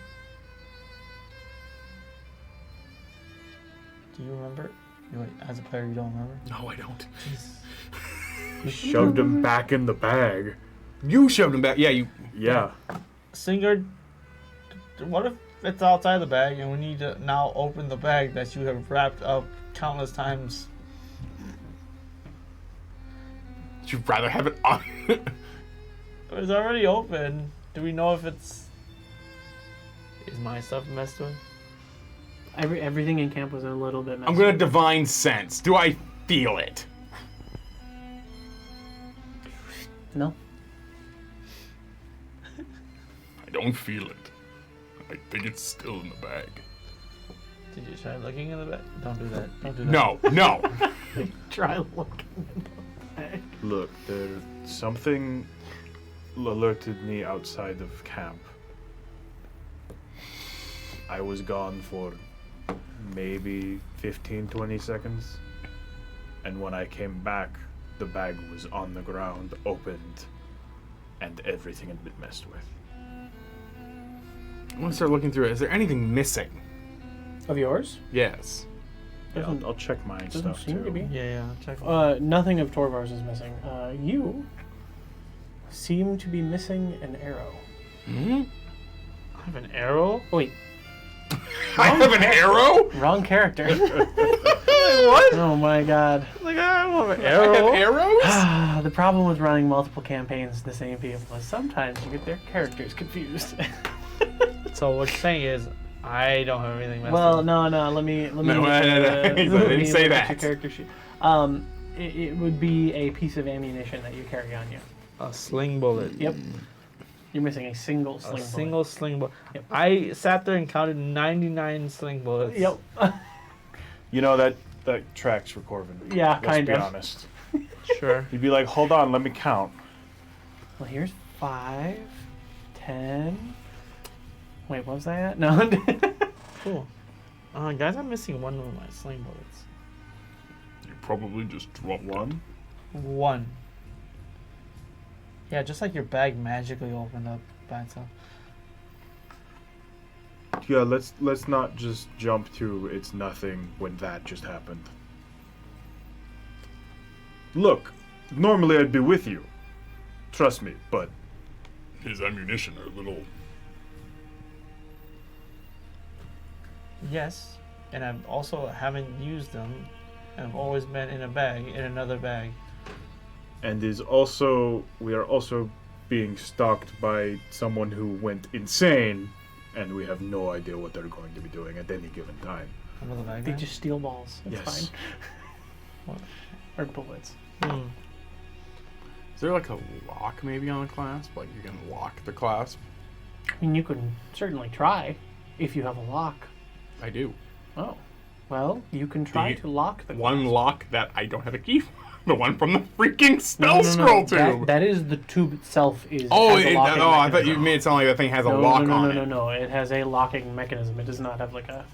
Do you remember? As a player, you don't remember? No, I don't. Jeez. You shoved him back in the bag. You shoved him back. Yeah, you. Yeah. Singard, what if it's outside the bag and we need to now open the bag that you have wrapped up countless times? Would you rather have it on? It's already open. Do we know if it's... Is my stuff messed with? Everything in camp was a little bit messy. I'm gonna divine sense. Do I feel it? No. I don't feel it. I think it's still in the bag. Did you try looking in the bag? Don't do that. Don't do that. No, no. Try looking in the bag. Look, there's something alerted me outside of camp. I was gone for maybe 15, 20 seconds. And when I came back, the bag was on the ground, opened, and everything had been messed with. I want to start looking through it. Is there anything missing? Of yours? Yes. Yeah, Doesn't- I'll check my doesn't stuff seem too. to be. Yeah, check. Nothing of Torvar's is missing. You seem to be missing an arrow. Hmm? I have an arrow. Wait, I have an arrow? wrong character. What? Oh my god. Like I don't have an I have arrow. arrows? The problem with running multiple campaigns with the same people is sometimes you get their characters confused. So what you're saying is, I don't have anything messed Well, up. no. Let me. No, I didn't say look at your that. character sheet. It would be a piece of ammunition that you carry on you. A sling bullet. Yep. You're missing a single sling A bullet. single sling bullet. Yep. I sat there and counted 99 sling bullets. Yep. You know, that tracks for Corvin. Yeah, Let's kind be of. honest. Sure. You'd be like, hold on, let me count. Well, here's 5, 10. Wait, what was that at? No. Cool. Guys, I'm missing one of my sling bullets. You probably just dropped One. One. Yeah, just like your bag magically opened up by itself. Yeah, let's not just jump to it's nothing when that just happened. Look, normally I'd be with you. Trust me, but His ammunition are a little. Yes, and I've also haven't used them. And I've always been in a bag, in another bag. and we are also being stalked by someone who went insane, and we have no idea what they're going to be doing at any given time. Another bag. They then? just steal balls. It's Yes. fine. Or bullets. Hmm. Is there like a lock maybe on the clasp? Like you can lock the clasp? I mean, you can certainly try if you have a lock. I do. Oh. Well, you can try The to lock the One clasp. lock that I don't have a key for. The one from the freaking No, spell no, no, scroll that- tube. that is the tube itself. Oh, has a locking I thought you mechanism. made it sound like that thing has a No, lock no, on no, it. no, no. It has a locking mechanism. It does not have like a.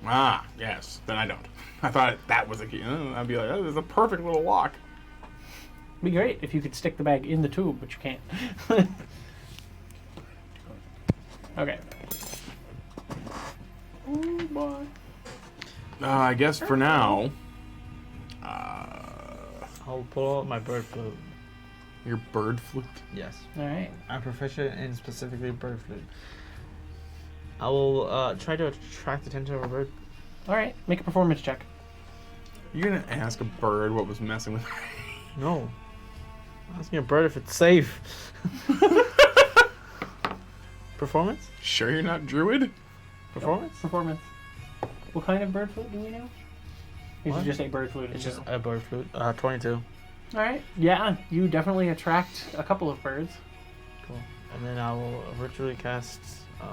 Ah, yes. Then I don't. I thought that was a key. I'd be like, oh, there's a perfect little lock. It'd be great if you could stick the bag in the tube, but you can't. Okay. Oh boy. I guess for now, I'll pull out my bird flute. your bird flute. Yes. All right. I'm proficient in specifically bird flute. I will try to attract the attention of a bird. All right. Make a performance check. You're gonna ask a bird what was messing with her. No. I'm asking a bird if it's safe. Performance? Sure you're not druid? Performance? Performance. What kind of bird flute do we know? Is What? it just a bird flute? It's in just general? a bird flute. 22. All right. Yeah, you definitely attract a couple of birds. Cool. And then I will virtually cast. You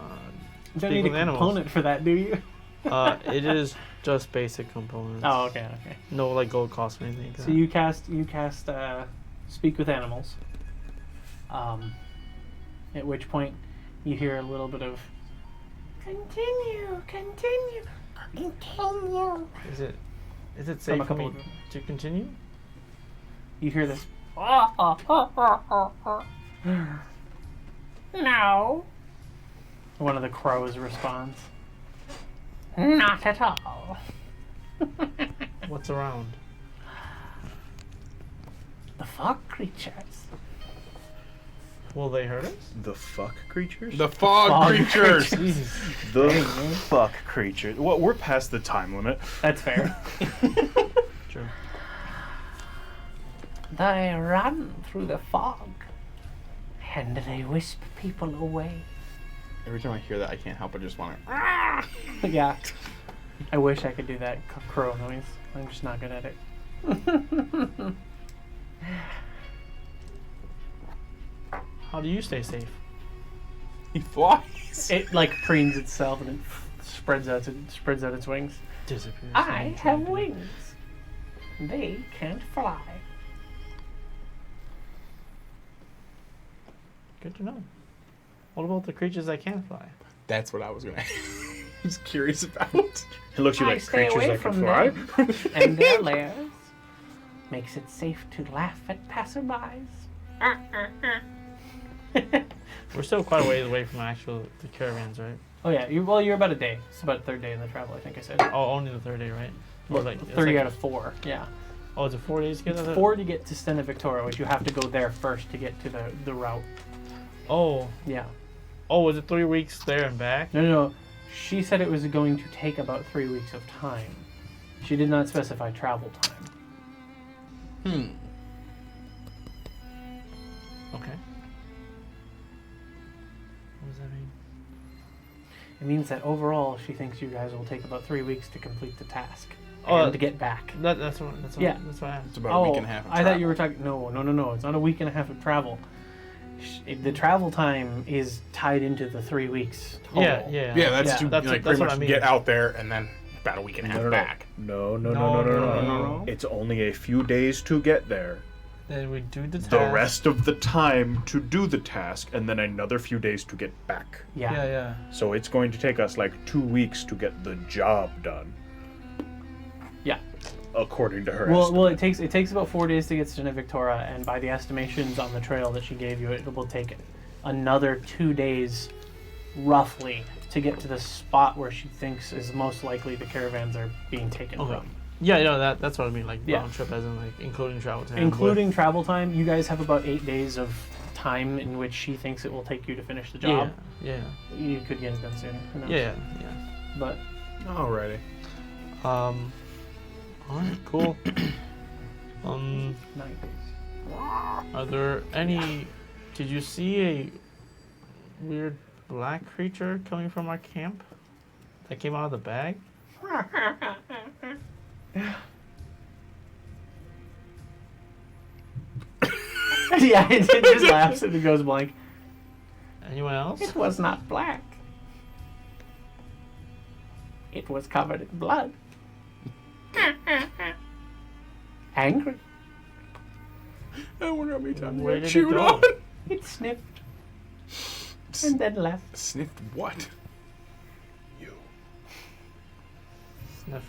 don't Speak need a with animals. component for that, do you? It is just basic components. Oh, okay, okay. No like gold cost or anything. So you cast speak with animals. At which point you hear a little bit of continue. Is it From safe a for couple me of them. to continue? You hear this. No. One of the crows responds. Not at all. What's around? The fog creatures. Will they hurt us? The fuck creatures? The fog creatures! The fuck creatures. Well, we're past the time limit. That's fair. True. They run through the fog, and they wisp people away. Every time I hear that, I can't help but just want to. Yeah. I wish I could do that crow noise. I'm just not good at it. How do you stay safe? He flies. It like preens itself and it spreads out its wings. Disappears. I have wings. They can't fly. Good to know. What about the creatures that can fly? That's what I was gonna. Just curious about. He looks at you I like stay creatures away that can from fly. them and their lairs. Makes it safe to laugh at passerbys. We're still quite a ways away from the caravans, right? Oh yeah, you're about a day. It's about third day in the travel, I think I said. Oh, only the third day, right? Or like it's 3 like- out of 4. Yeah. Oh, is it 4 days to get It's to the? 4 to get to Stena Victoria, which you have to go there first to get to the route. Oh, Yeah. oh, was it 3 weeks there and back? No. She said it was going to take about 3 weeks of time. She did not specify travel time. Okay. What does that mean? It means that overall, she thinks you guys will take about 3 weeks to complete the task Oh, and to get back. That's what. Yeah. That's what I asked. It's about a week and a half of I thought travel. you were talking. No. It's not a week and a half of travel. The travel time is tied into the 3 weeks total. Yeah. Yeah, that's Yeah. to That's like what pretty I much mean. get out there and then about a week and a half back. No. It's only a few days to get there. Then we do the task. The rest of the time to do the task, and then another few days to get back. Yeah. Yeah. So it's going to take us like 2 weeks to get the job done, Yeah. according to her. Well, estimate. it takes about 4 days to get to Stena Victoria, and by the estimations on the trail that she gave you, it will take another 2 days, roughly, to get to the spot where she thinks is most likely the caravans are being taken Okay. from. Yeah, that's what I mean. Like Yeah. round trip, as in like including travel time. Including travel time, you guys have about 8 days of time in which she thinks it will take you to finish the But- job. Yeah. You could get it done sooner. Who knows? Yeah. But Alrighty. Alright, cool. 9 days. Are there any? Did you see a weird black creature coming from our camp that came out of the bag? Yeah, it just laughs and it goes blank. Anyone else? It was not black. It was covered in blood. Angry. I wonder how many times Where I did it chewed go? on. It sniffed and then left. Sniffed what? You. Sniffed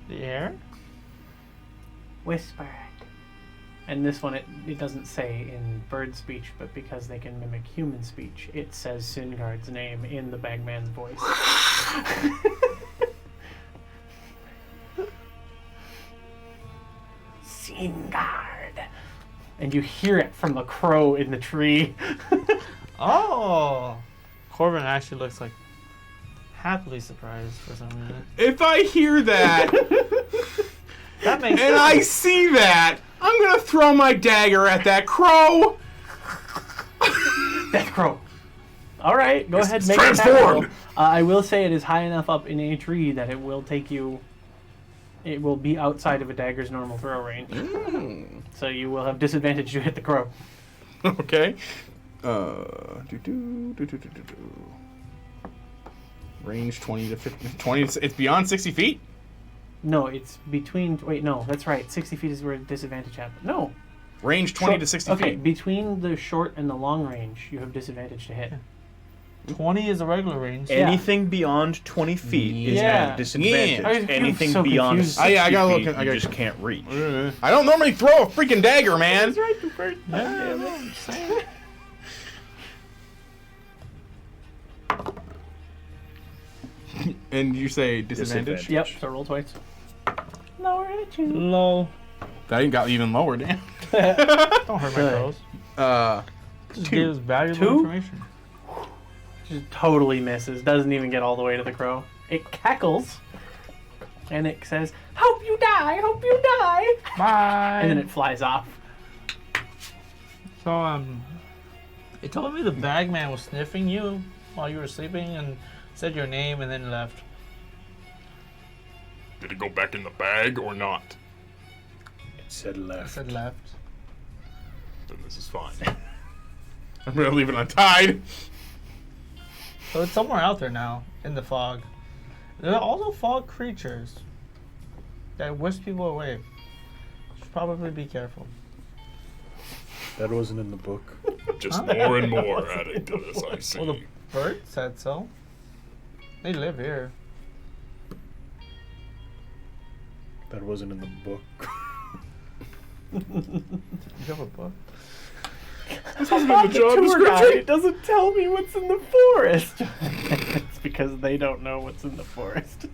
the air? Whispered. And this one, it doesn't say in bird speech, but because they can mimic human speech, it says Singard's name in the bagman's voice. Singard. And you hear it from the crow in the tree. Oh! Corbin actually looks like happily surprised for some reason. If I hear that That makes and I see that, I'm gonna throw my dagger at that crow. Death crow. All right, go ahead, make transformed. a attack roll. I will say it is high enough up in a tree that it will take you. It will be outside of a dagger's normal throw range, so you will have disadvantage to hit the crow. Okay. Range 20 to 50. 20. It's beyond 60 feet. No, it's between. Wait, no, that's right. 60 feet is where disadvantage happens. No. Range 20 Short- to 60 okay, feet. between the short and the long range, you have disadvantage to hit. 20 is a regular range. Yeah. Anything beyond 20 feet is Yeah. at disadvantage. Yeah. I was Anything so beyond confused. 60 I gotta look- feet, I you gotta- just can't reach. I don't normally throw a freaking dagger, man. And you say disadvantage? Disadvantage. Yep. So roll twice. Lower at you. Lol. That got even lower, damn. Don't hurt my Really? toes. Just gives valuable Two? information. Just totally misses. Doesn't even get all the way to the crow. It cackles, and it says, "Hope you die. Hope you die." Bye. And then it flies off. So, it told me the bagman was sniffing you while you were sleeping and said your name and then left. Did it go back in the bag or not? It said left. Said left. Then this is fine. I'm gonna leave it untied. So it's somewhere out there now, in the fog. There are also fog creatures that whisk people away. Should probably be careful. That wasn't in the book. Just more and more added to this, I see. Well, the bird said so. They live here. That wasn't in the book. You have a book? This isn't in I'm the the job tour guide. description. It doesn't tell me what's in the forest. It's because they don't know what's in the forest.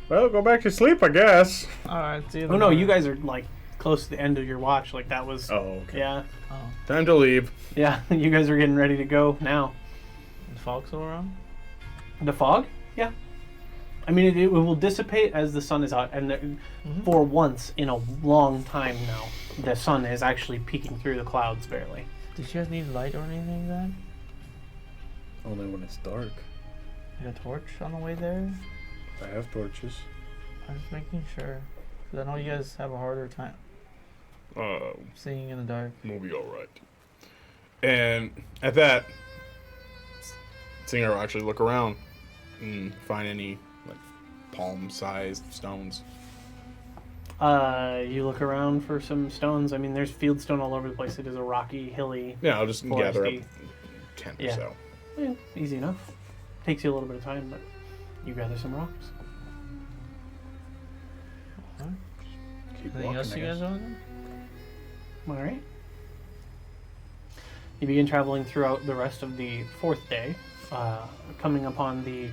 Well, go back to sleep, I guess. Alright, see you Oh no, you guys are like close to the end of your watch. Like that was. Oh, okay. Yeah, Time to leave. yeah. You guys are getting ready to go now. The fog's still around? The fog? Yeah. I mean, it will dissipate as the sun is out, and for once in a long time now, the sun is actually peeking through the clouds barely. Did you guys need light or anything then? Only when it's dark. Like a torch on the way there? I have torches. I'm just making sure. Because I know you guys have a harder time seeing in the dark. We'll be all right. And at that, Singer will actually look around and find any like palm-sized stones. You look around for some stones. I mean, there's fieldstone all over the place. It is a rocky, hilly. Yeah, I'll just gather up Foresty. 10 Yeah. or so. Yeah, easy enough. Takes you a little bit of time, but you gather some rocks. Keep Anything walking, else I you guys guess. want? All right. You begin traveling throughout the rest of the fourth day, coming upon the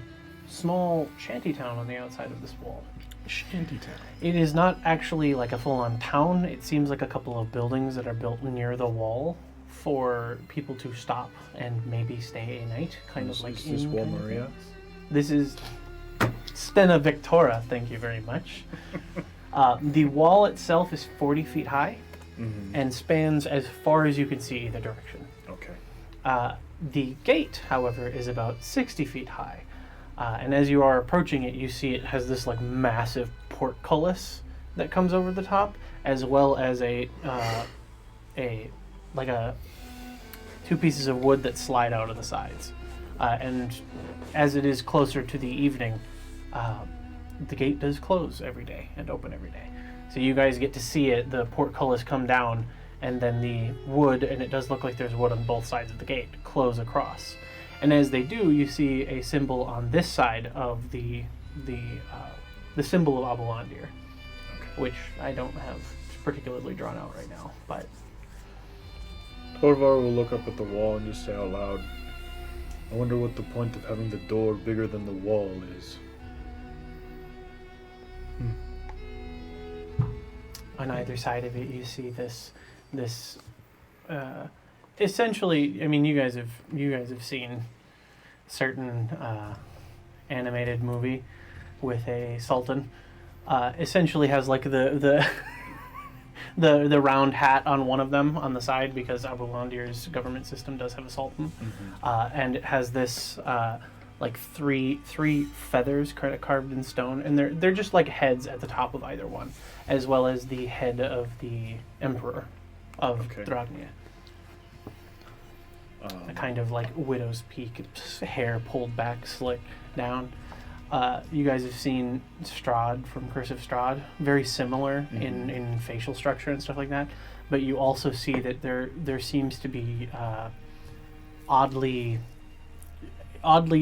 small shanty town on the outside of this wall. Shantytown. It is not actually like a full-on town. It seems like a couple of buildings that are built near the wall for people to stop and maybe stay a night, kind of like Is this inn Wall kind of Maria? things. This is Stena Victoria, thank you very much. The wall itself is 40 feet high Mm-hmm. and spans as far as you can see either direction. Okay. The gate, however, is about 60 feet high. And as you are approaching it, you see it has this like massive portcullis that comes over the top, as well as a two pieces of wood that slide out of the sides. And as it is closer to the evening, the gate does close every day and open every day. So you guys get to see it, the portcullis come down, and then the wood, and it does look like there's wood on both sides of the gate, close across. And as they do, you see a symbol on this side of the symbol of Abelandir, which I don't have particularly drawn out right now, but Torvar will look up at the wall and just say out loud, I wonder what the point of having the door bigger than the wall is. on either side of it you see this essentially, I mean, you guys have seen certain animated movie with a sultan. Essentially has like the round hat on one of them on the side, because Abelandir's government system does have a sultan. And it has this like three feathers carved in stone, and they're just like heads at the top of either one, as well as the head of the emperor of Dragnia. A kind of like widow's peak, hair pulled back, slick down. You guys have seen Strahd from Curse of Strahd, very similar in facial structure and stuff like that. But you also see that there seems to be oddly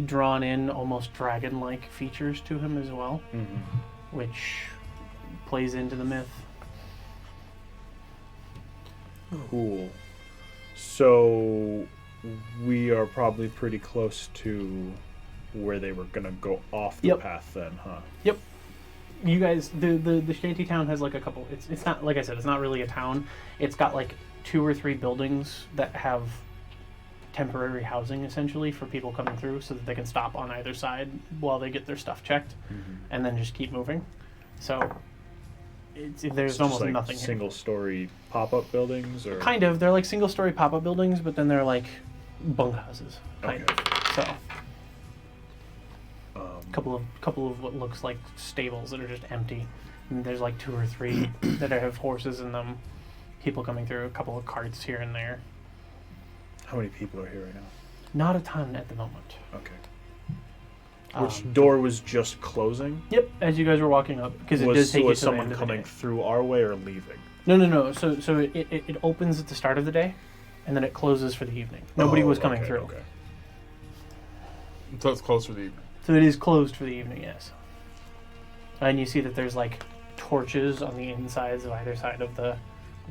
drawn in, almost dragon-like features to him as well, which plays into the myth. Cool. So we are probably pretty close to where they were gonna go off the path then, huh? Yep. You guys, the shanty town has like a couple. It's not, like I said, it's not really a town. It's got like 2 or 3 buildings that have temporary housing essentially for people coming through, so that they can stop on either side while they get their stuff checked, and then just keep moving. So there's It's almost just like nothing here. single-story pop-up buildings, or Kind of. They're like single-story pop-up buildings, but then they're like bunkhouses, kind of. So couple of what looks like stables that are just empty. And there's like 2 or 3 that have horses in them. People coming through. A couple of carts here and there. How many people are here right now? Not a ton at the moment. Okay. Which door was just closing? Yep. As you guys were walking up, because it does take you to the end of the coming day. through our way or leaving? No. So it opens at the start of the day, and then it closes for the evening. Nobody was coming through. Okay. So it's closed for the evening. So it is closed for the evening, yes. And you see that there's like torches on the insides of either side of the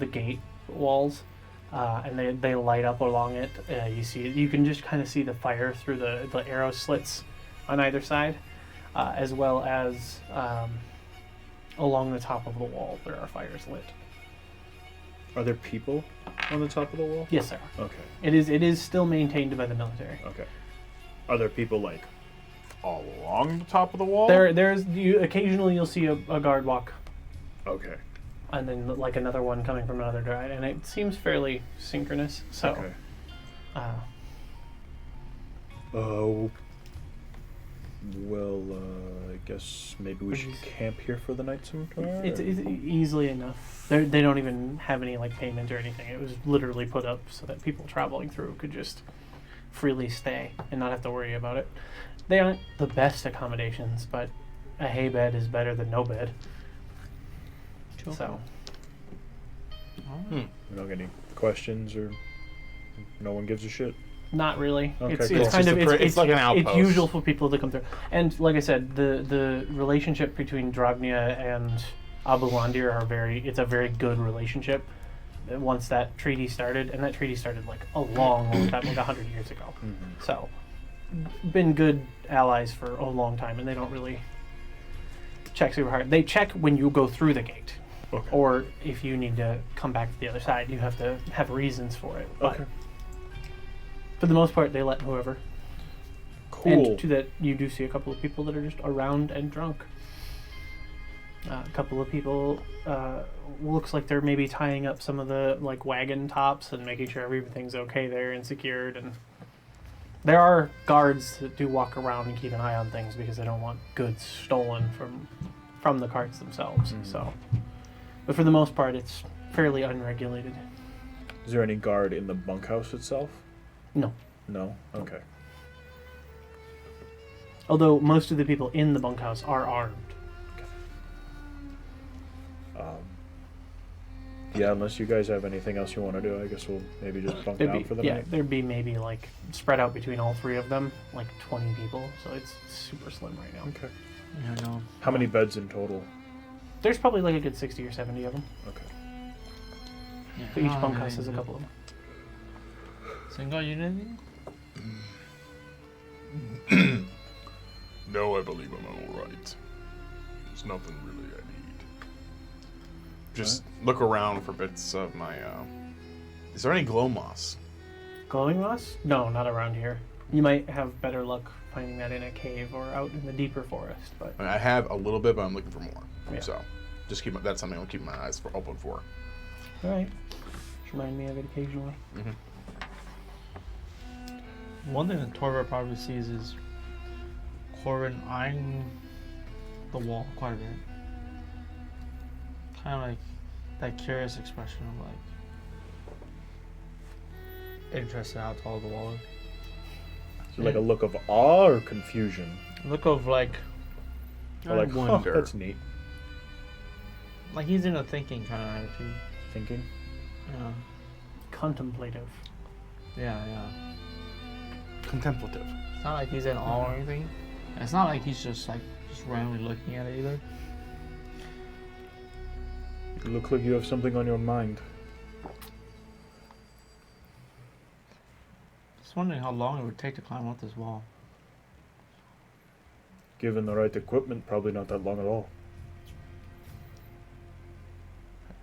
gate walls, and they light up along it. You can just kind of see the fire through the arrow slits on either side, as well as along the top of the wall there are fires lit. Are there people on the top of the wall? Yes, there are. Okay. It is still maintained by the military. Okay. Are there people like along the top of the wall? Occasionally you'll see a guard walk, Okay. and then like another one coming from another side, and it seems fairly synchronous. So, Okay. uh, Well, I guess maybe we should camp here for the night sometime. it's easily enough. They don't even have any like payment or anything. It was literally put up so that people traveling through could just freely stay and not have to worry about it. They aren't the best accommodations, but a hay bed is better than no bed. Sure. So, We don't get any questions, or no one gives a shit. not really. Okay, It's cool. kind of It's like an outpost. It's usual for people to come through. And like I said, the relationship between Dragnia and Abu Landir it's a very good relationship. Once that treaty started, and that treaty started like a long time, like 100 years ago. Mm-hmm. So, been good allies for a long time, and they don't really check super hard. They check when you go through the gate, Okay. or if you need to come back to the other side, you have to have reasons for it. But Okay. for the most part, they let whoever. Cool. And to that, you do see a couple of people that are just around and drunk. A couple of people looks like they're maybe tying up some of the like wagon tops and making sure everything's okay there and secured. And there are guards that do walk around and keep an eye on things because they don't want goods stolen from the carts themselves. Mhm. So, but for the most part, it's fairly unregulated. Is there any guard in the bunkhouse itself? No. No? Okay. Although most of the people in the bunkhouse are armed. Yeah, unless you guys have anything else you want to do, I guess we'll maybe just bunk down for the night. There'd be maybe like spread out between all three of them, like 20 people. So it's super slim right now. Okay. Yeah, no. How many beds in total? There's probably like a good 60 or 70 of them. Okay. Yeah, But each I don't bunkhouse really has a do. couple of them. Single unity? No, I believe I'm alright. There's nothing really I need. Just look around for bits of my. Is there any glow moss? Glowing moss? No, not around here. You might have better luck finding that in a cave or out in the deeper forest, but I mean, I have a little bit, but I'm looking for more. Yeah. So, just that's something I'll keep my eyes open for. all right. Just remind me of it occasionally. One thing that Torva probably sees is Corbin eyeing the wall quite a bit. Kind of like that curious expression of like interested how tall the wall is. So like a look of awe or confusion? Look of like Or like, huh, wonder. that's neat. he's in a thinking kind of attitude. Thinking. Yeah, Contemplative. yeah. Contemplative. It's not like he's in awe or anything. And it's not like he's just randomly looking at it either. You look like you have something on your mind. Just wondering how long it would take to climb up this wall. Given the right equipment, probably not that long at all.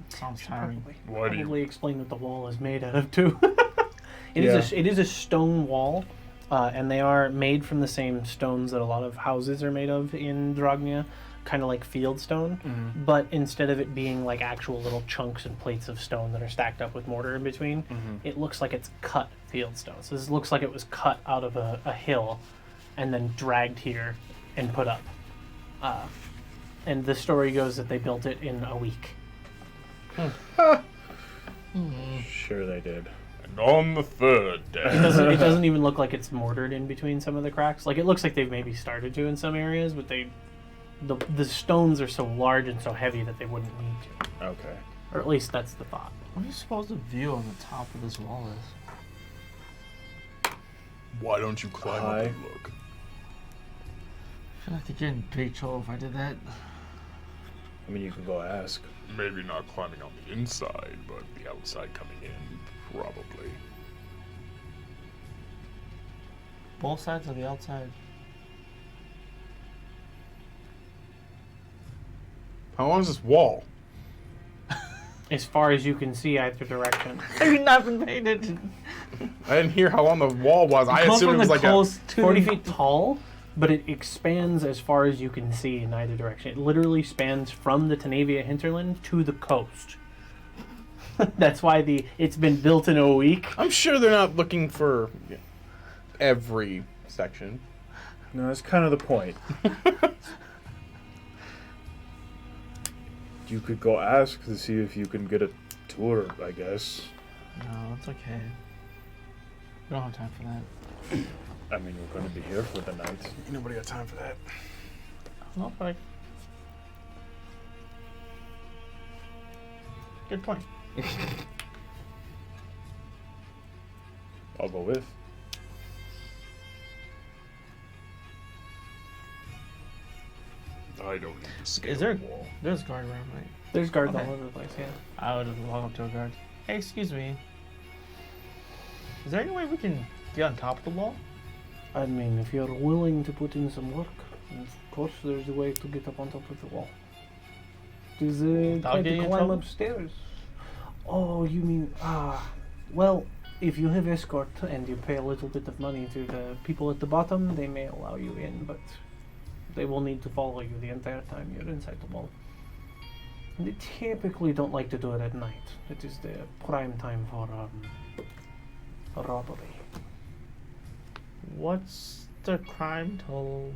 Sounds tiring. Why do you- Probably explain what the wall is made out of too. It is a stone wall, and they are made from the same stones that a lot of houses are made of in Dragnia, kind of like field stone. Mm-hmm. But instead of it being like actual little chunks and plates of stone that are stacked up with mortar in between, it looks like it's cut field stone. So this looks like it was cut out of a hill and then dragged here and put up. And the story goes that they built it in a week. Sure they did. And on the third day. It doesn't even look like it's mortared in between some of the cracks. Like it looks like they've maybe started to in some areas, but the stones are so large and so heavy that they wouldn't need to. Okay. Or at least that's the thought. What do you suppose the view on the top of this wall is? Why don't you climb up and look? I feel like I'd get in big trouble if I did that. I mean, you could go ask. Maybe not climbing on the inside, but the outside coming in, probably. Both sides of the outside. How long is this wall? As far as you can see, either direction. Have you not been paying attention? I didn't hear how long the wall was. I Come assumed from it was the like close to 40 the- feet tall, but it expands as far as you can see in either direction. It literally spans from the Tanavia hinterland to the coast. That's why it's been built in a week. I'm sure they're not looking for every section. No, that's kind of the point. You could go ask to see if you can get a tour, I guess. No, it's okay. We don't have time for that. I mean, we're going to be here for the night. Ain't nobody got time for that. No, but good point. I'll go with. I don't need to scale Is there? a wall. There's a guard around, right? There's guards Okay. all over the place, yeah. I would walk up to a guard. Hey, excuse me. Is there any way we can get on top of the wall? I mean, if you're willing to put in some work, of course there's a way to get up on top of the wall. There's a Without try getting to in climb trouble? upstairs. Oh, you mean, well, if you have escort and you pay a little bit of money to the people at the bottom, they may allow you in, but they will need to follow you the entire time you're inside the wall. And they typically don't like to do it at night. It is the prime time for robbery. What's the crime total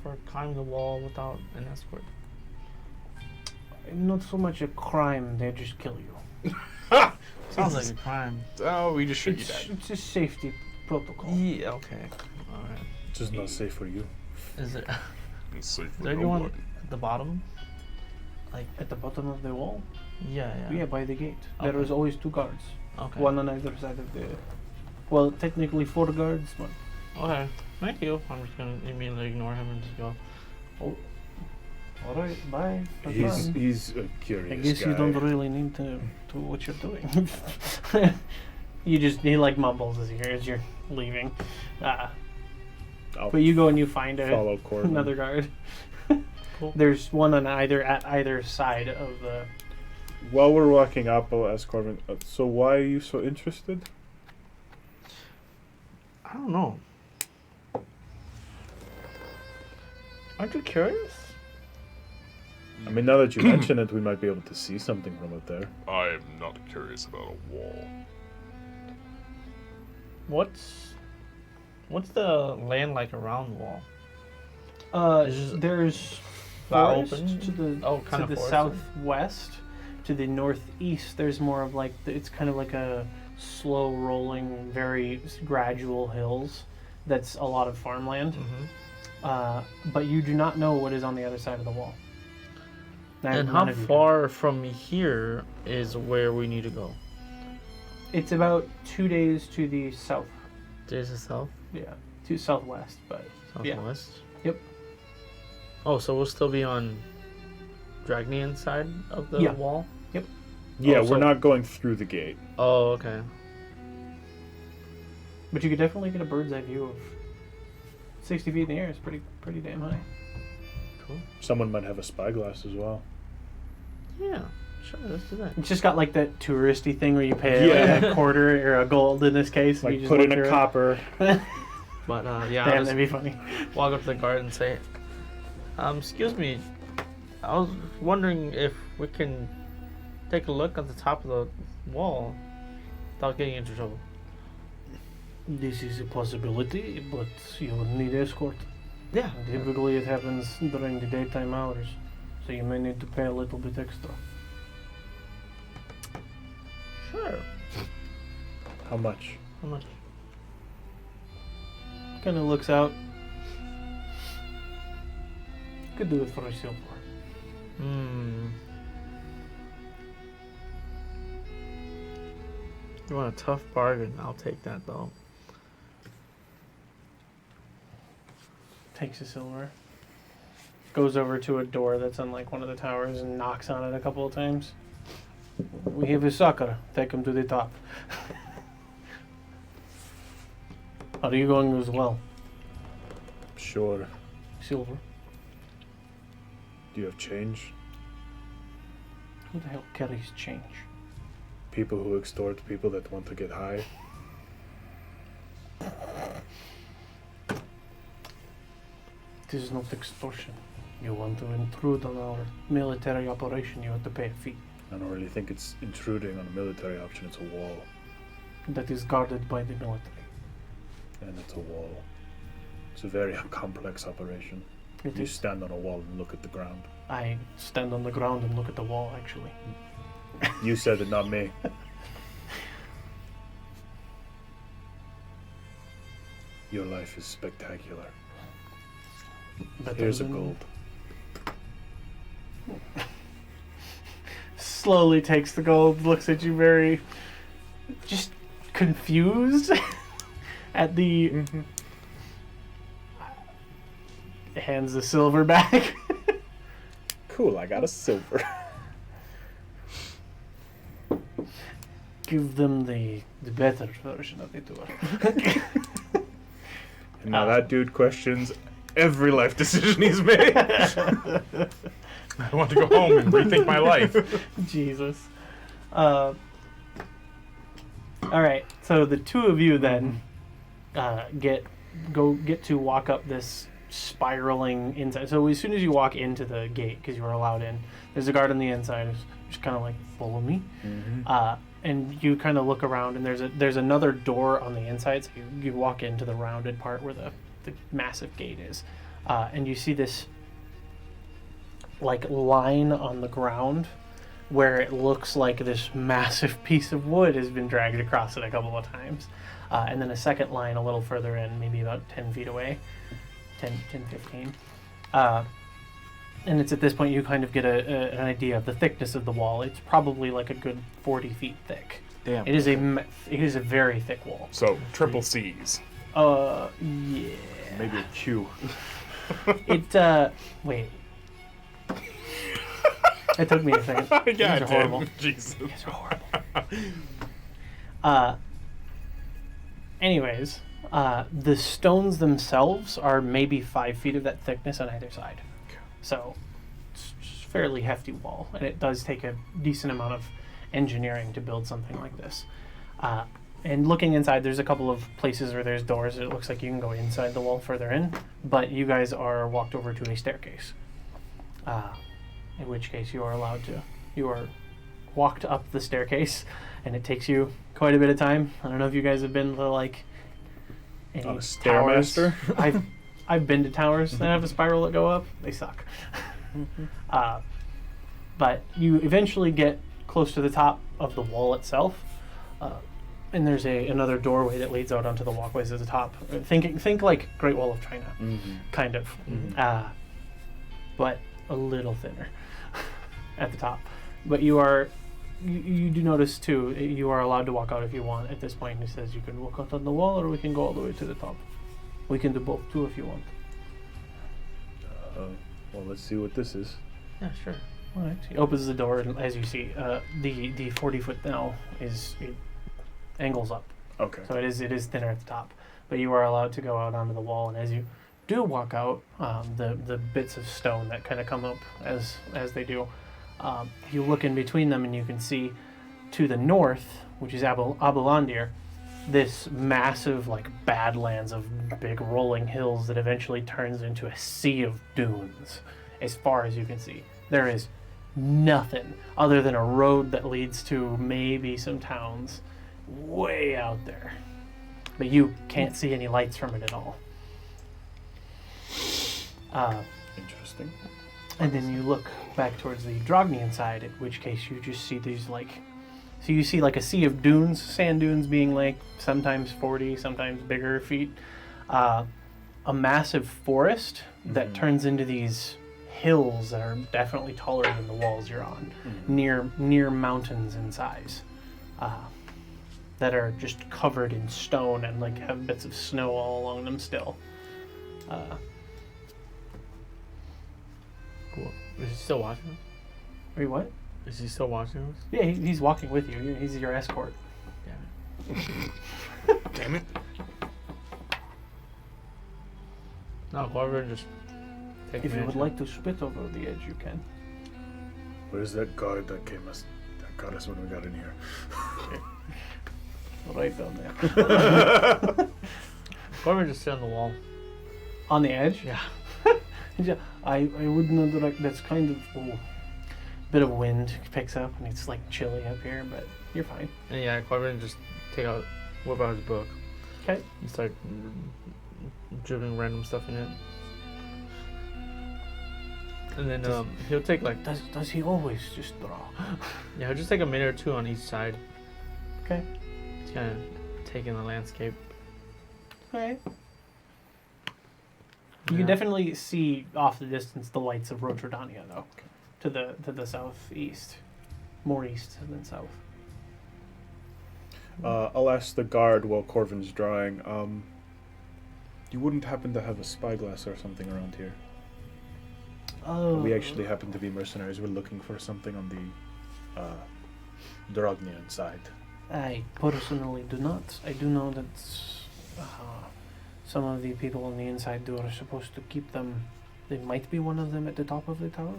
for climbing the wall without an escort? Not so much a crime, they just kill you. Sounds like a crime. Oh, we just shoot you It's, dead. it's a safety protocol. Yeah, okay. Alright. Just not safe for you. Is there, It's safe is for there anyone nobody. at the bottom? Like, At the bottom of the wall? yeah. Yeah, by the gate. There Okay. is always 2 guards. Okay. One on either side of the... Well, technically 4 guards, but... Okay. Thank you. I'm just gonna immediately ignore him and just go. Alright, bye. Have fun. He's a curious I guess guy. you don't really need to do what you're doing. He like mumbles as you're leaving. I'll But you go and you find follow Corbin. another guard. Cool. There's one on either side of the... While we're walking up, I'll ask Corbin, so why are you so interested? I don't know. Aren't you curious? I mean, now that you mention it, we might be able to see something from up there. I am not curious about a wall. What's the land like around the wall? Is it There's flat forest open? to the Oh, kind to of the forest. southwest. To the northeast, there's more of like it's kind of like a slow rolling, very gradual hills. That's a lot of farmland. Mm-hmm. But you do not know what is on the other side of the wall. And None how of you do. far from here is where we need to go? It's about 2 days to the south. There's the south, Yeah, to southwest, but yeah. southwest. Yep. Oh, so we'll still be on Dragnian side of the Yeah. wall. Yeah, Oh, we're so- not going through the gate. Oh, okay. But you could definitely get a bird's eye view of 60 feet in the air. It's pretty damn high. Cool. Someone might have a spyglass as well. Yeah, sure. Let's do that. It's just got like that touristy thing where you pay like Yeah. a quarter or a gold in this case. and you Like just put look in a through it. copper. But yeah, I'll Damn, just that'd be funny. walk up to the guard and say, excuse me, I was wondering if we can take a look at the top of the wall without getting into trouble. This is a possibility, but you will need escort. Yeah. Typically, it happens during the daytime hours, so you may need to pay a little bit extra. Sure. How much? How much? Kind of looks out. Could do it for a silver. You want a tough bargain? I'll take that though. Takes a silver. goes over to a door that's on like one of the towers and knocks on it a couple of times. We have a sucker. Take him to the top. Are you going as well? Sure. Silver. Do you have change? Who the hell carries change? People who extort people that want to get high. This is not extortion. You want to intrude on our military operation, you have to pay a fee. I don't really think it's intruding on a military option. It's a wall. That is guarded by the military. And it's a wall. It's a very complex operation. It You is. stand on a wall and look at the ground. I stand on the ground and look at the wall, actually. You said it, not me. Your life is spectacular. Better Here's a than- gold. Slowly takes the gold, looks at you very just confused at the hands the silver back. Cool, I got a silver. Give them the better version of the tour. And now that dude questions every life decision he's made. I want to go home and rethink my life. Jesus. All right, so the two of you then get to walk up this spiraling inside. So as soon as you walk into the gate, because you are allowed in, there's a guard on the inside who's just kind of like, follow me. And you kind of look around, and there's another door on the inside. So you walk into the rounded part where the massive gate is, and you see this like line on the ground where it looks like this massive piece of wood has been dragged across it a couple of times. And then a second line a little further in, maybe about 10 feet away, 10, 15. And it's at this point you kind of get an idea of the thickness of the wall. It's probably like a good 40 feet thick. Damn. It is a very thick wall. So triple C's. Yeah. Maybe a Q. Wait. It took me a second. Yeah, These are horrible. Jesus. These are horrible. Anyways, the stones themselves are maybe 5 feet of that thickness on either side. So it's just a fairly hefty wall, and it does take a decent amount of engineering to build something like this. And looking inside, there's a couple of places where there's doors. It looks like you can go inside the wall further in, but you guys are walked over to a staircase. In which case you are allowed to. You are walked up the staircase, and it takes you quite a bit of time. I don't know if you guys have been to like any On a towers. Stairmaster? I've been to towers that have a spiral that go up. They suck. But you eventually get close to the top of the wall itself, and there's another doorway that leads out onto the walkways at the top. Think like Great Wall of China, kind of, but a little thinner at the top. But you do notice too, you are allowed to walk out if you want at this point. He says you can walk out on the wall, or we can go all the way to the top. We can do both too if you want. Well, let's see what this is. Yeah, sure. All right. He opens the door, and as you see, the 40-foot now it angles up, Okay. so it is thinner at the top. But you are allowed to go out onto the wall, and as you do walk out, the bits of stone that kind of come up as they do, you look in between them, and you can see to the north, which is Abelandir, this massive like badlands of big rolling hills that eventually turns into a sea of dunes. As far as you can see, there is nothing other than a road that leads to maybe some towns way out there, but you can't see any lights from it at all. Interesting. And then you look back towards the Drognian side, in which case you just see these so you see like a sea of dunes, sand dunes being like sometimes 40, sometimes bigger feet. A massive forest that turns into these hills that are definitely taller than the walls you're on, near mountains in size, that are just covered in stone and like have bits of snow all along them still. Is he still watching us? Are you what? Is he still watching us? Yeah, he's walking with you. He's your escort. Damn Damn it. it. No, go over and just take If you would advantage. like to spit over the edge, you can. Where's that guard that got us when we got in here? Right down there. Go over and just sit on the wall. On the edge? Yeah. Yeah, I would not direct. That's kind of bit of wind picks up and it's like chilly up here, but you're fine. And yeah, go over and just whip out his book. Okay. And start dribbling random stuff in it. And then he'll take like, Does he always just draw? yeah, he'll just take a minute or two on each side. Okay. Just kind of taking the landscape. Okay. You can Yeah. definitely see off the distance the lights of Rotrodania, though, to the southeast, more east than south. I'll ask the guard while Corvin's drawing. You wouldn't happen to have a spyglass or something around here? Oh. We actually happen to be mercenaries. We're looking for something on the Drognian side. I personally do not. I do know that some of the people on the inside are supposed to keep them. There might be one of them at the top of the tower.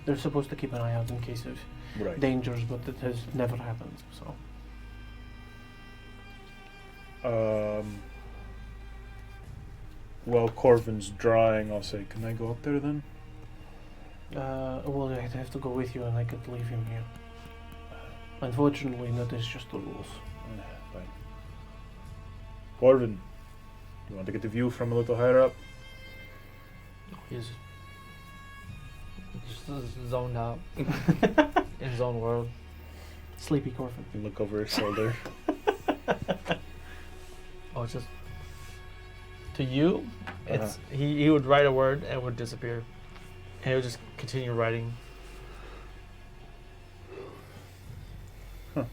They're supposed to keep an eye out in case of Right. dangers, but it has never happened. So. While Corvin's drawing, I'll say, can I go up there then? Well, I'd have to go with you, and I could leave him here. Unfortunately, that is just the rules. Fine. Corvin, you want to get the view from a little higher up? He's just zoned out in his own world. Sleepy Corvin. You look over his shoulder. Oh, it's just to you, it's he would write a word and it would disappear, and he would just continue writing. Huh.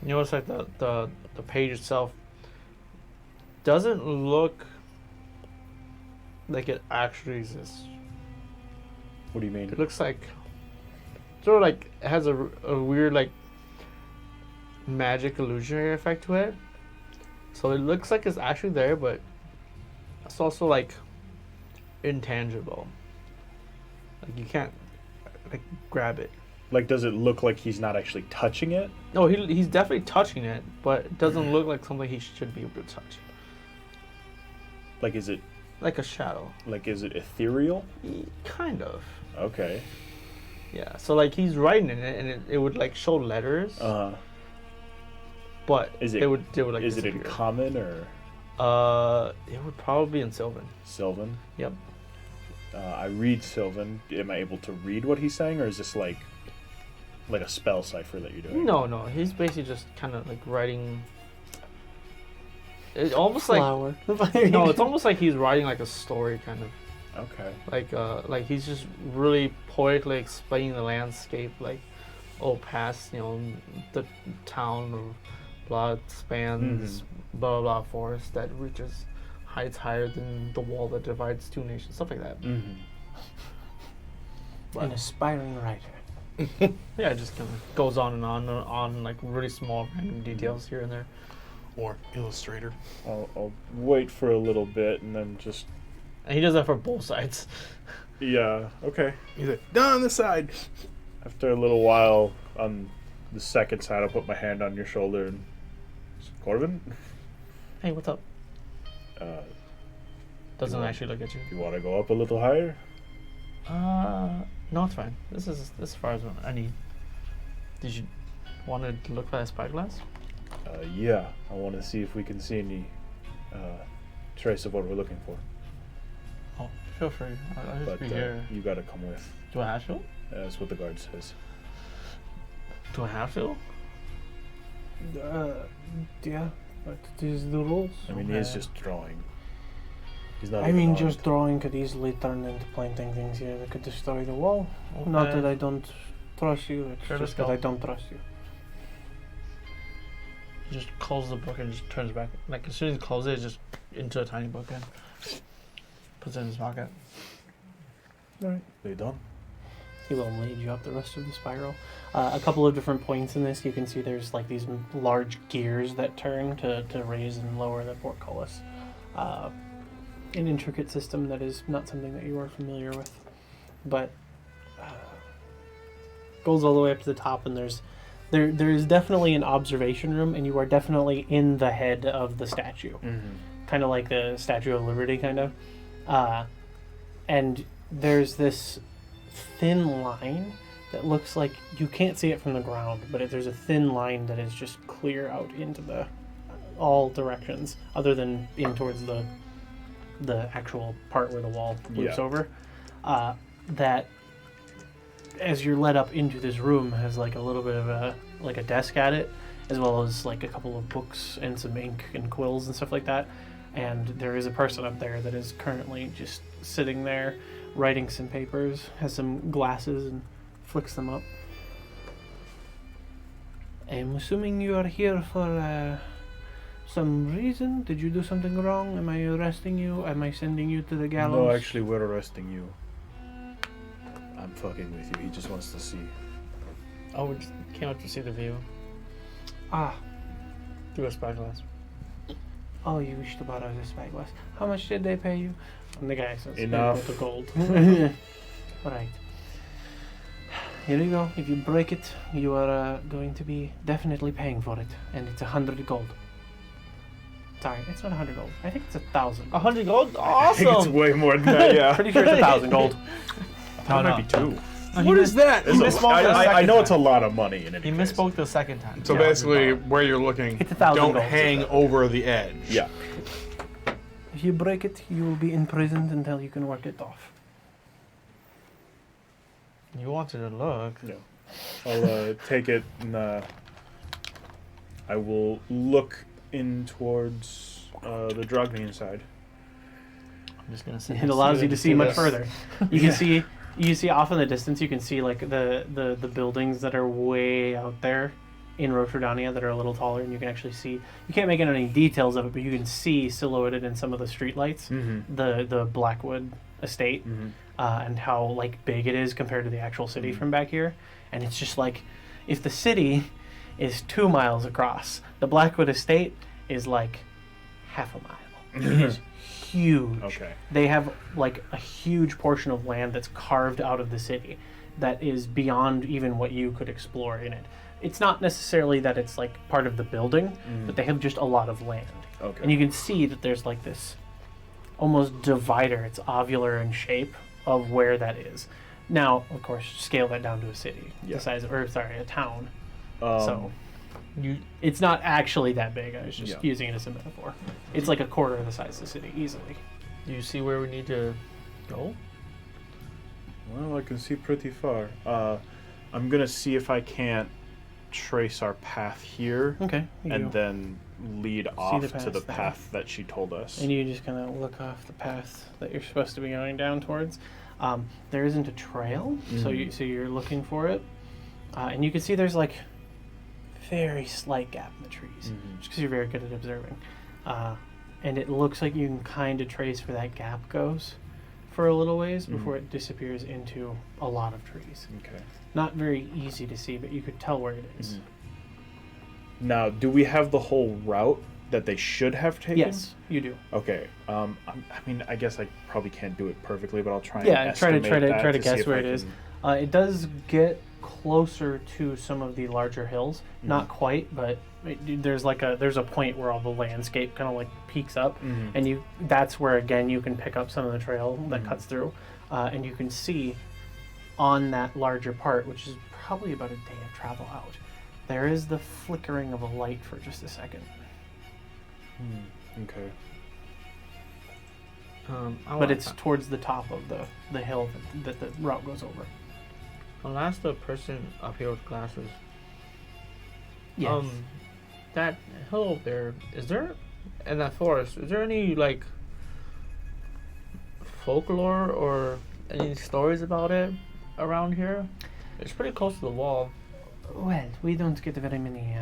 You notice like the page itself doesn't look like it actually exists. What do you mean? It looks like sort of like it has a weird like magic illusionary effect to it. So it looks like it's actually there, but it's also like intangible. Like you can't like grab it. Like, does it look like he's not actually touching it? No, he's definitely touching it, but it doesn't look like something he should be able to touch. Like, is it Like a shadow. ethereal? Kind of. Okay. Yeah. So like he's writing in it, and it would like show letters, but Is it would like Is it in disappear. common or It would probably be in Sylvan. Sylvan? Yep. I read Sylvan. Am I able to read what he's saying, or is this like a spell cipher that you're doing? No. He's basically just kind of like writing. It almost like Flower. no, it's almost like he's writing like a story, kind of Okay. like he's just really poetically explaining the landscape, like past the town of blah spans blah blah forest that reaches heights higher than the wall that divides two nations, stuff like that. Mm-hmm. An aspiring writer. Yeah, it just kind of goes on and on like really small random details here and there. Or illustrator. I'll wait for a little bit and then just. And he does that for both sides. Yeah. Okay. He's like, down on this side. After a little while, on the second side, I'll put my hand on your shoulder and. Corvin? Hey, what's up? Doesn't want- actually look at you. You want to go up a little higher? No, it's fine. This is as far as I need. Did you want to look for that spyglass? Yeah. I want to see if we can see any trace of what we're looking for. Oh, feel free. I'll just But be here. you got to come with. Do I have to? That's what the guard says. Do I have to? Yeah, but these are the rules. I mean, he is just drawing. He's not. I even mean, armed. just drawing could easily turn into planting things here that could destroy the wall. Not Okay. that I don't trust you, it's Sure, let's just that go. I don't trust you. He just closes the book and just turns back. Like as soon as he closes it, just into a tiny book and puts it in his pocket. Are you done? He will lead you up the rest of the spiral. A couple of different points in this, you can see there's like these large gears that turn to raise and lower the portcullis. An intricate system that is not something that you are familiar with, but goes all the way up to the top, and there is definitely an observation room, and you are definitely in the head of the statue, kind of like the Statue of Liberty, kind of. And there's this thin line that looks like you can't see it from the ground, but there's a thin line that is just clear out into the all directions, other than in towards the actual part where the wall loops over. That, as you're led up into this room, has like a little bit of a desk at it, as well as like a couple of books and some ink and quills and stuff like that. And there is a person up there that is currently just sitting there writing some papers, has some glasses, and flicks them up. I'm assuming you are here for some reason. Did you do something wrong? Am I arresting you? Am I sending you to the gallows? No, actually, we're arresting you. I'm fucking with you. He just wants to see. Oh, we just came up to see the view Ah, through a spyglass. oh, you wish to borrow the spyglass. How much did they pay you? And the guy says, Enough. "The gold." Alright. Here you go. If you break it, you are going to be definitely paying for it. And it's 100 gold. Sorry, it's not 100 gold. I think it's 1,000. 100 gold? I think it's Awesome! way more than that, yeah. Pretty sure it's 1,000 gold. That might be two. What is that? He misspoke the I second know it's a time. lot of money in any He case. misspoke the second time. So Yeah. basically, where you're looking, It's 1,000 don't gold. hang over the edge. Yeah. If you break it, you will be imprisoned until you can work it off. You wanted to look. No. I'll take it and I will look in towards the Drognian side. I'm just gonna sit It allows you to see much this. further. You can see off in the distance. You can see like the buildings that are way out there in Rotterdamia that are a little taller, and you can actually see. You can't make out any details of it, but you can see silhouetted in some of the streetlights the Blackwood estate and how like big it is compared to the actual city from back here. And it's just like if the city is 2 miles across, the Blackwood estate is like half a mile. It is huge. Okay. They have like a huge portion of land that's carved out of the city that is beyond even what you could explore in it. It's not necessarily that it's like part of the building, but they have just a lot of land. Okay. And you can see that there's like this almost divider. It's ovular in shape of where that is. Now, of course, scale that down to a city, Yeah. the size of, or sorry, a town. Um, So it's not actually that big. I was just Yeah. using it as a metaphor. It's like a quarter of the size of the city, easily. Do you see where we need to go? Well, I can see pretty far. I'm gonna see if I can't trace our path here, Okay. and then lead off the to the path there. path that she told us. And you just kind of look off the path that you're supposed to be going down towards. There isn't a trail, so you're looking for it, and you can see there's like very slight gap in the trees, just because you're very good at observing. And it looks like you can kind of trace where that gap goes for a little ways before it disappears into a lot of trees. Okay. Not very easy to see, but you could tell where it is. Now, do we have the whole route that they should have taken? Yes, you do. Okay. I mean, I guess I probably can't do it perfectly, but I'll try. And Yeah, try to estimate that to see guess if where I it is. can- It does get closer to some of the larger hills. Not quite, but there's a point where all the landscape kind of like peaks up, and that's where again you can pick up some of the trail that cuts through, and you can see on that larger part, which is probably about a day of travel out, there is the flickering of a light for just a second. Okay. But it's towards the top of the hill that the route goes over. I'll ask the person up here with glasses. Yes. That hill over there, is there, in that forest, is there any, like, folklore or any stories about it around here? It's pretty close to the wall. Well, we don't get very many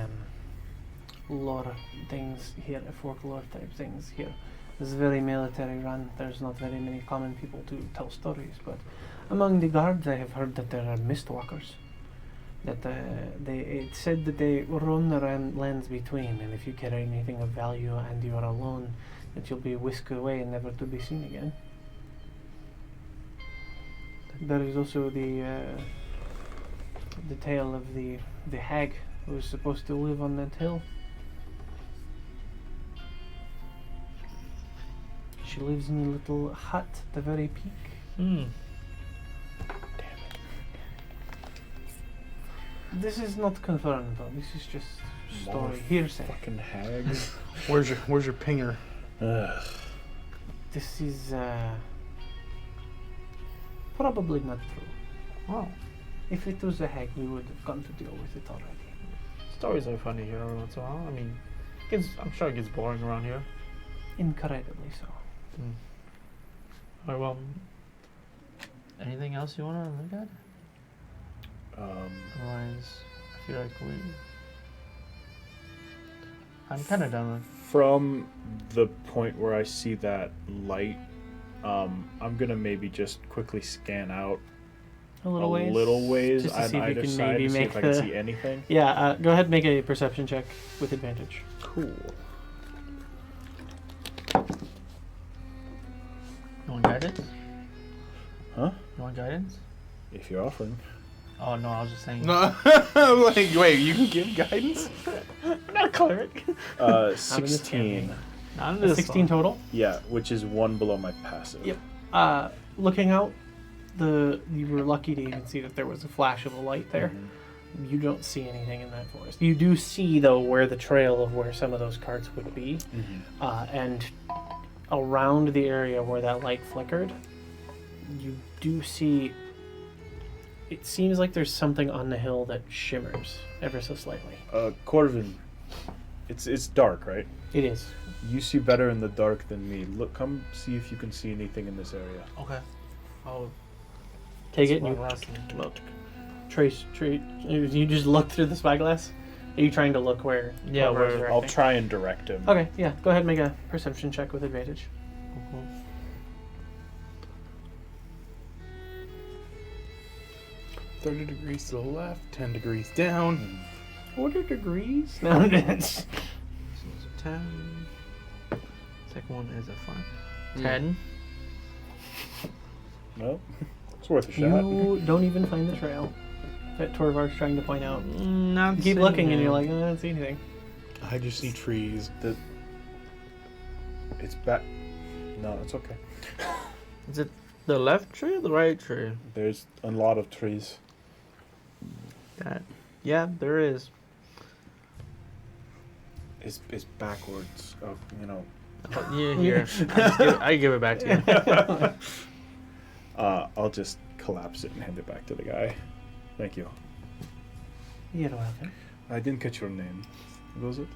lore things here, folklore type things here. It's very military run. There's not very many common people to tell stories, but among the guards I have heard that there are mistwalkers. That it's said that they roam the lands between, and if you carry anything of value and you are alone, that you'll be whisked away and never to be seen again. There is also the tale of the hag who was supposed to live on that hill. She lives in a little hut at the very peak. Hmm. This is not confirmed though. This is just story, hearsay. Fucking hag. Where's your pinger? Ugh. This is probably not true. Wow. If it was a hag, we would have gone to deal with it already. Stories are funny here every once in a while. I mean, I'm sure it gets boring around here. Incredibly so. Alright, well, anything else you want to look at? Otherwise, I feel like I'm kind of done with. From the point where I see that light, I'm gonna maybe just quickly scan out A little ways just to on see if you either can side maybe to see make if I can the- see anything. Yeah, go ahead and make a perception check with advantage. Cool. You want guidance? Huh? You want guidance? If you're offering. Oh no, I was just saying. No, I'm like, wait, you can give guidance? I'm not a cleric. 16. Not in this 16 one. total. Yeah, which is one below my passive. Yep. Looking out, you were lucky to even see that there was a flash of a light there. Mhm. You don't see anything in that forest. You do see though where the trail of where some of those carts would be, and around the area where that light flickered, you do see. It seems like there's something on the hill that shimmers ever so slightly. Corvin, it's dark, right? It is. You see better in the dark than me. Look, come see if you can see anything in this area. Okay. Oh. Take it and one you last thing. look. Trace. You just look through the spyglass. Are you trying to look where? Yeah, whoever is where- I'll directing? try and direct him. Okay, yeah. Go ahead and make a perception check with advantage. Mhm. 30 degrees to the left, 10 degrees down. What are degrees? No, it's So it's a 10. Second one is a 5. 10. No, it's worth a shot. you don't even find the trail that Torvar's trying to point out. Not You keep seeing looking and it. you're like, I don't see anything. I just see trees. It's back. No, it's okay. Is it the left tree or the right tree? There's a lot of trees. That. Yeah, there is. It's backwards. Oh, you know. Oh, yeah, here. I give it back to you. I'll just collapse it and hand it back to the guy. Thank you. You're welcome. I didn't catch your name. What was it?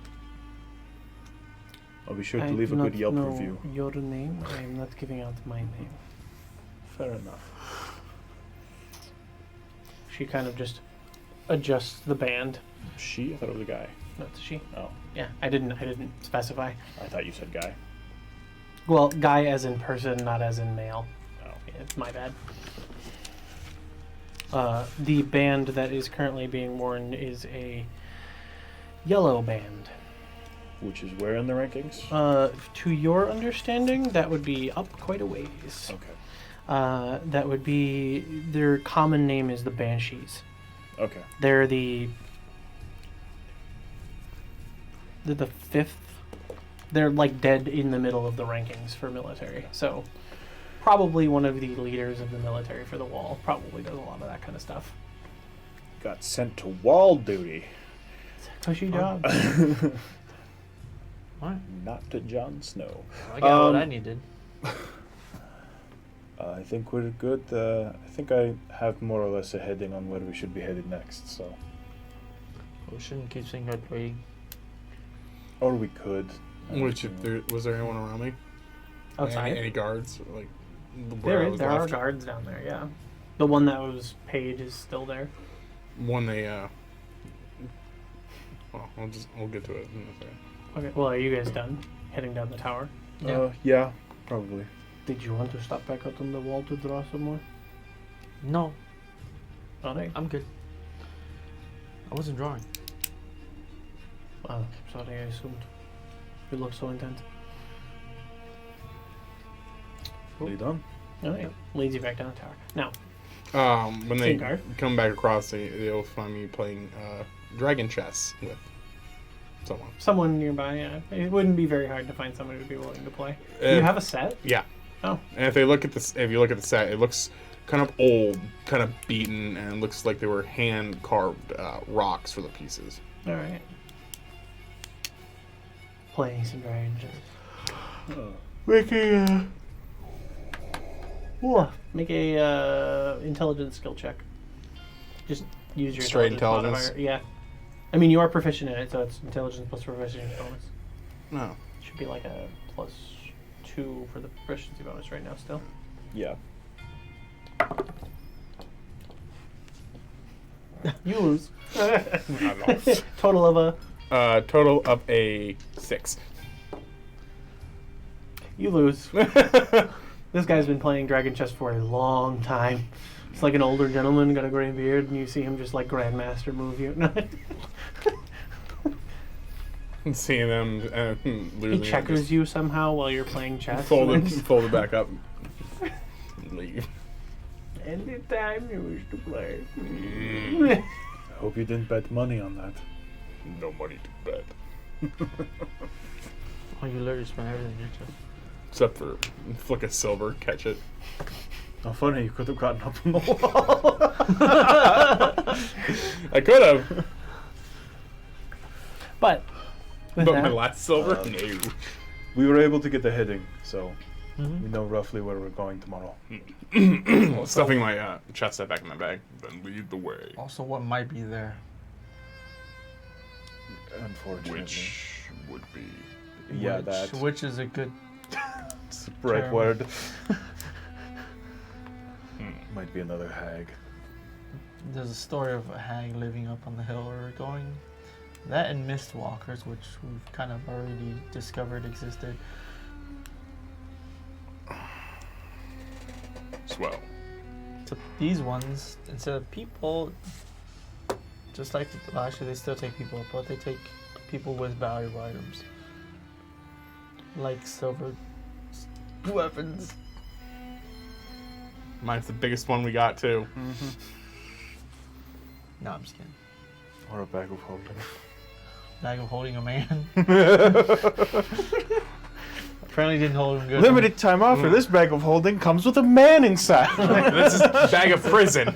I'll be sure to I leave do a good not Yelp know review. your name. I am not giving out my name. Fair enough. She kind of just adjusts the band. She? I thought it was a guy. No, it's she. Oh, Yeah, I didn't specify. I thought you said guy. Well, guy as in person, not as in male. Oh. Yeah, it's my bad. The band that is currently being worn is a yellow band. Which is where in the rankings? To your understanding, that would be up quite a ways. Okay. That would be their common name is the Banshees. Okay. They're the fifth. They're like dead in the middle of the rankings for military. So probably one of the leaders of the military for the wall. Probably does a lot of that kind of stuff. Got sent to wall duty. Cushy job. What? Not to Jon Snow. I got what Um, I needed. I think we're good. I think I have more or less a heading on where we should be headed next. So, We shouldn't keep saying red waiting. or we could. Which, if there was there anyone around me? Outside. Any guards? Like, where I was There are left? guards down there. Yeah. The one that was Paige is still there. One they, well, I'll get to it in a second. Okay. Well, are you guys done heading down the tower? Yeah, probably. Did you want to stop back out on the wall to draw some more? No, Alright. I'm good. I wasn't drawing. Oh, sorry, I assumed. You look so intent. Lead on. Alright. Leads you back down the tower. Now, When they Guard. come back across, they'll find me playing dragon chess with someone. someone nearby, yeah. It wouldn't be very hard to find someone who'd be willing to play. Do Uh, you have a set? Yeah. Oh. And if you look at the set, it looks kind of old, kind of beaten, and it looks like they were hand carved rocks for the pieces. Alright. Playing some dragon chess. Make a intelligence skill check. Just use your Straight intelligence intelligence? modifier. Yeah. I mean, you are proficient in it, so it's intelligence plus proficiency bonus. No. Should be like a +2 for the proficiency bonus right now still. Yeah. You lose. Not Total of a... total of a 6. You lose. This guy's been playing dragon chess for a long time. It's like an older gentleman, got a gray beard, and you see him just like grandmaster move you. And seeing them He losing. checkers you somehow while you're playing chess. Fold it back up. And leave. Anytime you wish to play. I hope you didn't bet money on that. No money to bet. Oh, you literally spent everything, didn't you? Except for flick a silver, catch it. How funny, you could have gotten up on the wall. I could have, But, with but my that, last silver? Uh, No. We were able to get the heading, so Mm-hmm. we know roughly where we're going tomorrow. Stuffing my chest set back in my bag. Then lead the way. Also, what might be there? Unfortunately. Which would be. Yeah, that. Which is a good. It's the right term. word. Might be another hag. There's a story of a hag living up on the hill where we're going. That and Mistwalkers, which we've kind of already discovered existed. Swell. So these ones, instead of people, just like well, actually they still take people, but they take people with valuable items, like silver weapons. Mine's the biggest one we got too. No, I'm just kidding. Or a bag of holding. Bag of holding a man. Apparently didn't hold him good. Limited time offer. This bag of holding comes with a man inside. This is bag of prison.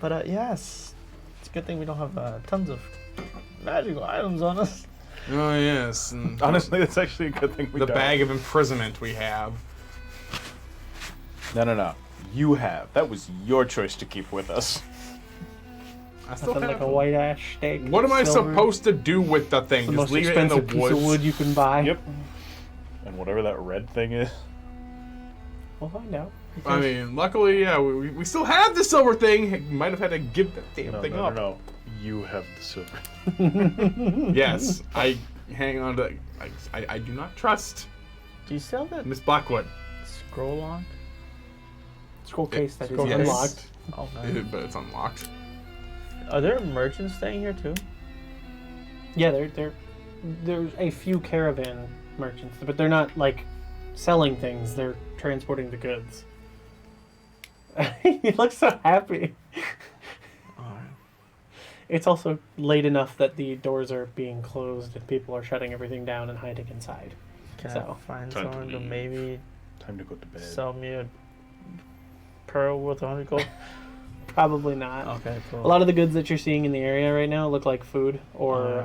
But yes, it's a good thing we don't have tons of magical items on us. Oh yes. And Honestly, that's actually a good thing we the don't. bag of imprisonment we have. No. You have. That was your choice to keep with us. I still nothing have like a white ash steak. What am I silver. supposed to do with the thing? It's the Just most leave it in the expensive piece woods? of wood you can buy. Yep. And whatever that red thing is. We'll find out. I mean, luckily, yeah, we still have the silver thing. Might have had to give that damn thing up. No. You have the silver. Yes, I hang on to. I do not trust Do you still have that Miss Blackwood, scroll lock? Scroll case that is Yes. unlocked. Oh, no. but it's unlocked. Are there merchants staying here too? Yeah, there's a few caravan merchants, but they're not like selling things. They're transporting the goods. He looks so happy. Alright. It's also late enough that the doors are being closed and people are shutting everything down and hiding inside. Can So, I find time to someone to leave. maybe Time to go to bed. sell me a pearl worth 100 gold? Probably not. Okay, cool. A lot of the goods that you're seeing in the area right now look like food or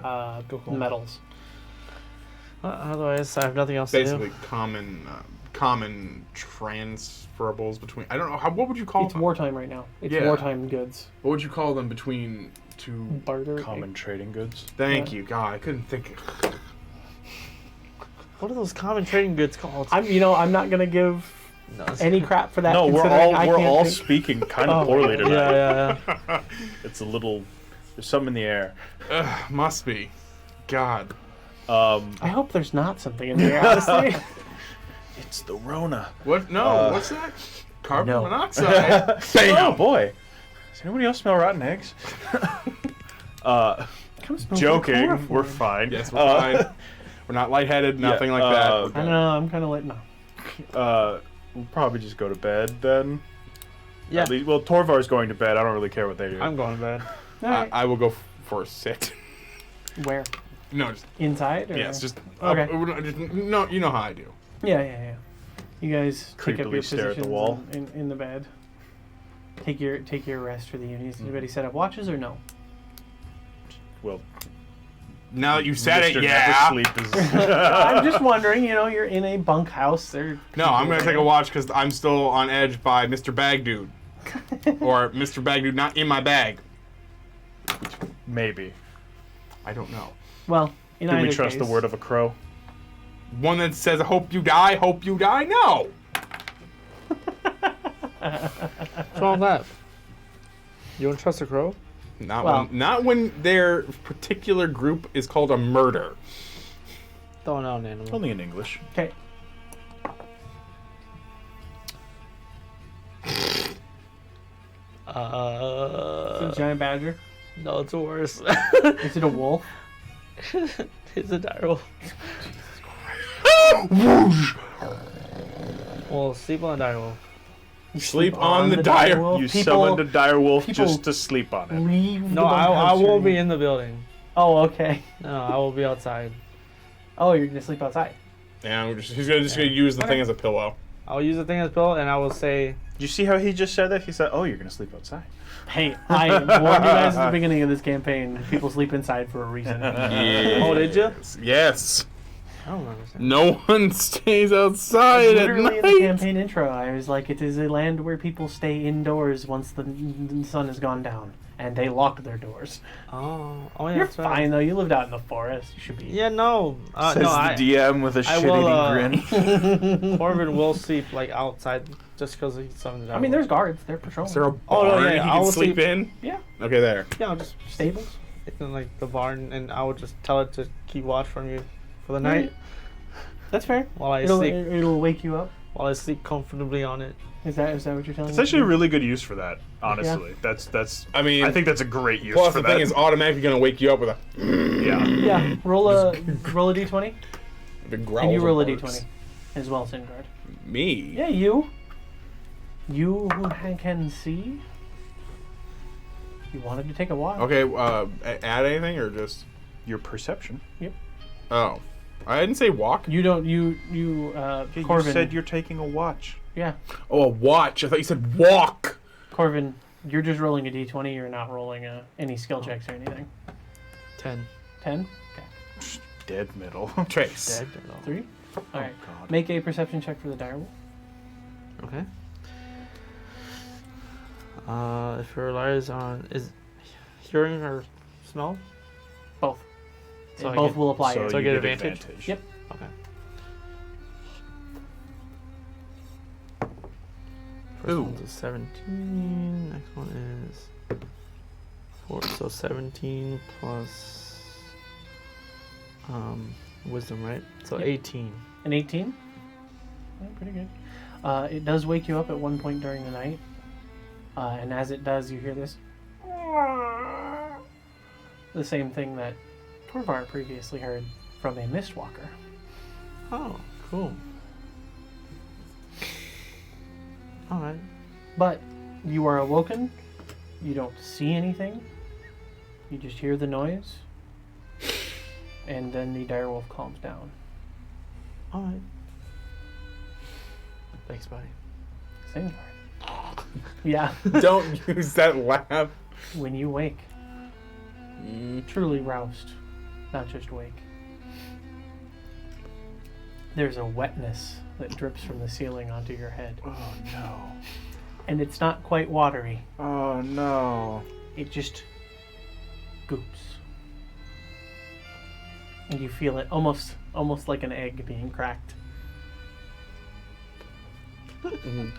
Cool. metals. Otherwise, I have nothing else to Basically, do. common transferables between. I don't know how. What would you call It's them? wartime right now. It's Yeah. wartime goods. What would you call them between two? Barter. Common trading goods. Thank Yeah. you, God. I couldn't think. What are those common trading goods called? I'm not gonna give No, it's- any crap for that. No, we're considering I all can't think- speaking kind of Oh, poorly tonight. yeah. It's a little. There's some in the air. Must be. God. I hope there's not something in there, honestly. It's the Rona. What? No, what's that? Carbon No. monoxide. Oh boy. Does anybody else smell rotten eggs? Kind of smells like Joking. chloroform. We're fine. Yes, we're fine. We're not lightheaded, nothing like that. I don't know. I'm kind of like, no. We'll probably just go to bed then. Yeah. At least, well, Torvar's going to bed. I don't really care what they do. I'm going to bed. All right. I will go for a sit. Where? No, just Inside? Or? yes, just Okay. No, you know how I do. Yeah. You guys take up Creepily your stare at the positions wall. in the bed. Take your rest for the unis. Anybody set up watches or no? Well, Now that you said Mr. it, yeah. Never Sleep is. I'm just wondering. You're in a bunkhouse. No, I'm gonna take a watch because I'm still on edge by Mr. Bag Dude, or Mr. Bag Dude not in my bag. Maybe. I don't know. Well, in Do either we trust case, the word of a crow? One that says "Hope you die, hope you die." No. What's wrong with that? You don't trust a crow? Not when their particular group is called a murder. Don't know an animal. Only in English. Okay. It's a giant badger. No, it's worse. Is it a wolf? It's a direwolf. Well, sleep on a direwolf. Sleep on the dire. direwolf? You People summoned a dire wolf people just to sleep on it. leave. No, the I bunkhouse won't during- be in the building. Oh, okay. No, I will be outside. Oh, you're gonna sleep outside. And he's just gonna use the thing as a pillow. I'll use the thing as a pillow, and I will say, Did you see how he just said that? He said, "Oh, you're gonna sleep outside." Hey, I warned you guys at the beginning of this campaign. People sleep inside for a reason. "Oh, did you?" Yes. I don't understand. No one stays outside at Literally in the night. campaign intro, I was like, it is a land where people stay indoors once the sun has gone down, and they lock their doors. Oh, yeah, You're that's right. fine though. You lived out in the forest. You should be. Yeah, no, Says no. the DM with a I will, shit-eating grin. Corbin will sleep like outside just because he's summoned the I mean, there's guards. They're patrolling. Is there a Oh, no, barn yeah, he I can will sleep sleep- in? Yeah. Okay, there. Yeah, I'll just Stables. in like the barn, and I will just tell it to keep watch from you for the night That's fair. while I It'll sleep wake you up. while I sleep comfortably on it. Is that what you're telling It's me? actually a really good use for that. Honestly, that's. I mean, I think that's a great use plus for the that. thing is automatically gonna wake you up with a yeah. Yeah. Roll a d20, big growl. and you of roll a barks. d20 as well, Singard. Me. Yeah, you. You who can see. You wanted to take a walk. Okay. Add anything or just? Your perception. Oh, I didn't say walk. You don't. You. You Corvin. said you're taking a watch. Yeah, Oh, a watch. I thought you said walk. Corvin. You're just rolling a d20. You're not rolling any skill checks or anything. 10. 10. Dead middle. Trace. Dead or no? 3. All right. God. Make a perception check for the direwolf. Okay. If it relies on is hearing or smell, Both. So I Both get- will apply. So here. I you get get advantage? Yep. okay. First Ooh. one's a 17. Next one is 4. So 17 plus wisdom, right? So Yep. 18. An 18. Yeah, pretty good. It does wake you up at one point during the night, and as it does, you hear this. The same thing that Torvar previously heard from a Mistwalker. Oh, cool. All right. But you are awoken. You don't see anything. You just hear the noise. And then the direwolf calms down. All right. Thanks, buddy. Same card. Yeah. Don't use that laugh. When you wake, truly roused, not just wake. There's a wetness that drips from the ceiling onto your head. Oh no. And it's not quite watery. Oh no. It just goops. And you feel it almost like an egg being cracked.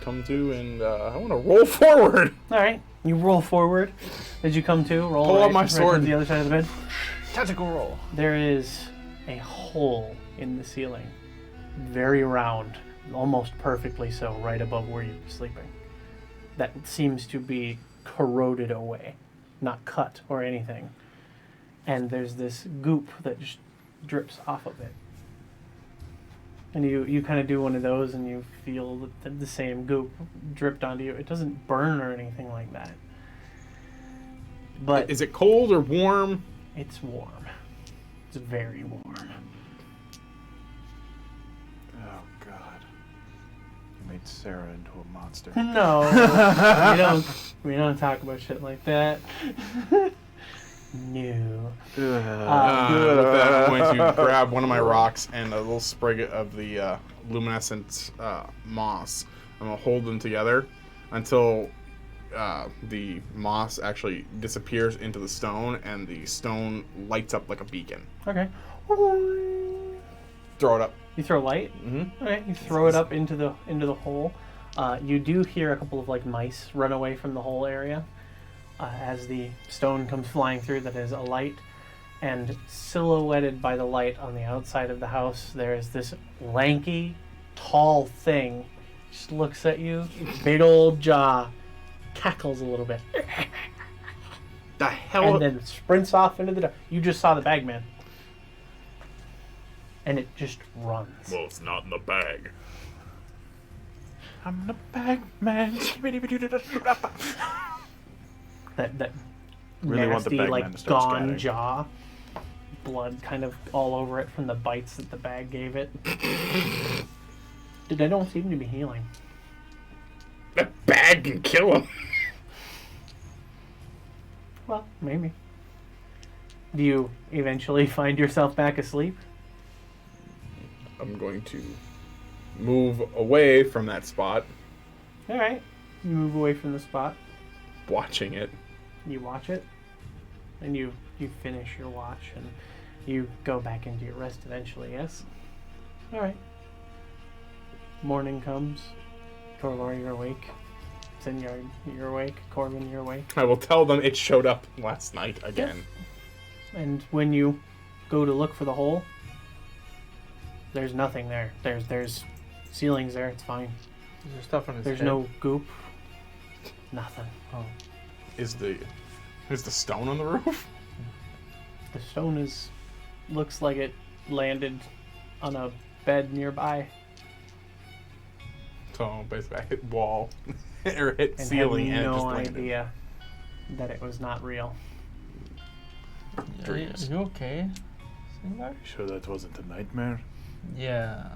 Come to and I want to roll forward. Alright, you roll forward. As you come to, roll Pull out right, my right sword. to the other side of the bed. Tactical roll. There is a hole in the ceiling, very round, almost perfectly so, right above where you're sleeping. That seems to be corroded away, not cut or anything. And there's this goop that just drips off of it. And you kind of do one of those and you feel the same goop dripped onto you. It doesn't burn or anything like that. But Is it cold or warm? it's warm. It's very warm. Oh God! You made Sarah into a monster. No, we don't talk about shit like that. No. With that, I'm going to grab one of my rocks and a little sprig of the luminescent moss. I'm going to hold them together until the moss actually disappears into the stone and the stone lights up like a beacon. Okay. Throw it up. You throw light. Mm-hmm. Okay. You throw it up into the hole. You do hear a couple of like mice run away from the whole area as the stone comes flying through. That is a light, and silhouetted by the light on the outside of the house, there is this lanky, tall thing. Just looks at you, big old jaw, cackles a little bit, The hell? and then sprints off into the dark. You just saw the bagman, and it just runs. Well, it's not in the bag. I'm the Bagman. That Really want the nasty, bagman like to start gone scattering. jaw, blood kind of all over it from the bites that the bag gave it. Dude, I don't seem to be healing. That bag can kill him. Well, maybe. Do you eventually find yourself back asleep? I'm going to move away from that spot, All right. You move away from the spot. watching it. You watch it, and you finish your watch, and you go back into your rest eventually. Yes. All right. Morning comes. Torvar, you're awake. Sinyard, you're awake. Corbin, you're awake. I will tell them it showed up last night again. And when you go to look for the hole, there's nothing there. There's ceilings there. It's fine. There's stuff on his There's head. no goop. Nothing. Is the stone on the roof? The stone looks like it landed on a bed nearby So basically, I hit wall or hit and ceiling, had and it no just landed. idea that it was not real. Are you okay? Singbar? Sure that wasn't a nightmare? Yeah.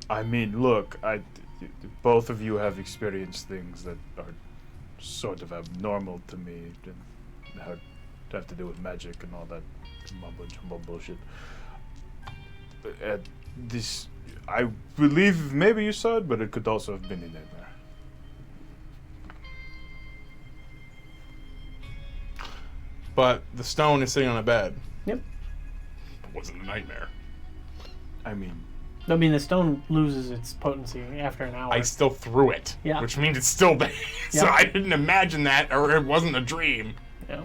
I mean, look, both of you have experienced things that are sort of abnormal to me, and have to do with magic and all that mumbo jumbo bullshit. This, I believe maybe you saw it, but it could also have been a nightmare. But the stone is sitting on a bed. Yep. Wasn't a nightmare. I mean, The stone loses its potency after an hour. I still threw it, Yeah. which means it's still there. So Yeah. I didn't imagine that, or it wasn't a dream. Yeah.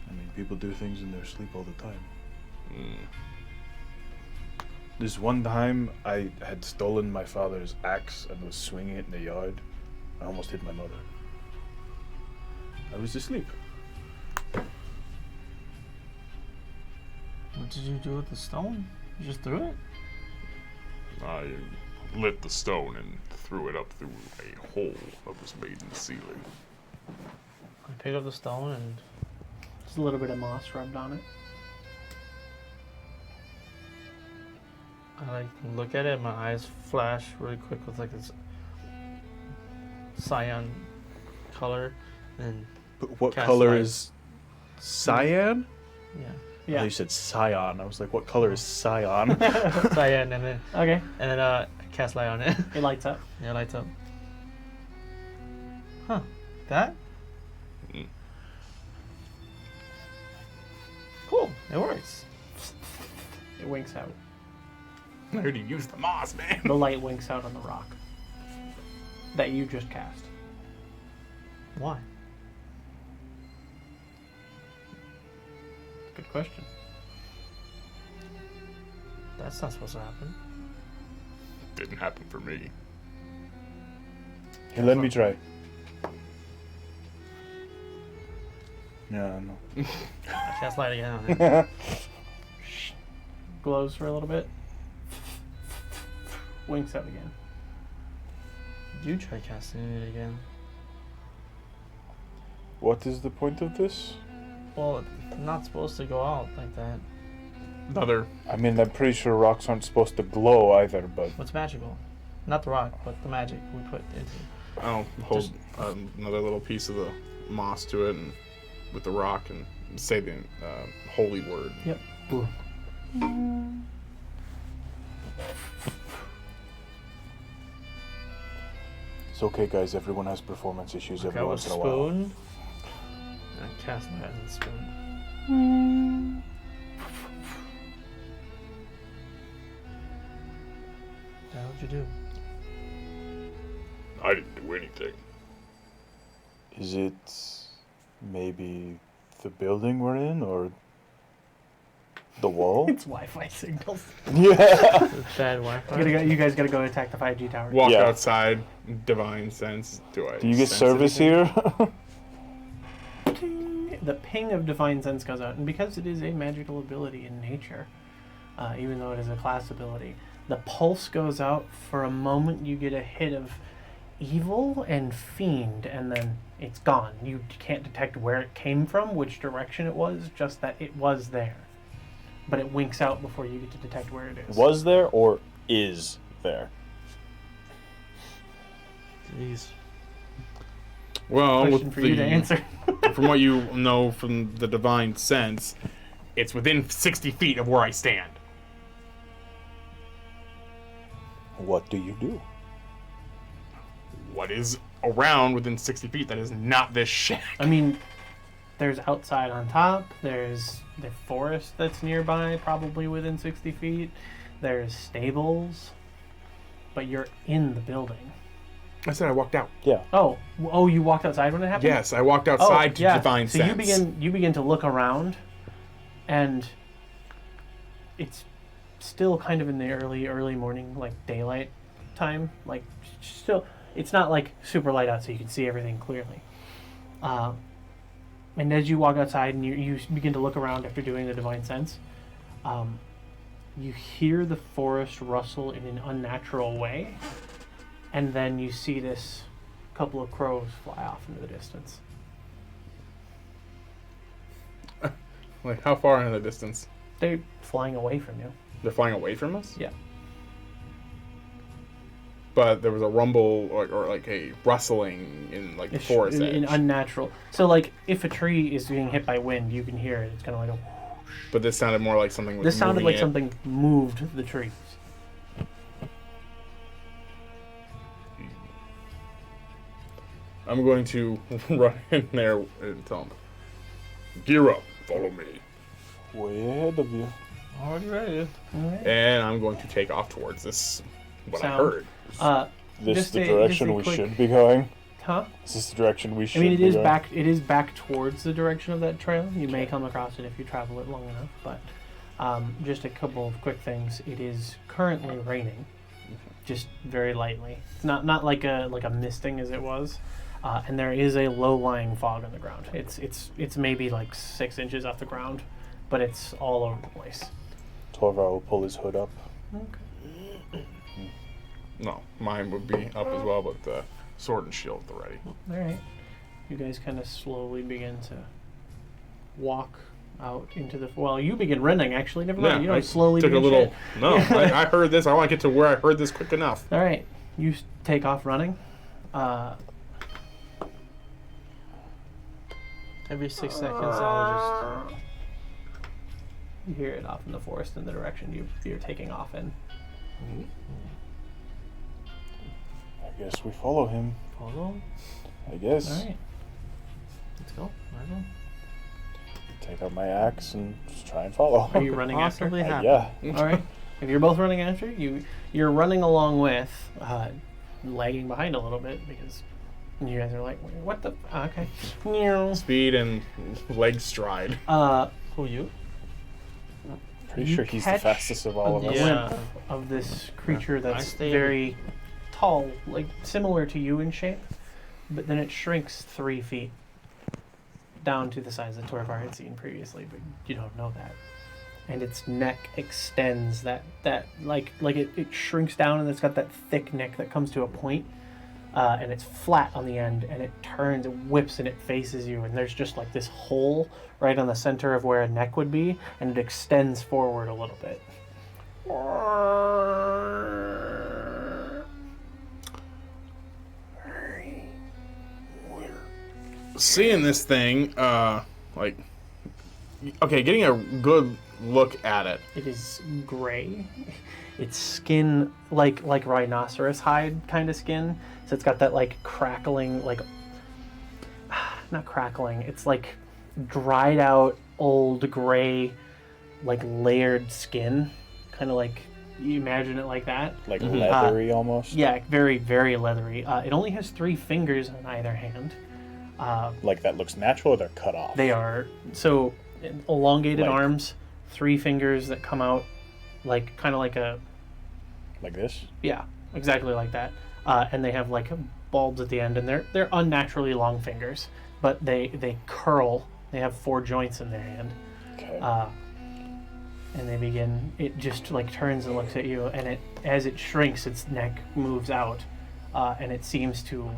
I mean, people do things in their sleep all the time. Mm. This one time, I had stolen my father's axe and was swinging it in the yard. I almost hit my mother. I was asleep. What did you do with the stone? You just threw it? I lit the stone and threw it up through a hole that was made in the ceiling. I pick up the stone and Just a little bit of moss rubbed on it. I like look at it. My eyes flash really quick with like this cyan color, and But what Cast color light. is cyan? yeah, Yeah. You said scion. I was like, what color is scion? cyan, and then Okay. cast light on it. It lights up. Yeah, lights up. Huh? That? Mm. Cool. It works. It winks out. I heard you use the moss, man. The light winks out on the rock that you just cast. Why? Good question. That's not supposed to happen. Didn't happen for me. Hey, let me try. Yeah, no. I cast light again on it. Glows for a little bit. Winks out again. You try casting it again. What is the point of this? Well, it's not supposed to go out like that. Another. I mean, I'm pretty sure rocks aren't supposed to glow either, but What's magical? Not the rock, but the magic we put into. I'll hold another little piece of the moss to it and with the rock and say the holy word. Yep. it's okay, guys. Everyone has performance issues every Grab a once in a while. spoon. And I cast light on the spoon. What the hell did you do? I didn't do anything. Is it maybe the building we're in or the wall? It's Wi-Fi signals. Yeah. Bad Wi-Fi. You guys gotta go attack the 5G tower. Walk Yeah. outside. Divine sense. Do I? Do you get sense service anything? here? Ting. The ping of Divine Sense goes out, and because it is a magical ability in nature, even though it is a class ability, the pulse goes out. For a moment, you get a hit of evil and fiend, and then it's gone. You can't detect where it came from, which direction it was, just that it was there. But it winks out before you get to detect where it is. Was there or is there? Jeez. Well, Question with for you to answer. from what you know from the divine sense, it's within 60 feet of where I stand. What do you do? What is around within 60 feet that is not this shack? I mean, there's outside on top. There's the forest that's nearby, probably within 60 feet. There's stables. But you're in the building. I said I walked out. Yeah. Oh, you walked outside when it happened? Yes, I walked outside to divine so sense. you begin to look around, and it's still kind of in the early morning, like daylight time. Like still, it's not like super light out, so you can see everything clearly. And as you walk outside and you begin to look around after doing the divine sense, you hear the forest rustle in an unnatural way. And then you see this couple of crows fly off into the distance. Like, how far in the distance? They're flying away from you. They're flying away from us? Yeah. But there was a rumble or like a rustling in like the forest edge. In unnatural. So like if a tree is being hit by wind, you can hear it. It's kind of like a. But this sounded more like something was This sounded moving like it. something moved the trees. I'm going to run in there and tell them, gear up, follow me. Way ahead of you. Already ready. And I'm going to take off towards this, what I Sound. heard. This Just the a direction we quick- should be going? Huh? Is this the direction we I should mean, it be is going? back. It is back towards the direction of that trail. You may come across it if you travel it long enough. But just a couple of quick things. It is currently raining, just very lightly. It's not like a misting as it was, and there is a low-lying fog on the ground. It's maybe like 6 inches off the ground, but it's all over the place. Torvar will pull his hood up. Okay. No, mine would be up as well, but the sword and shield at the ready. All right. You guys kind of slowly begin to walk out into the. Well, you begin running. Actually, never mind. You don't I slowly. took a begin little. shit. No, I heard this. I want to get to where I heard this quick enough. All right. You take off running. Every 6 seconds, I'll just. You hear it off in the forest in the direction you're taking off in. I guess we follow him. Follow. I guess. All right. Let's go. Might Take out my axe and just try and follow. Are you running after? possibly happen. Yeah. All right. If you're both running after, you're running along with, lagging behind a little bit because you guys are like, what the? Okay. Meow. Speed and leg stride. Who you? Pretty You sure he's the catch fastest of all of a us. Yeah. glimpse of this creature that's stay- very tall, like similar to you in shape, but then it shrinks 3 feet down to the size that Torvar had seen previously, but you don't know that. And its neck extends that it shrinks down, and it's got that thick neck that comes to a point, and it's flat on the end, and it turns, it whips, and it faces you, and there's just like this hole right on the center of where a neck would be, and it extends forward a little bit. Seeing this thing, like, okay, getting a good look at it. It is gray. Its skin like rhinoceros hide kind of skin. So it's got that like crackling, like not crackling. It's like dried out old gray, like layered skin, kind of like you imagine it like that. Like leathery almost. Yeah, very very leathery. It only has 3 fingers on either hand. Like that looks natural or they're cut off. They are so elongated Like- arms, 3 fingers that come out like kind of like a. Like this? Yeah, exactly like that. And they have like bulbs at the end, and they're unnaturally long fingers, but they curl. They have 4 joints in their hand, Okay. and they begin. It just like turns and looks at you, and as it shrinks, its neck moves out, and it seems to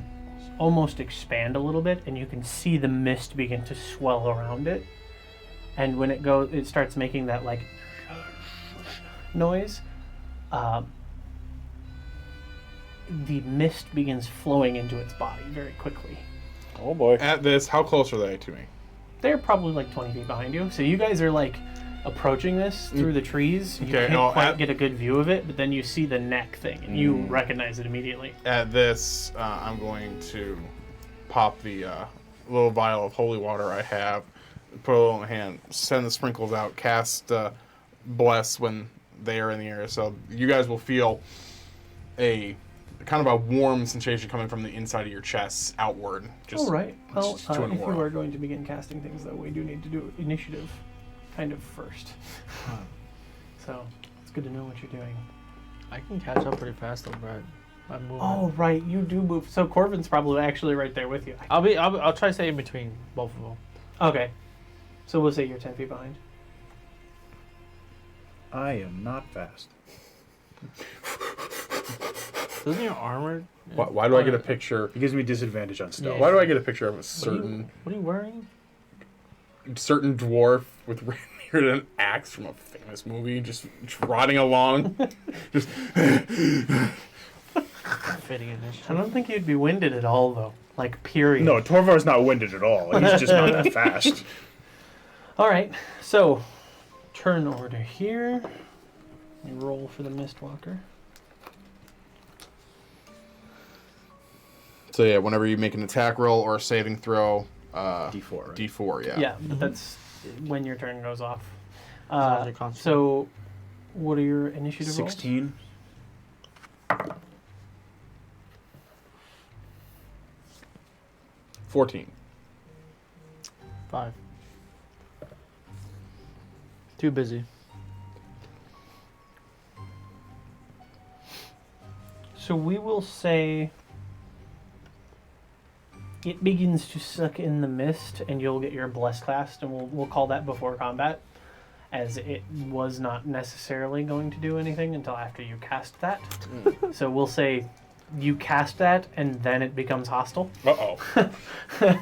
almost expand a little bit, and you can see the mist begin to swell around it. And when it starts making that like noise. The mist begins flowing into its body very quickly. Oh boy. At this, how close are they to me? They're probably like 20 feet behind you. So you guys are like approaching this through the trees. You Okay, can't no, quite get a good view of it, but then you see the neck thing and you recognize it immediately. At this, I'm going to pop the little vial of holy water I have, put a little in my hand, send the sprinkles out, cast bless when they are in the area. So you guys will feel a kind of a warm sensation coming from the inside of your chest outward. Just All right. Well, just to an if you aura. are going to begin casting things, though, we do need to do initiative kind of first. So it's good to know what you're doing. I can catch up pretty fast though, Brett. I'm moving. Oh, right. You do move. So Corvin's probably actually right there with you. I'll try to stay in between both of them. Okay. So we'll say you're 10 feet behind. I am not fast. Doesn't your armor? Why do I get a picture? It gives me disadvantage on stealth. Yeah. Why do I get a picture of a What certain are you wearing? dwarf with near an axe from a famous movie, just trotting along, just Fitting in this. I don't think you'd be winded at all, though. Like, period. No, Torvar's not winded at all. He's just not that fast. All right. So, turn order here. We roll for the Mistwalker. So yeah, whenever you make an attack roll or a saving throw, D4, right? D4, yeah. Yeah, but that's when your turn goes off. long as you're constant. So, what are your initiative rolls? 16. 14. 5. Too busy. So we will say it begins to suck in the mist, and you'll get your bless cast, and we'll call that before combat, as it was not necessarily going to do anything until after you cast that. So we'll say you cast that, and then it becomes hostile. Uh-oh. Man,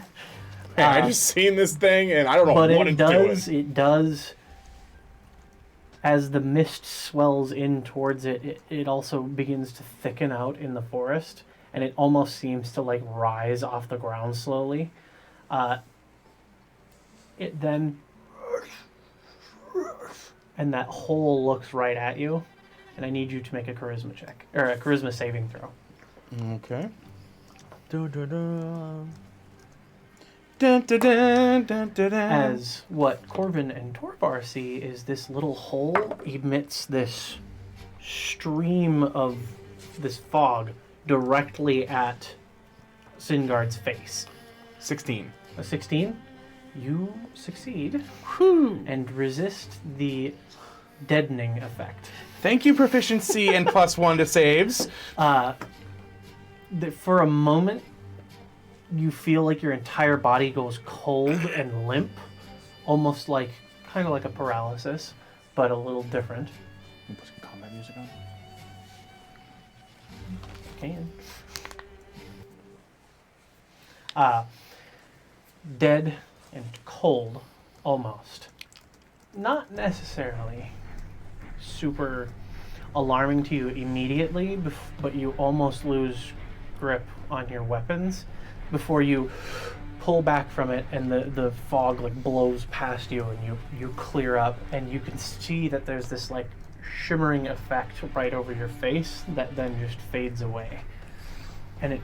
I just seen this thing, and I don't know But what it it's doing. it does, as the mist swells in towards it, it also begins to thicken out in the forest, and it almost seems to like rise off the ground slowly. It then, and that hole looks right at you, and I need you to make a charisma check, or a charisma saving throw. Okay. Dun, dun, dun. Dun, dun, dun, dun, dun, dun. As what Corvin and Torvar see is this little hole emits this stream of this fog directly at Singard's face. 16. A 16, you succeed and resist the deadening effect. Thank you, proficiency and +1 to saves. For a moment, you feel like your entire body goes cold and limp, almost like, kind of like a paralysis, but a little different. Can you put some combat music on? Can. Dead and cold, almost. Not necessarily super alarming to you immediately, but you almost lose grip on your weapons before you pull back from it, and the fog like blows past you, and you clear up, and you can see that there's this like shimmering effect right over your face that then just fades away, and it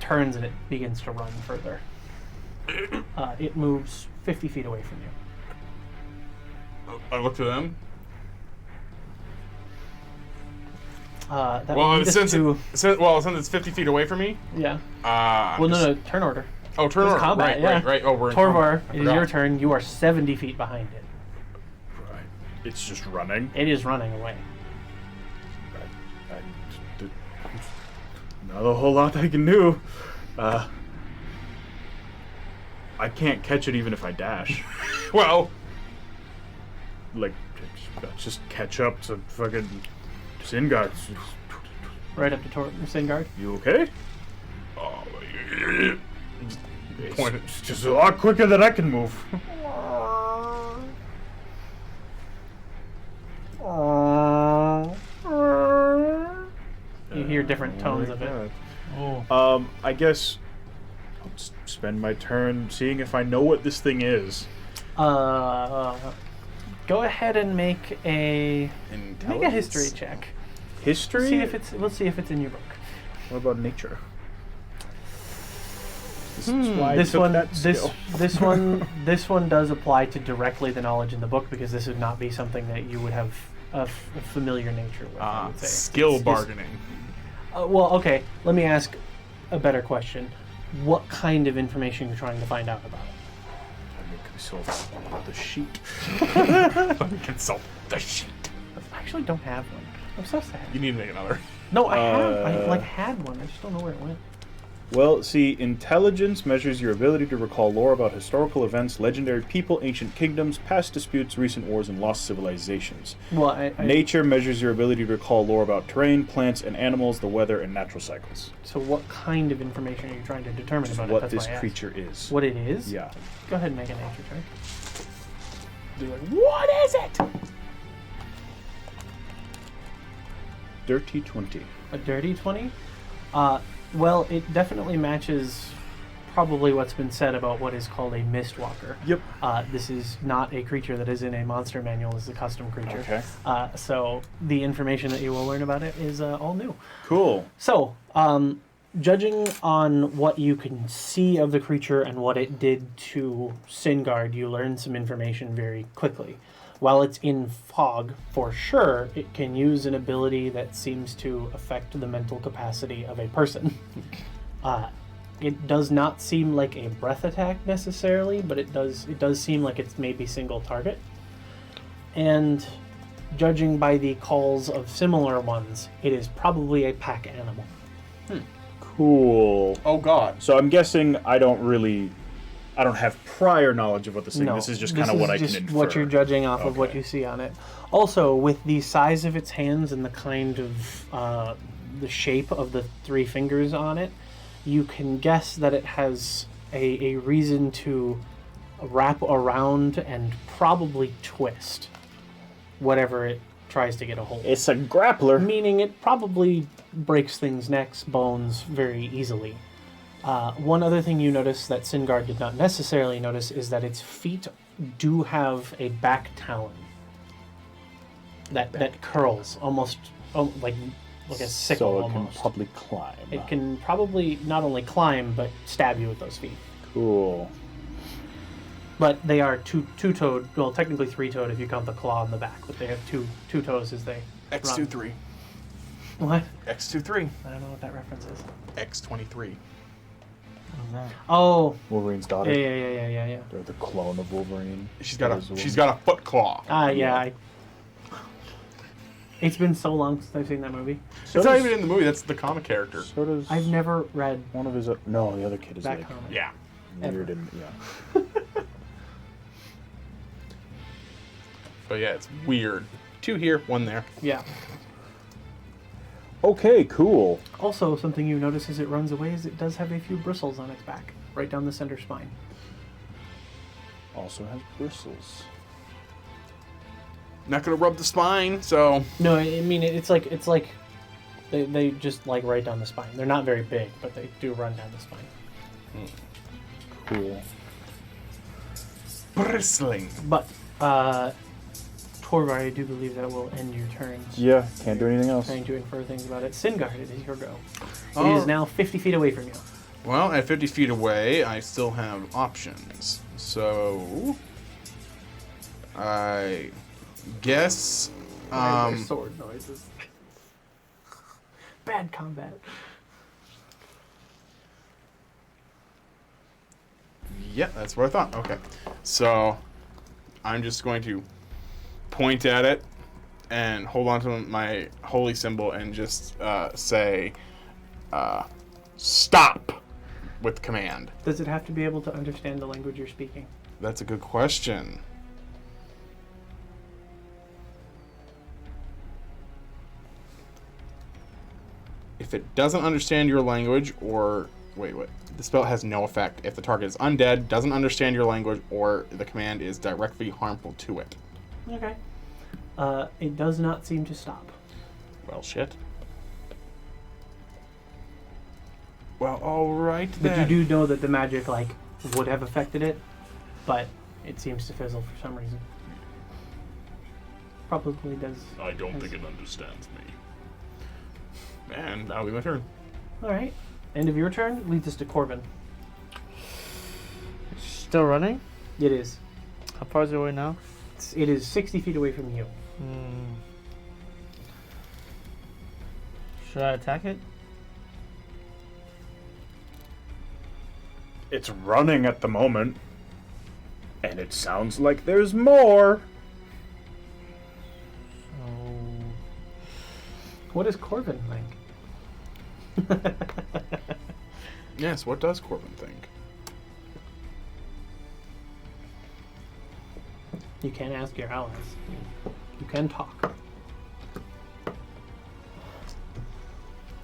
turns and it begins to run further. It moves 50 feet away from you. I look to them. That Well, would lead us since to, it's 50 feet away from me. yeah. Well, No, turn order. Oh, turn It's order. combat, Right. yeah. Oh, we're in Torvar, combat. I it is forgot. your turn. You are 70 feet behind it. Right. It's just running. It is running away. Not a whole lot I can do. I can't catch it even if I dash. Well, Like, just catch up to fucking Singard. Right up to Singard. You okay? oh, It's, Point it. it's just a lot quicker than I can move. You hear different tones of it. I guess I'll just spend my turn seeing if I know what this thing is. Go ahead and make a history check. History? Let's see if it's in your book. What about nature? This is why I took that skill. This one does apply to directly the knowledge in the book, because this would not be something that you would have a familiar nature with. I would say. skill bargaining. Well, okay. Let me ask a better question. What kind of information are you trying to find out about? I make myself the sheet. Consult the sheet. I actually don't have one. I'm so sad. You need to make another. No, I have. I had one. I just don't know where it went. Well, see, intelligence measures your ability to recall lore about historical events, legendary people, ancient kingdoms, past disputes, recent wars, and lost civilizations. Well, I Nature measures your ability to recall lore about terrain, plants, and animals, the weather, and natural cycles. So what kind of information are you trying to determine Just about what it? That's this why I asked. creature is. What it is? Yeah. Go ahead and make a nature check. Be like, what is it? Dirty 20. A dirty 20? Well, it definitely matches probably what's been said about what is called a mistwalker. Yep. This is not a creature that is in a monster manual. It's a custom creature. Okay. So the information that you will learn about it is all new. Cool. So, judging on what you can see of the creature and what it did to Singard, you learn some information very quickly. While it's in fog, for sure, it can use an ability that seems to affect the mental capacity of a person. It does not seem like a breath attack necessarily, but it does seem like it's maybe single target. And judging by the calls of similar ones, it is probably a pack animal. Cool. Oh God. So I'm guessing I don't have prior knowledge of what this thing. No, This is just kind of what I can just infer. what you're judging off of what Okay. you see on it. Also, with the size of its hands and the kind of the shape of the three fingers on it, you can guess that it has a reason to wrap around and probably twist whatever it tries to get a hold of. It's a grappler. Meaning it probably breaks things' necks, bones very easily. One other thing you notice that Singard did not necessarily notice is that its feet do have a back talon that curls almost like a sickle So it can almost. probably climb. It can probably not only climb but stab you with those feet. Cool. But they are two-toed. Well, technically three-toed if you count the claw on the back. But they have two toes as they run. X23. What? X23. I don't know what that reference is. X23. Oh, Wolverine's daughter. yeah. Darth the clone of Wolverine. She's got a foot claw. Yeah. It's been so long since I've seen that movie. It's not even in the movie. That's the comic character. So does I've never read one of his. No, the other kid is that like comic. Yeah. weird ever. and yeah. But yeah, it's weird. 2 here, 1 there. Yeah. Okay, cool. Also, something you notice as it runs away is it does have a few bristles on its back, right down the center spine. Also has bristles. Not gonna rub the spine, so No, I mean it's like they just like right down the spine. They're not very big, but they do run down the spine. Cool. bristling. But Torvar, I do believe that will end your turns. Yeah, can't do anything else. Trying to infer things about it. Singard, it is your go. It Oh. is now 50 feet away from you. Well, at 50 feet away, I still have options. So I guess Sword noises. Bad combat. yeah, that's what I thought. Okay. So I'm just going to point at it and hold on to my holy symbol and just say stop with command. Does it have to be able to understand the language you're speaking? That's a good question. If it doesn't understand your language, or wait, the spell has no effect if the target is undead, doesn't understand your language, or the command is directly harmful to it. Okay. It does not seem to stop. Well, shit. Well, all right But then. you do know that the magic would have affected it, but it seems to fizzle for some reason. Probably does. I don't think it understands me. And that'll be my turn. All right. End of your turn leads us to Corbin. Still running? It is. How far is it away now? It is 60 feet away from you. Should I attack it? It's running at the moment. And it sounds like there's more. Oh. What does Corbin think? Yes, what does Corbin think? You can ask your allies. You can talk.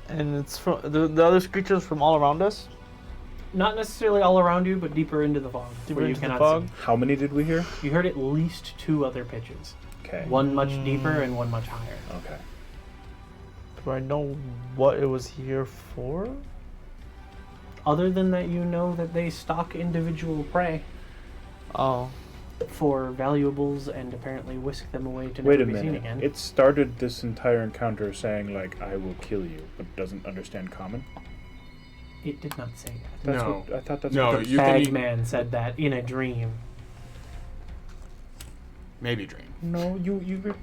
And it's from the other creatures from all around us? Not necessarily all around you, but deeper into the fog. Deeper where you into the cannot fog? How many did we hear? see. You heard at least 2 other pitches. Okay. One much deeper and one much higher. Okay. Do I know what it was here for? Other than that, you know that they stalk individual prey Oh. for valuables and apparently whisk them away to Wait never a be seen minute. again. It started this entire encounter saying, I will kill you, but doesn't understand common? It did not say that. That's No. what, I thought that's No, what The you can Bagman said that in a dream. Maybe dream. No, you were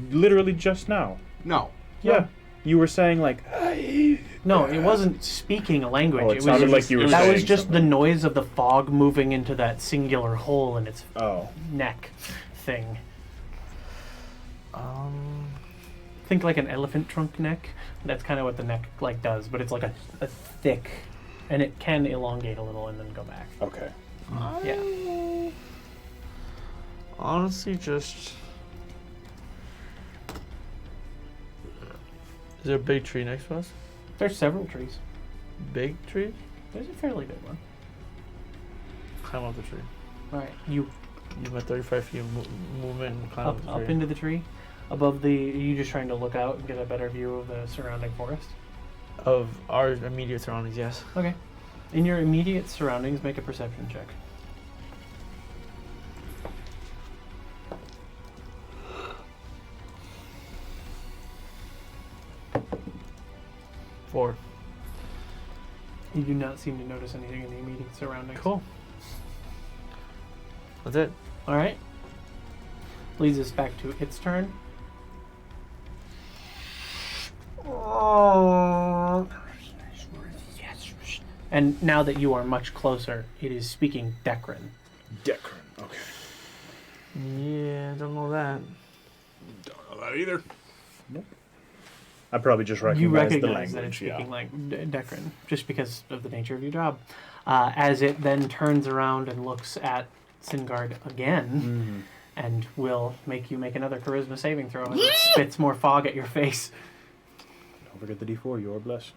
literally just now. No. Yeah. You were saying, No, it wasn't speaking a language. Oh, it was sounded like just- you were That was saying just the something. noise of the fog moving into that singular hole in its oh. neck thing. Um. Think like an elephant trunk neck. That's kind of what the neck does, but it's like a thick, and it can elongate a little and then go back. Okay. Yeah. Honestly, just. Is there a big tree next to us? There's several trees. Big tree? There's a fairly big one. Climb up the tree. All right, you Use my 35 feet movement and climb up the up tree. into the tree. Above the, are you just trying to look out and get a better view of the surrounding forest? Of our immediate surroundings, yes. Okay. In your immediate surroundings, make a perception check. Four. You do not seem to notice anything in the immediate surroundings. Cool. That's it. All right. Leads us back to its turn. And now that you are much closer, it is speaking Decran. Decran. Okay. Yeah, don't know that. Don't know that either. I probably just You recognize the recognize that language. it's Yeah. speaking like Decran, just because of the nature of your job. As it then turns around and looks at Singard again, and will make you make another charisma saving throw, and it spits more fog at your face. Don't forget the D4. You're blessed.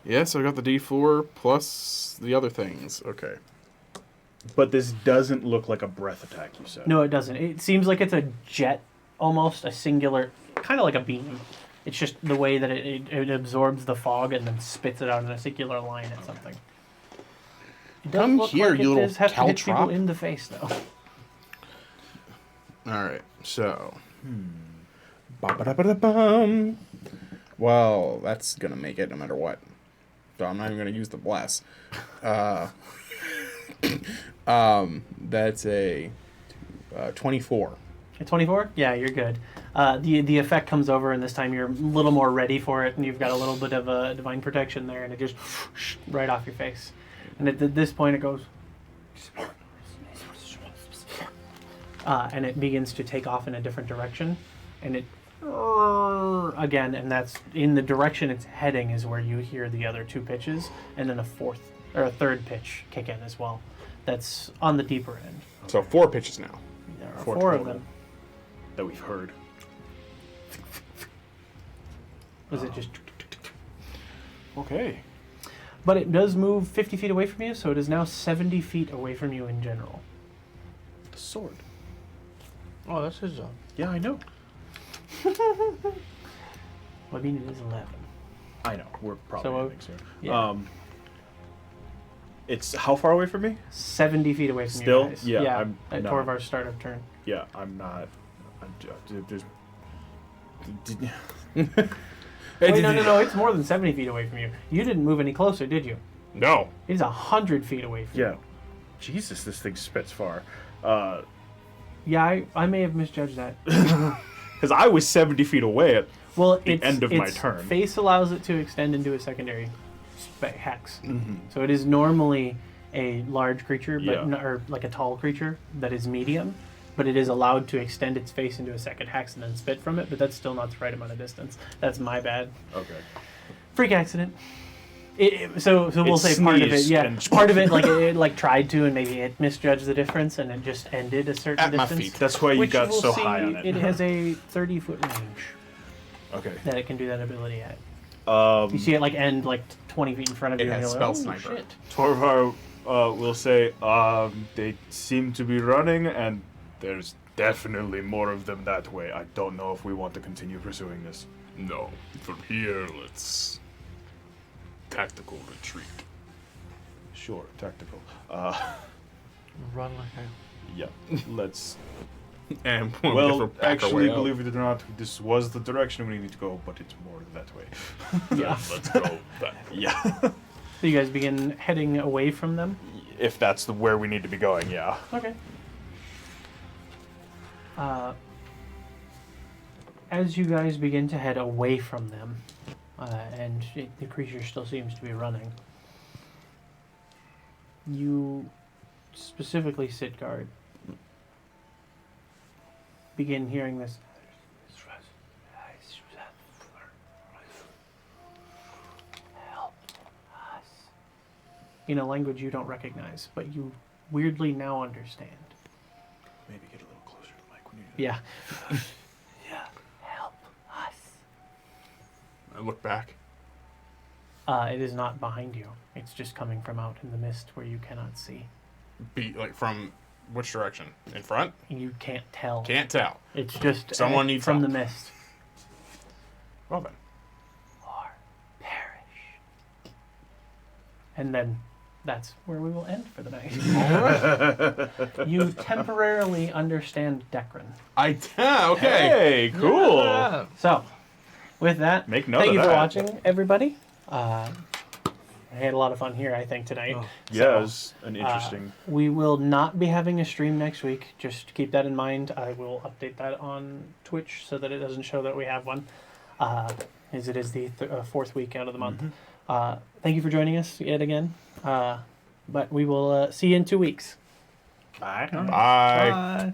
Yes, I got the D4 plus the other things. Okay. But this doesn't look like a breath attack. You said. No, it doesn't. It seems like it's a jet, almost a singular, kind of like a beam. It's just the way that it absorbs the fog and then spits it out in a singular line at something. It does Come look here, like you it little does have to hit people caltrop. in the face, though. All right. So. Ba-ba-da-ba-da-bum. Well, that's gonna make it no matter what. So I'm not even gonna use the bless. That's a 24. At 24? Yeah, you're good. The effect comes over, and this time you're a little more ready for it, and you've got a little bit of a divine protection there, and it just right off your face. And at this point, it goes, and it begins to take off in a different direction, and it again, and that's in the direction it's heading is where you hear the other two pitches, and then a third pitch kick in as well. That's on the deeper end. So 4 pitches now. There are 4 4 of total. them. That we've heard. Was it just? Okay. But it does move 50 feet away from you, so it is now 70 feet away from you in general. The sword. Oh, that's his job. Yeah, I know. Well, I mean, it is 11. I know. We're probably So, ending soon. yeah. It's how far away from me? 70 feet away from Still? you guys. Yeah, I'm at not. Torvar's start of turn. Yeah, I'm not. There's. Wait, no, it's more than 70 feet away from you. You didn't move any closer, did you? No. It's 100 feet away from you. Yeah. Jesus, this thing spits far. Yeah, I may have misjudged that. Because I was 70 feet away at Well, the end of my its turn. face allows it to extend into a secondary hex. Mm-hmm. So it is normally a large creature, but Yeah. or like a tall creature that is medium, but it is allowed to extend its face into a second hex and then spit from it. But that's still not the right amount of distance. That's my bad. Okay. Freak accident. So we'll say part of it. sneezed Yeah, and- part of it like it like tried to, and maybe it misjudged the difference, and it just ended a certain At my distance. feet. That's why you Which got we'll so see, high on it. It has a 30-foot range Okay. that it can do that ability at. Um, You see it like end like 20 feet in front of It you. and has you're like, spell "Oh, sniper." shit." Torvar will say, they seem to be running, and there's definitely more of them that way. I don't know if we want to continue pursuing this. No. From here, let's tactical retreat. Sure, tactical. Run like a... Yeah. Let's. And Well, actually, away out. believe it or not, this was the direction we need to go, but it's more that way. Yeah. Let's go that way. Yeah. So you guys begin heading away from them. If that's where we need to be going, yeah. Okay. As you guys begin to head away from them, and the creature still seems to be running, you, specifically Sitgard, begin hearing this help us in a language you don't recognize, but you weirdly now understand. Maybe get a little closer to the mic when you Yeah. Yeah. Help us. I look back. It is not behind you. It's just coming from out in the mist where you cannot see. From which direction? In front? You can't tell. Can't tell. It's just Someone needs from help. the mist. Well then. Or perish. And then that's where we will end for the night. You temporarily understand Decran. Okay. Hey, cool. Yeah. So, with that, Make note thank of you for that. watching, everybody. I had a lot of fun here, I think, tonight. Yeah, it was an interesting. We will not be having a stream next week. Just keep that in mind. I will update that on Twitch so that it doesn't show that we have one, as it is the fourth week out of the month. Thank you for joining us yet again. But we will see you in 2 weeks. Bye. Bye. Bye.